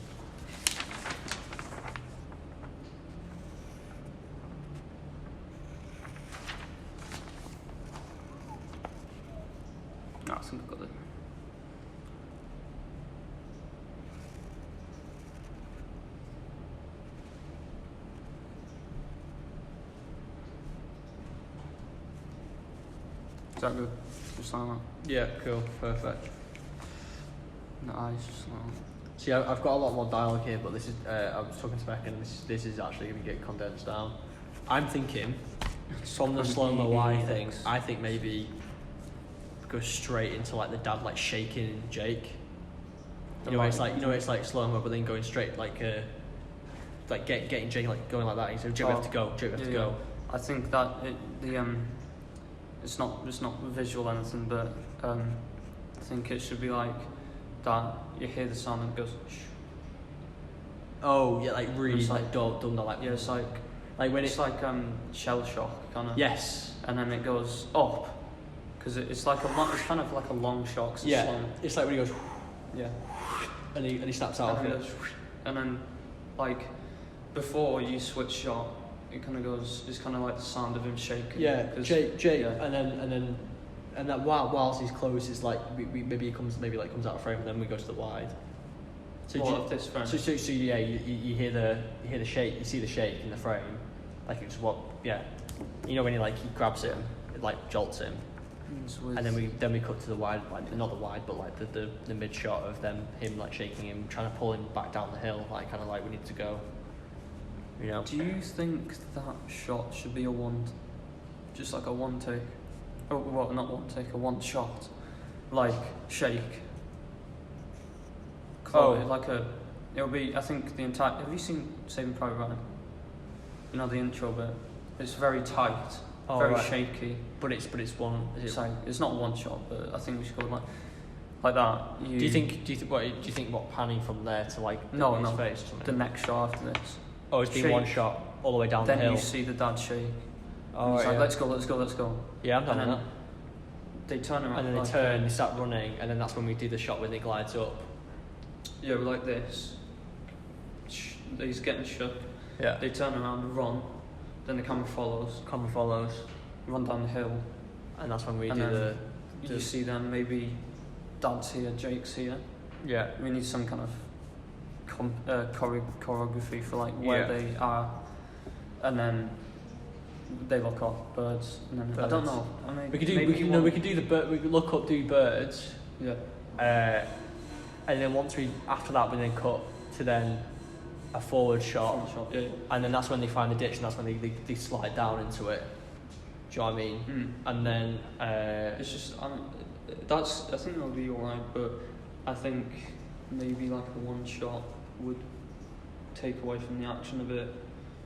No, I think I've got it. Is that good? Just like that. Yeah, cool, perfect. And the eyes just like that. See, I've got a lot more dialogue here, but this is. I was talking to Beck, and this is actually going to get condensed down. I'm thinking, from the slow-mo eye thing, I think maybe go straight into like the dad like shaking Jake. You know, it's like slow-mo, but then going straight like getting Jake like going like that. He said, "Jake, we have to go. Jake, we have to go." I think that it's not visual or anything, but I think it should be like that. You hear the sound and it goes shh. Oh yeah, like really It's like done like Yeah, it's like when it's like shell shock kind of. yes. And then it goes up, because it's like it's kind of like a long shot. 'Cause Yeah, It's long. it's like when he goes Yeah. and he snaps out of And then, it. it goes, and then like before you switch shot, it kind of goes. It's kind of like the sound of him shaking. Yeah, 'cause- Jake, yeah. and that whilst he's close, is like maybe he comes out of frame, and then we go to the wide. So What of this frame? So yeah, you hear the shake, you see the shake in the frame, like it's what you know when he grabs him, it like jolts him, and then we cut to the wide, like not the wide, but like the mid shot of him like shaking him, trying to pull him back down the hill, like kind of like we need to go. You know. Do you think that shot should be just like a one take? Oh, well, not one take, a one shot, like shake. Like it'll be. I think the entire. Have you seen Saving Private Ryan? You know the intro bit. It's very tight, very right. shaky. But it's one. It's not one shot, but I think we should go like that. Do you think what panning from there to like his face or something? The next shot after this. Oh, it's been Shake. one shot all the way down Then the hill. you see the dad shake. Oh, He's right, like, yeah. let's go. Yeah, I'm done And with then that. they turn around. And then they like- turn, they start running, and then that's when we do the shot when they glides up. Yeah, like this. He's getting shook. Yeah. They turn around, run. Then the camera follows. Camera follows, Run down the hill. and that's when we And do then the You see them. Maybe Dad's here, Jake's here. yeah. We need some kind of choreography for like where Yeah. they are, and then they look up birds. And then I don't Birds. know. I mean, We could do maybe we could do the bird. We could look up, do birds, Yeah. and then after that we then cut to then a forward shot, Front shot. Yeah. and then that's when they find the ditch, and that's when they slide down into it. Do you know what I mean? And then It's just I think that'll be alright, but I think maybe like a one shot would take away from the action a bit.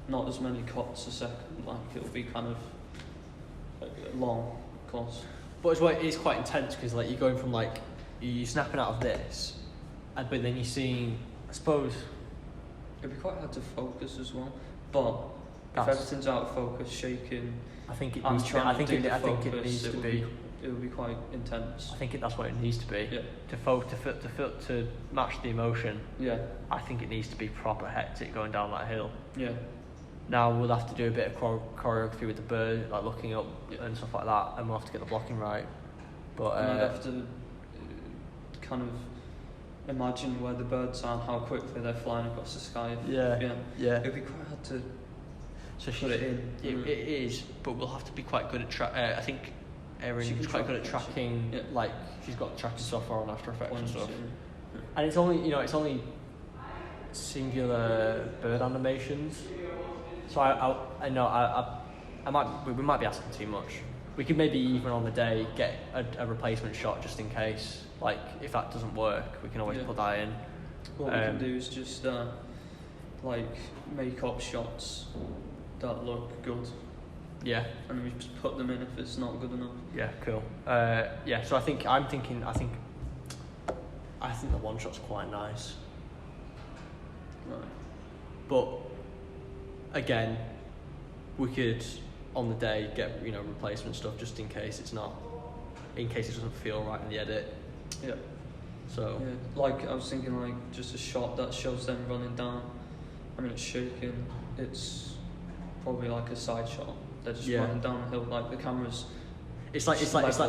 Not as many cuts a second, like it'll be kind of long, close. but it is quite intense because like you're going from like you snapping out of this, but then you're seeing, I suppose. It'd be quite hard to focus as well, but if That's- everything's out of focus, shaking, I think it and needs to be. trying I to think do it. the I think it focus, needs to be. It would be quite intense. I think that's what it needs to be. Yeah. To match the emotion. Yeah. I think it needs to be proper hectic going down that hill. Yeah. Now we'll have to do a bit of choreography with the bird, like looking up and stuff like that, and we'll have to get the blocking right. But And I'd have to kind of imagine where the birds are and how quickly they're flying across the sky. Yeah. It'd be quite hard to So put it in. It is, but we'll have to be quite good at I think She Erin's can quite good at track it, tracking. yeah. Like she's got tracking software on After Effects and ones. stuff. And it's only singular bird animations. So I know we might be asking too much. We could maybe even on the day get a replacement shot just in case. Like if that doesn't work, we can always Yeah. put that in. What we can do is just like make up shots that look good, Yeah. and we just put them in if it's not good enough. Yeah. Cool. Yeah. So I think the one shot's quite nice. Right. But again, we could on the day get replacement stuff just in case it doesn't feel right in the edit. Yeah. So Yeah. Like I was thinking, like just a shot that shows them running down. I mean, it's shaking. It's probably like a side shot. They're just Yeah. running down the hill. Like the camera's. it's like the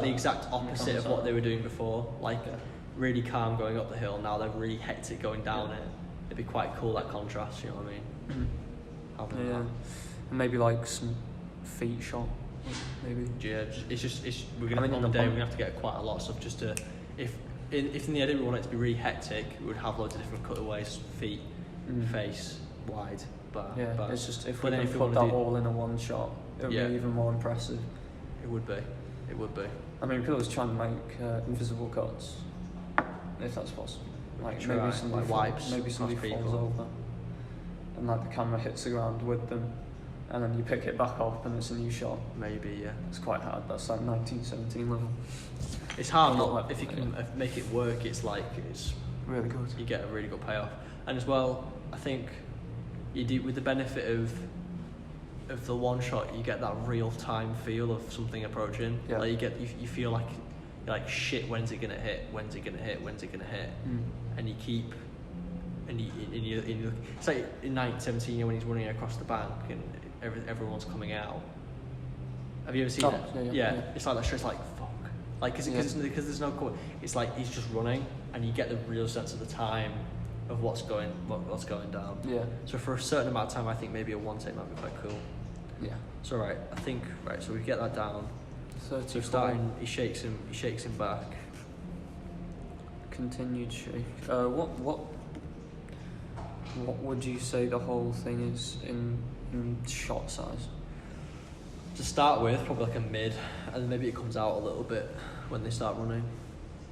exact on the opposite camera of what side. they were doing before. Like Yeah. really calm going up the hill. Now they're really hectic going down Yeah. it. It'd be quite cool, that contrast. You know what I mean? Having Yeah. that. And maybe like some feet shot. Maybe. Yeah, we're gonna I mean, on in the the day we're pump- gonna have to get quite a lot of stuff just to if in the edit we want it to be really hectic, we would have loads of different cutaways, feet, face, wide, bar. Yeah. bar. It's just if But we then can if we put wanna that do- all in a one shot, it would Yeah. be even more impressive. It would be. I mean, we could always try and make invisible cuts, if that's possible. Like Try, maybe somebody like wipes maybe across somebody falls people. over, and like the camera hits the ground with them, and then you pick it back up and it's a new shot. Maybe, yeah. It's quite hard. That's like 1917 level. It's hard, Not but like- if you can make it work, it's like really good. You get a really good payoff. And as well, I think you do with the benefit of the one shot, you get that real time feel of something approaching. Yeah. Like you feel like you're like, shit, when's it gonna hit? When's it gonna hit? When's it gonna hit? And you keep and you it's like in 1917 when he's running across the bank and everyone's coming out. Have you ever seen it? Yeah. It's like that shit's like fuck. Like because there's no cover. It's like he's just running and you get the real sense of the time of what's going down. Yeah. So for a certain amount of time, I think maybe a one take might be quite cool. Yeah. So so we get that down. So starting, he shakes him back. Continued shake. What would you say the whole thing is in shot size? To start with, probably like a mid, and maybe it comes out a little bit when they start running.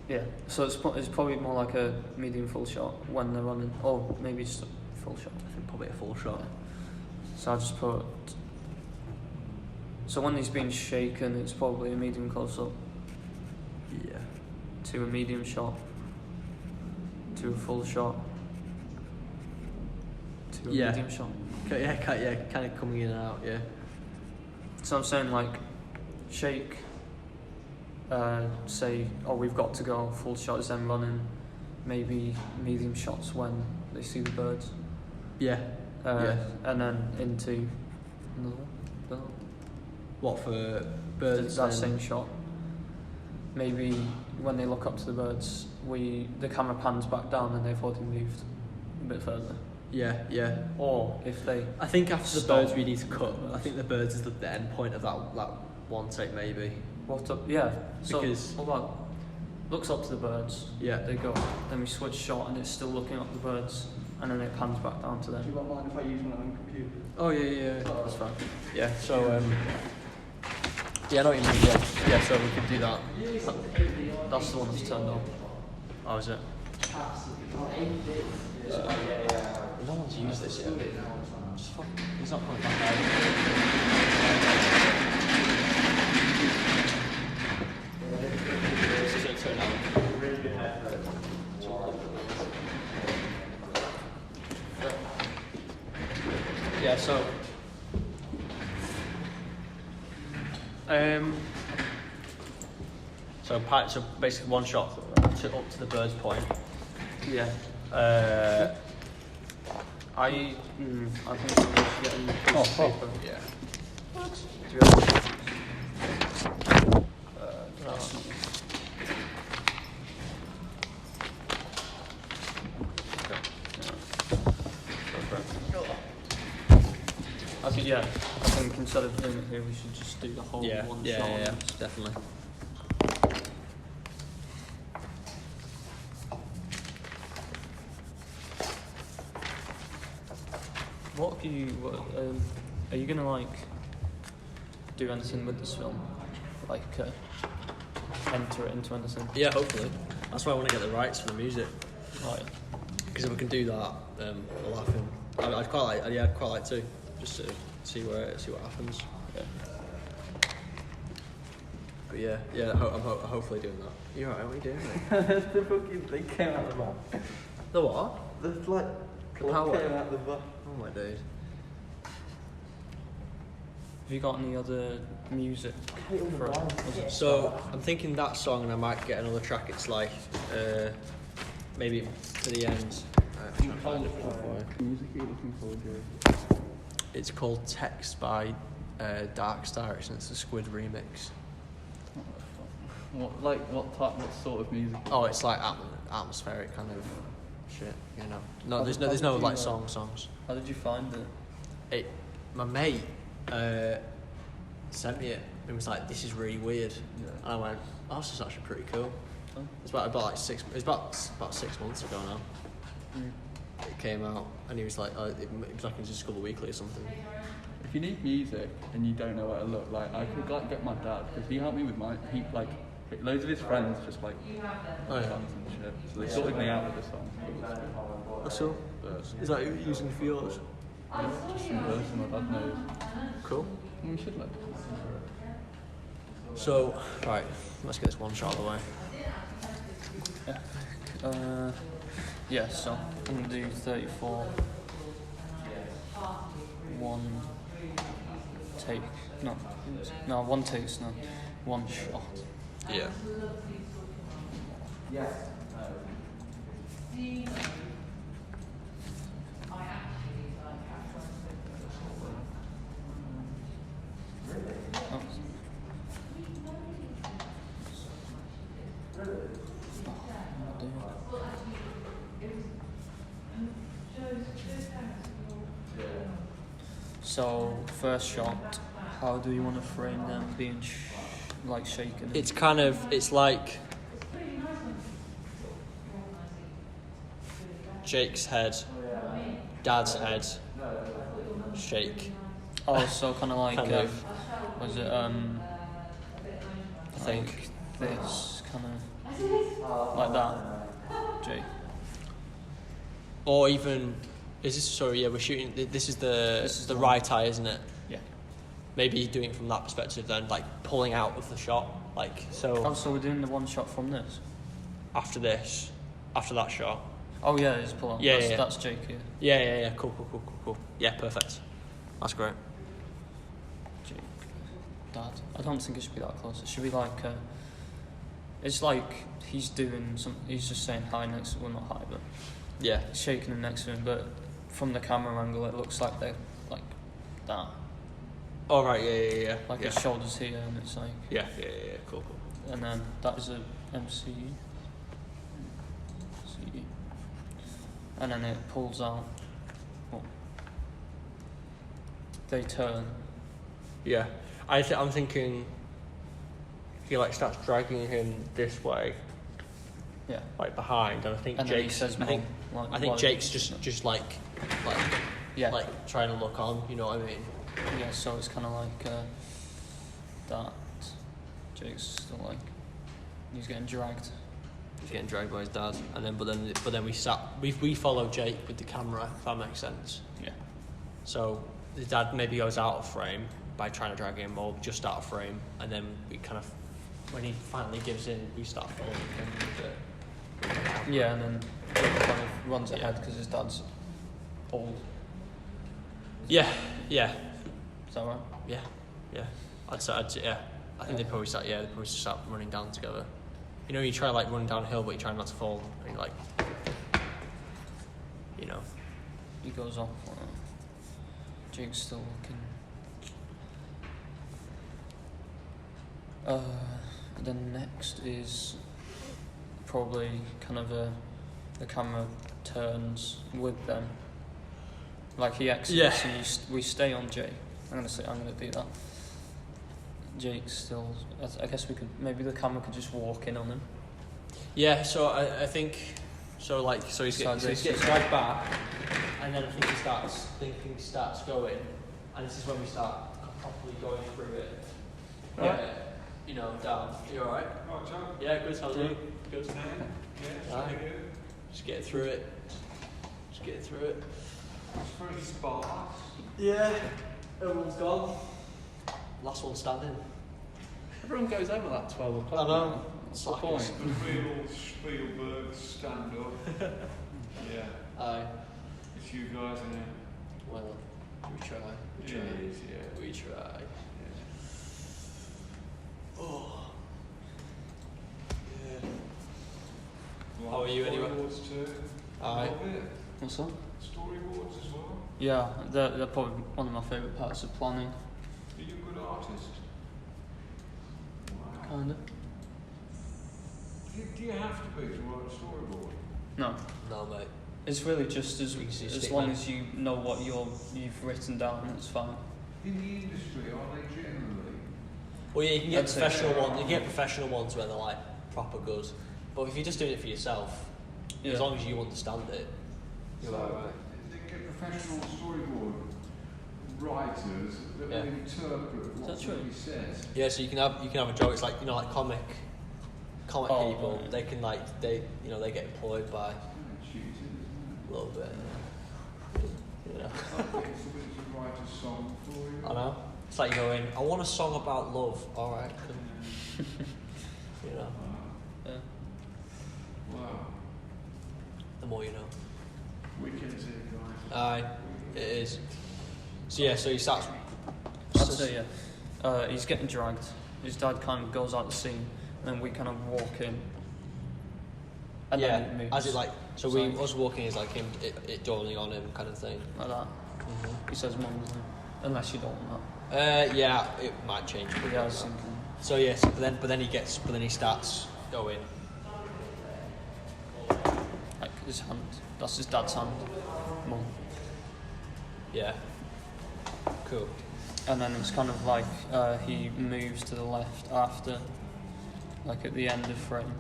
Yeah. So it's probably more like a medium full shot when they're running, or maybe just a full shot. I think probably a full shot. So I just put. So when he's being shaken, it's probably a medium close up. Yeah. To a medium shot. To a full shot. To a medium shot. Yeah, kind of coming in and out. Yeah. So I'm saying like, shake. Say, we've got to go. Full shot is them running. Maybe medium shots when they see the birds. Yeah. And then into another one. What for birds? That same shot. Maybe when they look up to the birds, the camera pans back down and they've already moved a bit further. Yeah. Or if they. I think after the birds we need to cut. I think the birds is the end point of that one take maybe. What up? Yeah. Because so hold on. Looks up to the birds. Yeah. They go. Then we switch shot and it's still looking up the birds, and then it pans back down to them. Do you mind if I use my own computer? Oh yeah. That's fine. Yeah. So yeah, I know what you mean. Yeah. So we could do that. That's the one that's turned on. Oh, is it? No one's used this yet. Just fuck. He's not coming back out. This is going to turn out. Yeah, so so basically one shot up to the bird's point. Yeah. I think I'm just getting paper. Yeah. Do you have No. I think instead of doing it here, we should just do the whole one shot. Yeah, definitely. Are you gonna like do anything with this film? Like enter it into anything? Yeah, hopefully. That's why I want to get the rights for the music. Right. Because if we can do that, we'll have him. I'd quite like to, just to see what happens. Yeah. But yeah, I'm hopefully doing that. You're right, what are you doing? The fucking thing came out the back. The what? The like power came out the back. Oh my dude. Have you got any other music for it? So I'm thinking that song, and I might get another track. It's like maybe to the end. Music you're looking for, Joe? It's called Text by Dark Star. It's a Squid remix. What sort of music? Oh, it's like atmospheric kind of shit, you know. No, there's no like songs. How did you find it? My mate sent me it and was like, "This is really weird," and I went, "Oh, this is actually pretty cool." Oh. It's about like 6. It's about 6 months ago now. It came out, and he was like, it was like in Discover Weekly or something. If you need music and you don't know what to look like, I could like get my dad because he helped me with mine. He like loads of his friends just like songs and shit, so they sorted me out with the songs. That's cool. Is that who you're using for yours? Yeah, just some person my dad knows. Cool. We should like. So, right, let's get this one shot out of the way. Yeah, so I'm going to do 34. One take. No, one take's not. One shot. Yeah. So, first shot, how do you want to frame them being shaken? It's like Jake's head, Dad's head, shake. Oh, so kind of like, Kind of. was it, I think this, kind of, like that, Jake. Or even, is this, sorry, yeah, we're shooting, this is the right eye, isn't it? Yeah. Maybe doing it from that perspective then, like pulling out of the shot, like, so Oh, so we're doing the one shot from this? after that shot. Oh yeah, it's pull out. Yeah, That's Jake here. Yeah, cool. Yeah, perfect. That's great. Jake. Dad. I don't think it should be that close. It should be like, it's like he's just saying hi next to, well not hi, but Yeah. shaking him next to him, but from the camera angle it looks like they're like that. All right, yeah. Like yeah. his shoulders here and it's like, Yeah, cool. and then that is a MCU. And then it pulls out. Oh. They turn. Yeah, I'm thinking he like starts dragging him this way, Yeah. like behind, and I think And then he Jake's. says, I think "Mom," like, I think why- Jake's just like Yeah. like trying to look on. You know what I mean? Yeah, so it's kind of like that. Jake's still like, he's getting dragged. He's getting dragged by his dad, and then but then we follow Jake with the camera. If that makes sense. Yeah. So the dad maybe goes out of frame by trying to drag him, or just out of frame, and then we kind of, when he finally gives in, we start following him with the Yeah, and then Jake kind of runs ahead because his dad's old. Yeah. Is that right? Yeah. I'd say, yeah. I think they probably start running down together. You know, you try like running downhill, but you try not to fall, and you're like, you know. He goes off. Jake's still looking. Then next is probably kind of the camera turns with them. Like he exits and we stay on Jake. I'm gonna do that. Jake's still. I guess maybe the camera could just walk in on him. Yeah. So I think so. Like so he's getting dragged back, and then I think he starts going, and this is when we start properly going through it. Right. You know, down. You alright? Yeah, good. How's it? Good. Yeah. Just get through it. It's very sparse. Yeah. Everyone's gone. Last one standing. Everyone goes home at like 12 o'clock. I know. What's the point? The real Spielberg stand up. Yeah. Aye. It's you guys in it. Well, we try. Yeah, it is, yeah. We try. Oh. Yeah. How are you anyway? Storyboards too. Aye. Love it. What's that? Storyboards as well. Yeah, they're probably one of my favourite parts of planning. Are you a good artist? Wow. Kinda. Do you have to be to write a storyboard? No. No, mate. It's really just as stick long them. as you know what you've written down, it's fine. In the industry, are they generally? Well, yeah, you can get I'd say professional so. ones. You can get professional ones where they're like proper good. But if you're just doing it for yourself, Yeah. as long as you understand it, you're alright. They get professional storyboard writers that Yeah. will interpret what that true? somebody says. Yeah, so you can have a joke. It's like like comic Oh, people. right. They can they get employed by Cheating, isn't a little bit. You know. it? I think somebody to write a song for you. I know. It's like you going, I want a song about love. All right. You know. Yeah. Wow. And more you know. Weekends here, guys. Aye, it is. So yeah, so he starts. I'd say yeah. He's getting dragged. His dad kind of goes out the scene, and then we kind of walk in. And Yeah, then it moves. as it like, so us walking is like him, it dawning on him kind of thing. Like that. He says mum's name. Unless you don't want that. Yeah, it might change. But yeah, I was thinking. So yes, but then he starts going. Like his hand. That's his dad's hand. Mum. Yeah. Cool. And then it's kind of like he moves to the left after, like at the end of frame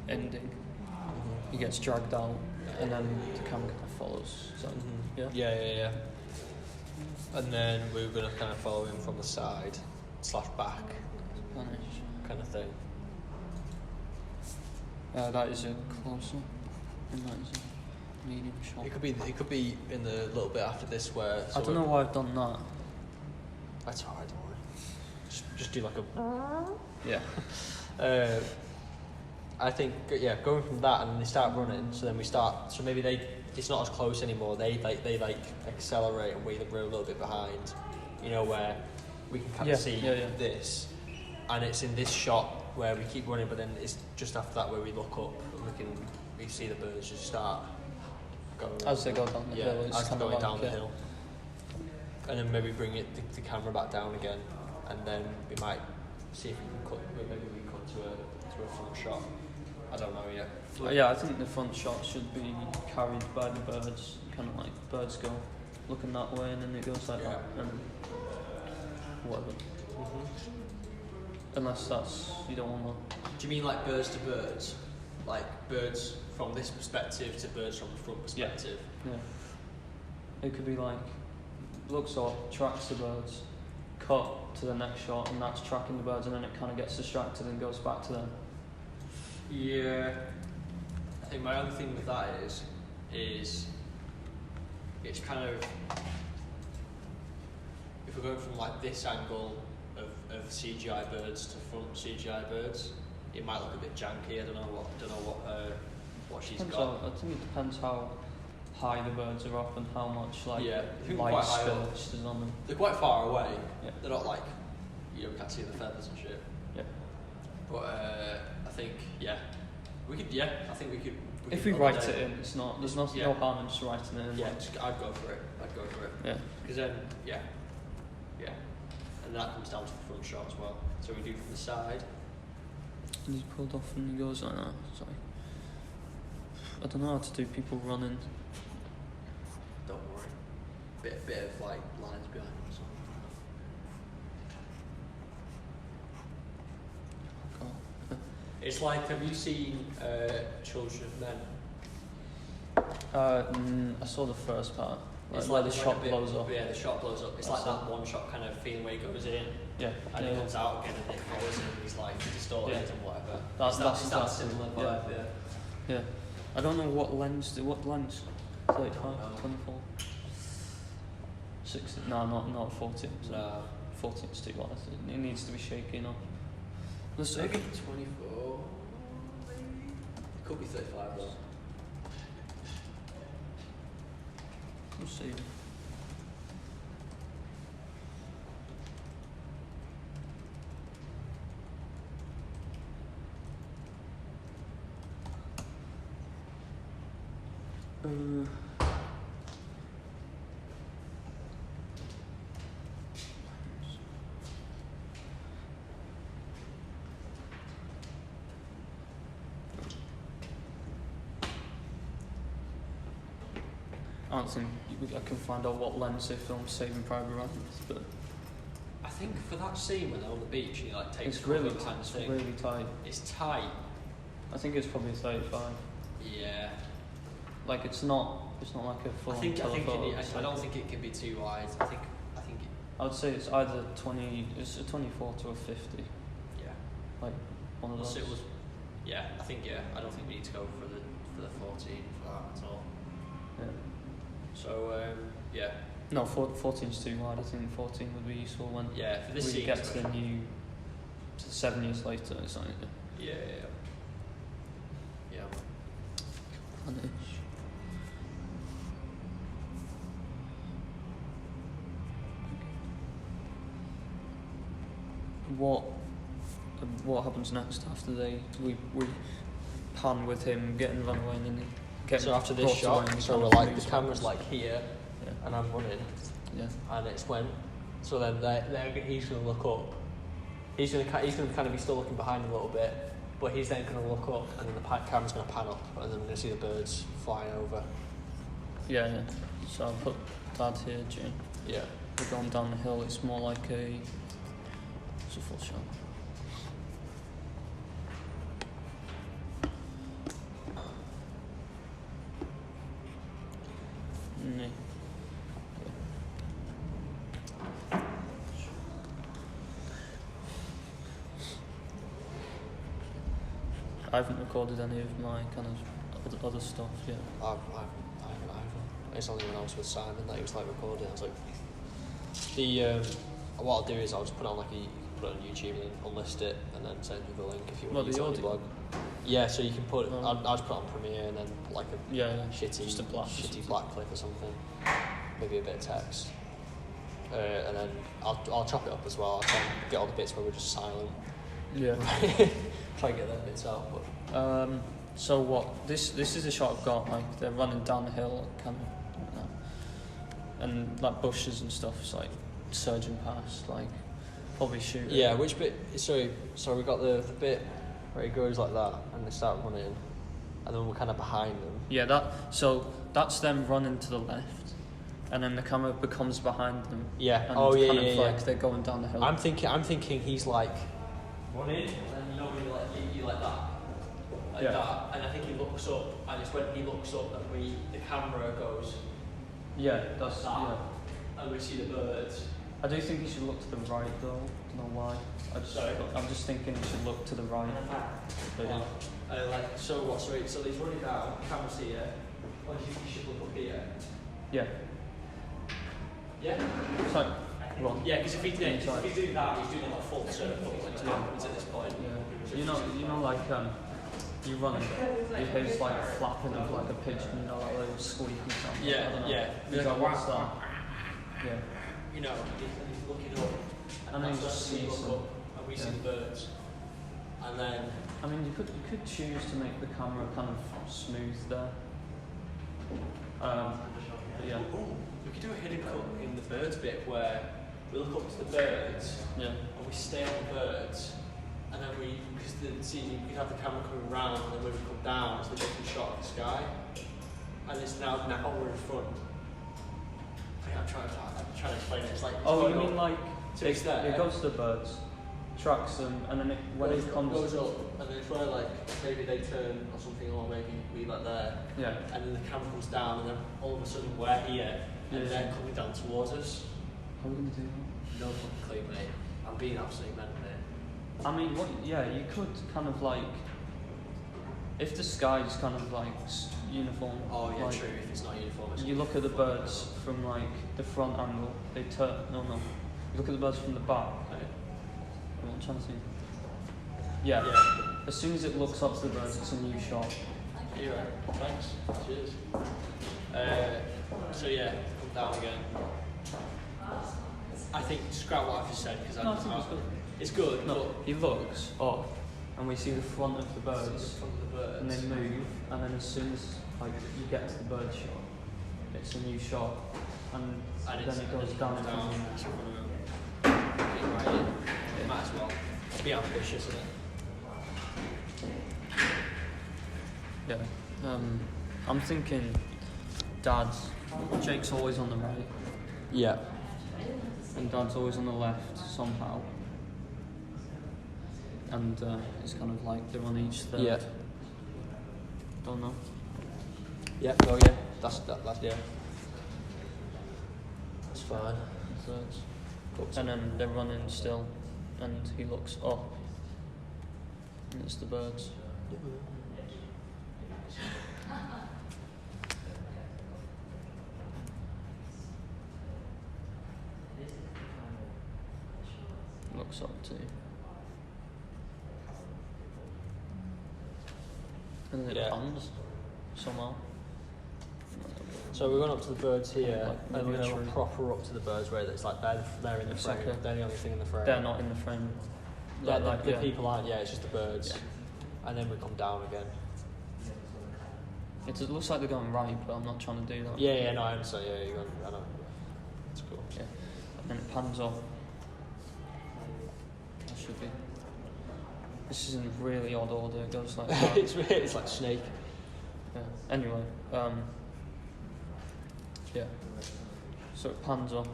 ending. He gets dragged out, and then the camera kind of follows. So yeah. Yeah. And then we're gonna kind of follow him from the side / back, kind of thing. That is a close up, and that is a medium shot. It could be in the little bit after this where. I don't know why I've done that. That's alright, don't worry. Just do like a. Yeah. I think going from that and then they start running. So then we start. So maybe it's not as close anymore. They accelerate and we're a little bit behind. You know, where we can kind of see this, and it's in this shot where we keep running, but then it's just after that where we look up and we see the birds just start going. As they go down the hill, it's as kind they're of going down the hill, and then maybe bring the camera back down again, and then we might see if we can cut. Maybe we cut to a front shot. I don't know yet. Yeah, I think the front shot should be carried by the birds, kind of like birds go looking that way and then it goes like that and whatever. Unless that's, you don't want to... Do you mean like birds to birds? Like birds from this perspective to birds from the front perspective? Yeah. It could be like, looks up, tracks the birds, cut to the next shot and that's tracking the birds and then it kind of gets distracted and goes back to them. Yeah, I think my only thing with that is it's kind of, if we're going from like this angle of CGI birds to front CGI birds, it might look a bit janky. I don't know what she's got. I think it depends how high the birds are up and how much like quite light high spill up. is on them. They're quite far away. Yeah. They're not like, you can't see the feathers and shit. Yeah. But I think we could. I think we could. If we write it in, it's not. There's no harm in just writing it in. Yeah, I'd go for it. Yeah. Because then, yeah, and that comes down to the front shot as well. So we do from the side. And he's pulled off and he goes like that. Sorry. I don't know how to do people running. Don't worry. Bit of like lines behind them. So. It's like, have you seen Children of Men? I saw the first part. It's where like the shot blows up. Yeah, the shot blows up. It's like that one shot kind of feeling where he goes in, and he comes out again, and it follows him. He's like distorted and whatever. That's that similar vibe. Yeah. I don't know what lens. 35, 24, 16. No, not 14. No, 14's too wide. It needs to be shaky enough. Let's maybe 24. It could be 35 though. We'll see. I don't think I can find out what lens they filmed Saving Private Ryan with, but I think for that scene when they're on the beach and he like takes it's really behind the thing, really tight. It's tight. I think it's probably 35. Yeah. Like it's not like a full telephoto. I don't think it can be too wide. I think it, I would say it's either 20. It's a 24 to a 50. Yeah. Like one of those. It was. Yeah, I think I don't think we need to go for the 14 for that at all. Yeah. So yeah. No, 14's too wide. I think 14 would be useful when for this we scene get to the new 7 years later. It's like Yeah. Punish. What happens next after we pan with him getting run away and then getting So after this brought shot, away and so kind we're of like moves the camera's backwards. like here, Yeah. and I'm running, Yeah. and it's when. So then he's gonna look up. He's gonna kind of be still looking behind him a little bit, but he's then gonna look up, and then the camera's gonna pan up, and then we're gonna see the birds flying over. Yeah. So I'll put Dad here, Jane. Yeah. We're going down the hill. It's more like it's a full shot. Nee. I haven't recorded any of my kind of other stuff yet. I haven't either. It's only when I was with Simon that he was like recording. I was like, what I'll do is I'll just put it on on YouTube and unlist it, and then send you the link if you want to use it on your blog. Yeah, so you can put. I'll just put it on Premiere and then put like a shitty, just a shitty black clip or something, maybe a bit of text, and then I'll chop it up as well. I'll try and get all the bits where we're just silent. Yeah. Try and get them bits out, but. So what? This is a shot I've got. Like they're running down the hill, kind of, like that. And like bushes and stuff. It's like surging past, like probably shooting. Yeah, which bit? So we got the bit where it goes like that, and they start running, and then we're kind of behind them. Yeah, so that's them running to the left, and then the camera becomes behind them. Yeah. And kind of like they're going down the hill. I'm thinking he's like running, and then you know when you like that. Like that, and I think he looks up, and it's when he looks up that the camera goes. Yeah, that's that, yeah. and we see the birds. I do think he should look to the right though. Don't know why. I'm just thinking he should look to the right. But yeah. So he's running down. Camera's here. Or you should look up here. Yeah. Yeah. Sorry. Well, yeah, because if he's doing that, he's doing like a full circle when he's backwards at this point. Yeah. You know, like you run and your head's like flapping of like a pigeon, you know, like a little squeaky sound. Yeah, I don't know. yeah. He's like, what's that? Yeah. You know, he's looking up, and then you just see look up, and we see the birds, and then. I mean, you could choose to make the camera kind of smooth there. Yeah. We could do a hidden cut in the birds bit where we look up to the birds, yeah, and we stay on the birds, and then because we could have the camera coming round, and then when we come down, it's the different shot of the sky, and it's now we're in front. I'm trying to explain it. It's like you mean like so it's there. It goes to the birds, tracks them, and then when it comes goes up, and then it's where like maybe they turn or something, or maybe we like there. Yeah. And then the camera comes down, and then all of a sudden we're here, and they're coming down towards us. How are we gonna do that? No fucking clue, mate. I'm being absolutely mental here. I mean, you could kind of like, if the sky's kind of like uniform. Oh yeah, like, true. If it's not uniform, it's you look at the birds from like the front angle. They turn. No. You look at the birds from the back. Okay. I'm trying to see. Yeah. As soon as it looks up to the birds, it's a new shot. You're right. Thanks. Cheers. So yeah, come down again. I think scrap what I've just said because I think it's good. It's good. No, he looks up, and we see the front of the birds, and they move, and then as soon as like you get to the bird shot, it's a new shot, and then it goes down. It might as well be ambitious, isn't it? Yeah. I'm thinking, Jake's always on the right. Yeah. And Dad's always on the left somehow. And it's kind of like they're on each third. Yeah. Don't know. Yeah. Oh yeah. That's yeah. That's fine. Thirds. And then they're running still, and he looks up, and it's the birds. Looks up too. And then it pans. somehow. So we're going up to the birds here, Like, and we're maybe going a tree. proper up to the birds where it's like they're in the It's frame. like a- They're the only thing in the frame. They're not in the frame. Yeah, Like, the people aren't. Yeah, it's just the birds. Yeah. And then we come down again. It looks like they're going right, but I'm not trying to do that. Yeah, no, I understand. Yeah, you're going. I know. It's cool. Yeah. And then it pans off. That should be. This is in really odd order. It goes like that. it's like Snake. Yeah. Anyway, yeah. So it pans up.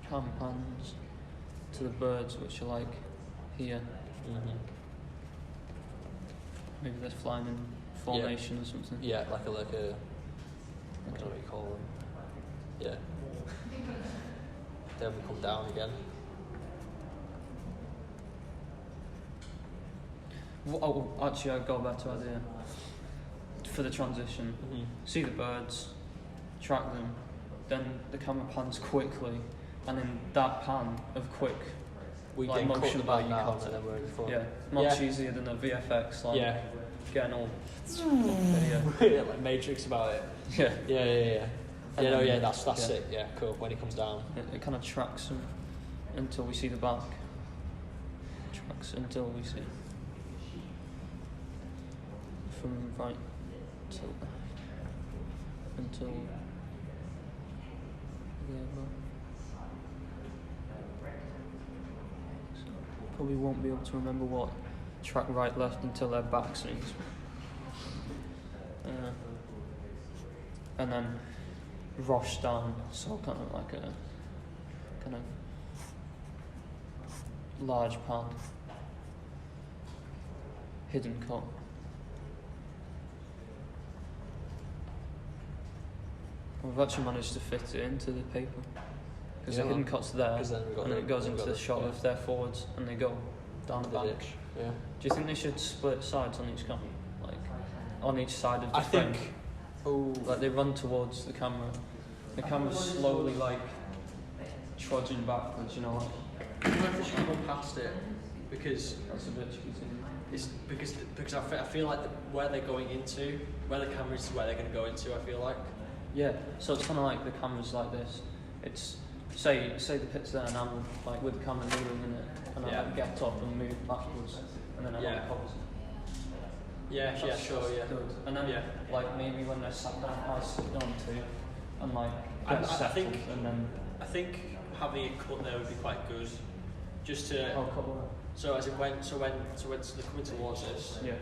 Cam pans to the birds, which are like here. Mm-hmm. Maybe they're flying in formation or something. Yeah, like a I don't know what you call them. Yeah. Then we come down again. Oh, actually, I've got a better idea for the transition. Mm-hmm. See the birds, track them, then the camera pans quickly, and in that pan of quick, We like then cut motion the by back you down cut and then we're in front. yeah, much Yeah. easier than a VFX, like Yeah. getting all Yeah, like Matrix about it. yeah. Yeah. And Yeah, no, then- yeah, that's yeah. it. Yeah, cool. When he comes down. It kind of tracks them until we see the back. Tracks until we see from right till until there. So probably won't be able to remember what track right left until their backs means. And then rush down, so kind of like a kind of large pan, hidden cut. We've actually managed to fit it into the paper because Yeah, the hidden cut's there, 'cause then we've got and then the- it goes we've into got the the- shot yeah. of their forwards, and they go down the The bank. ditch. Yeah. Do you think they should split sides on each camera, like on each side of the I frame? think. Oh. Like they run towards the camera. The camera's slowly like trudging backwards, you know. Like, I don't know if they should go past it because that's a bit cheesy. it's because I feel like where they're going into, where the camera is where they're going to go into. I feel like. Yeah. So it's kind of like the camera's like this. It's say the pit's there and I'm like with the camera kneeling in it, and I like get up and move backwards, and then I Yeah. like covers. Yeah, yeah, sure, yeah. Good. And then Yeah. like maybe when they're sat down, I sit down too, and like I get settled, think- and then I think having it cut there would be quite good, just to. I'll cover it. So as it went, so when they're coming towards us, Yeah.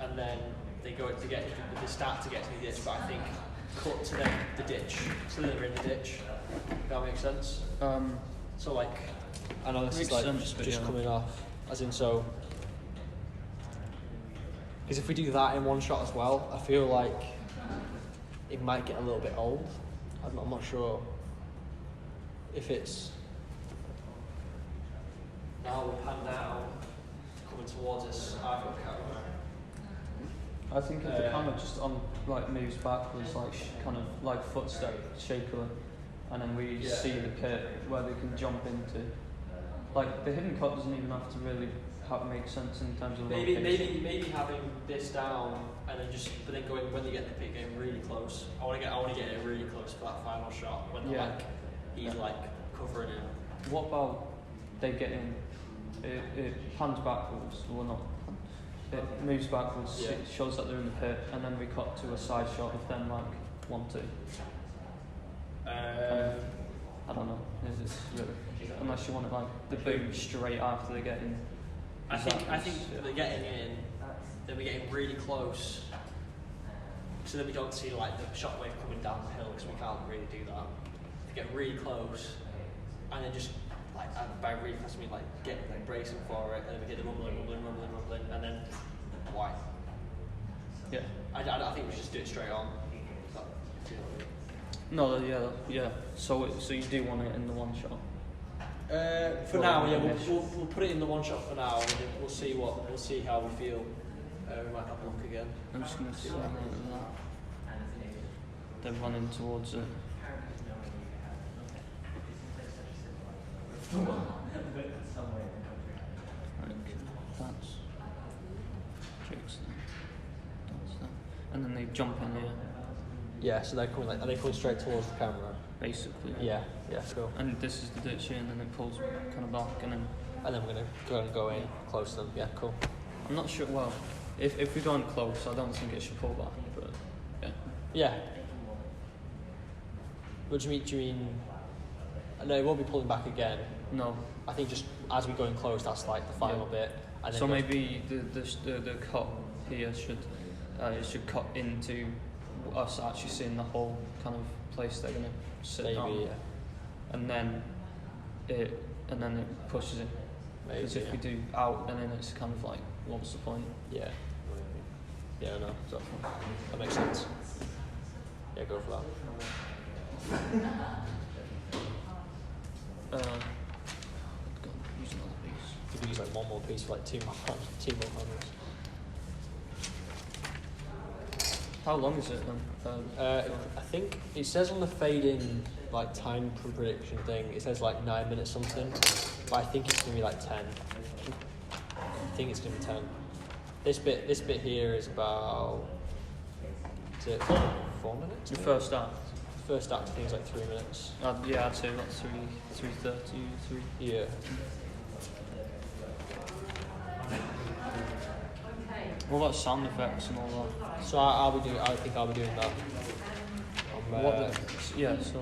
and then they start to get to the ditch, but I think cut to the ditch, so they're in the ditch. If that makes sense. So like, I know this Makes is like sense, but just yeah. coming off, as in so. Because if we do that in one shot as well, I feel like it might get a little bit old. I'm not sure if it's. Now we're pan down, coming towards us. I've got camera. I think if the camera just like moves backwards, like kind of like footstep shakily, and then we Yeah. see the pit where they can jump into. Like the hidden cut doesn't even have to really make sense in terms of location. Maybe having this down and then but then going when they get the pit getting really close. I want to get it really close for that final shot when they're Yeah. like he's Yeah. like covering it. What about they get in? It pans backwards, or not? It moves backwards. Yeah. It shows that they're in the pit, and then we cut to a side shot of them like 1-2. I don't know. It's really, unless you want it like the boom straight after they get in. I think they're getting in, then we're getting really close. So then we don't see like the shockwave coming down the hill because we can't really do that. They get really close, and then just like by really close I mean like get like bracing for it, and then we get the rumbling, and then white. Yeah. I think we should just do it straight on. No, yeah. So you do want it in the one shot. For now, yeah, we'll put it in the one shot for now, and then we'll see how we feel. We might have a look again. I'm just gonna see that. They're running towards it. That's Jake's there. That's that. And then they jump in here, Yeah, so they're coming are they coming straight towards the camera? basically. Yeah, cool. And this is the ditch here, and then it pulls kind of back, and then And then we're gonna go in close to them. Yeah, cool. I'm not sure. Well, if we go in close, I don't think it should pull back. But yeah. Yeah. What do you mean? No, it won't be pulling back again. No. I think just as we go in close, that's like the final bit. And then So maybe the cut here should it should cut into us actually seeing the whole kind of place they're gonna sit maybe, down, yeah. and then it pushes it. Maybe, Because if we do out, then it's kind of like, what's the point? Yeah. Yeah, I know. That makes sense. Yeah, go for that. Use another piece. You could use like one more piece for like two more panels. How long is it then? I think it says on the fade-in like time prediction thing, it says like 9 minutes something, but I think it's gonna be like 10. I think it's gonna be 10. This bit here is about 4 minutes. Your first act. First act I think is like 3 minutes. Yeah, I'd say about 3:30. Yeah. What about sound effects and all that? So I think I'll be doing that. So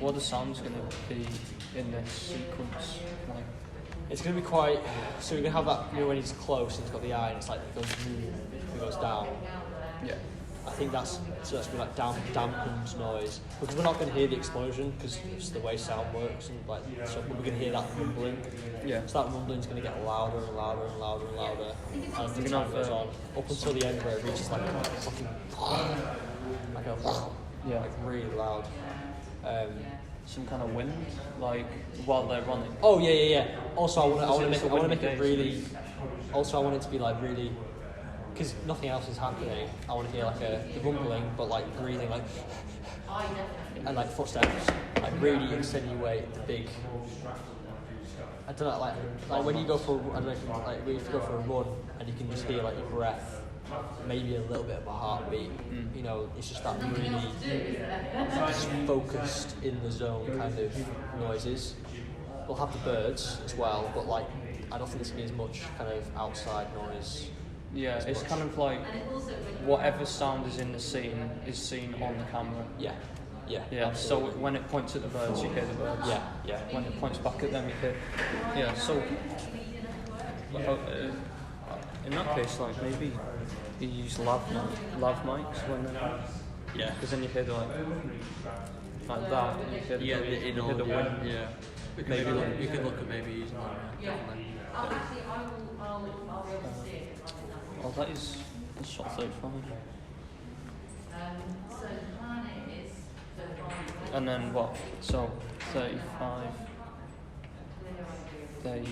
what the sound's going to be in this sequence? Like, it's going to be quite. So we're going to have that. When he's close and he's got the eye, and it's like it goes down. yeah. I think that's going to be like dampened noise, because we're not going to hear the explosion because it's the way sound works, and like so we're going to hear that rumbling. Yeah. So that rumbling's going to get louder and louder and louder and louder as the We're time gonna goes have, on, up until the end where it reaches like a fucking like really loud. Some kind of wind, like while they're running. Oh yeah. Also, I want to make it really. Also, I want it to be like really, because nothing else is happening. I want to hear like the rumbling, but like breathing, like and like footsteps, like really insinuate the big. I don't know, like when you go for I don't know if you, like when you go for a run and you can just hear like your breath, maybe a little bit of a heartbeat. You know, it's just that really just focused in the zone kind of noises. We'll have the birds as well, but like I don't think there's gonna be as much kind of outside noise. Yeah, it's kind of like whatever sound is in the scene is seen on the camera. Yeah. Yeah. So when it points at the birds, you hear the birds. Yeah. When it points back at them, you hear. Yeah. So in that case, like maybe you use lav mics when they're. Yeah. Because then you hear the like that. And you hear the, you hear the wind. Yeah. We can look at maybe using that. Definitely. Oh, that's shot 35. And then what? So 35. They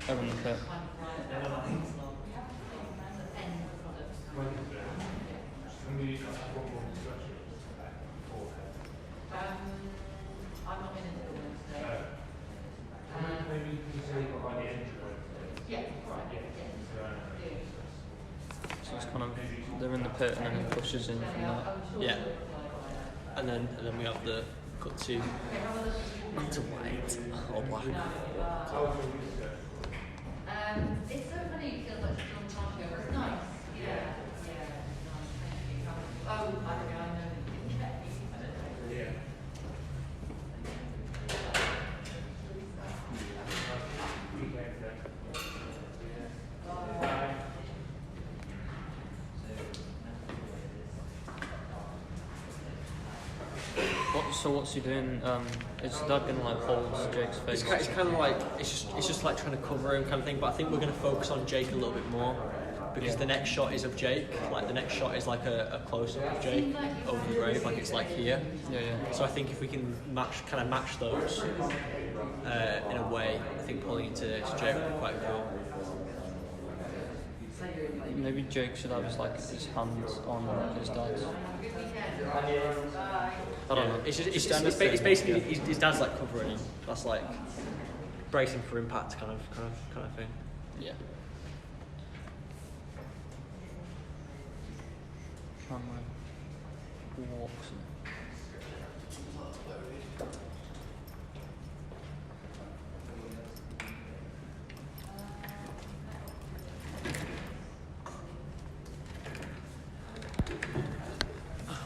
are in the pit. So it's kind of they're in the pit and then it pushes in from that. Yeah. And then we have the cut to white or black. It's so funny because like a long time ago. It's nice. Yeah. Oh, I don't know. So what's he doing? Is Doug gonna like hold Jake's face? It's kind of like it's just like trying to cover him kind of thing. But I think we're going to focus on Jake a little bit more because the next shot is of Jake. Like the next shot is like a close up of Jake over the grave, like it's like here. Yeah. So I think if we can match those in a way, I think pulling into Jake would be quite cool. Maybe Jake should have his hands on his dad's. I don't know. It's basically his dad's like covering him. That's like bracing for impact kind of thing. Yeah. Tramway walks.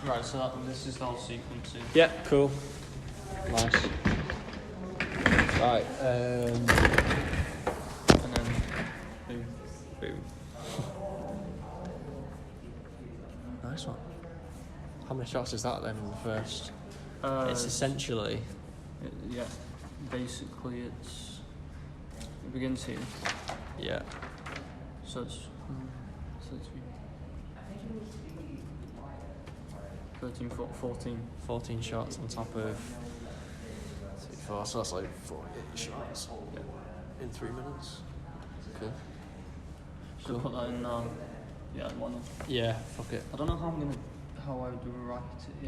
Right, so this is the whole sequence. Yeah, cool. Nice. Right, And then boom, boom. nice one. How many shots is that then in the first? It's essentially... yeah, basically it begins here. Yeah. So it's 13, 14. 14 shots on top of 4, so that's like 48 shots in 3 minutes. Okay. Should put that in now. Yeah, one. Yeah, fuck it. I don't know how I would write it.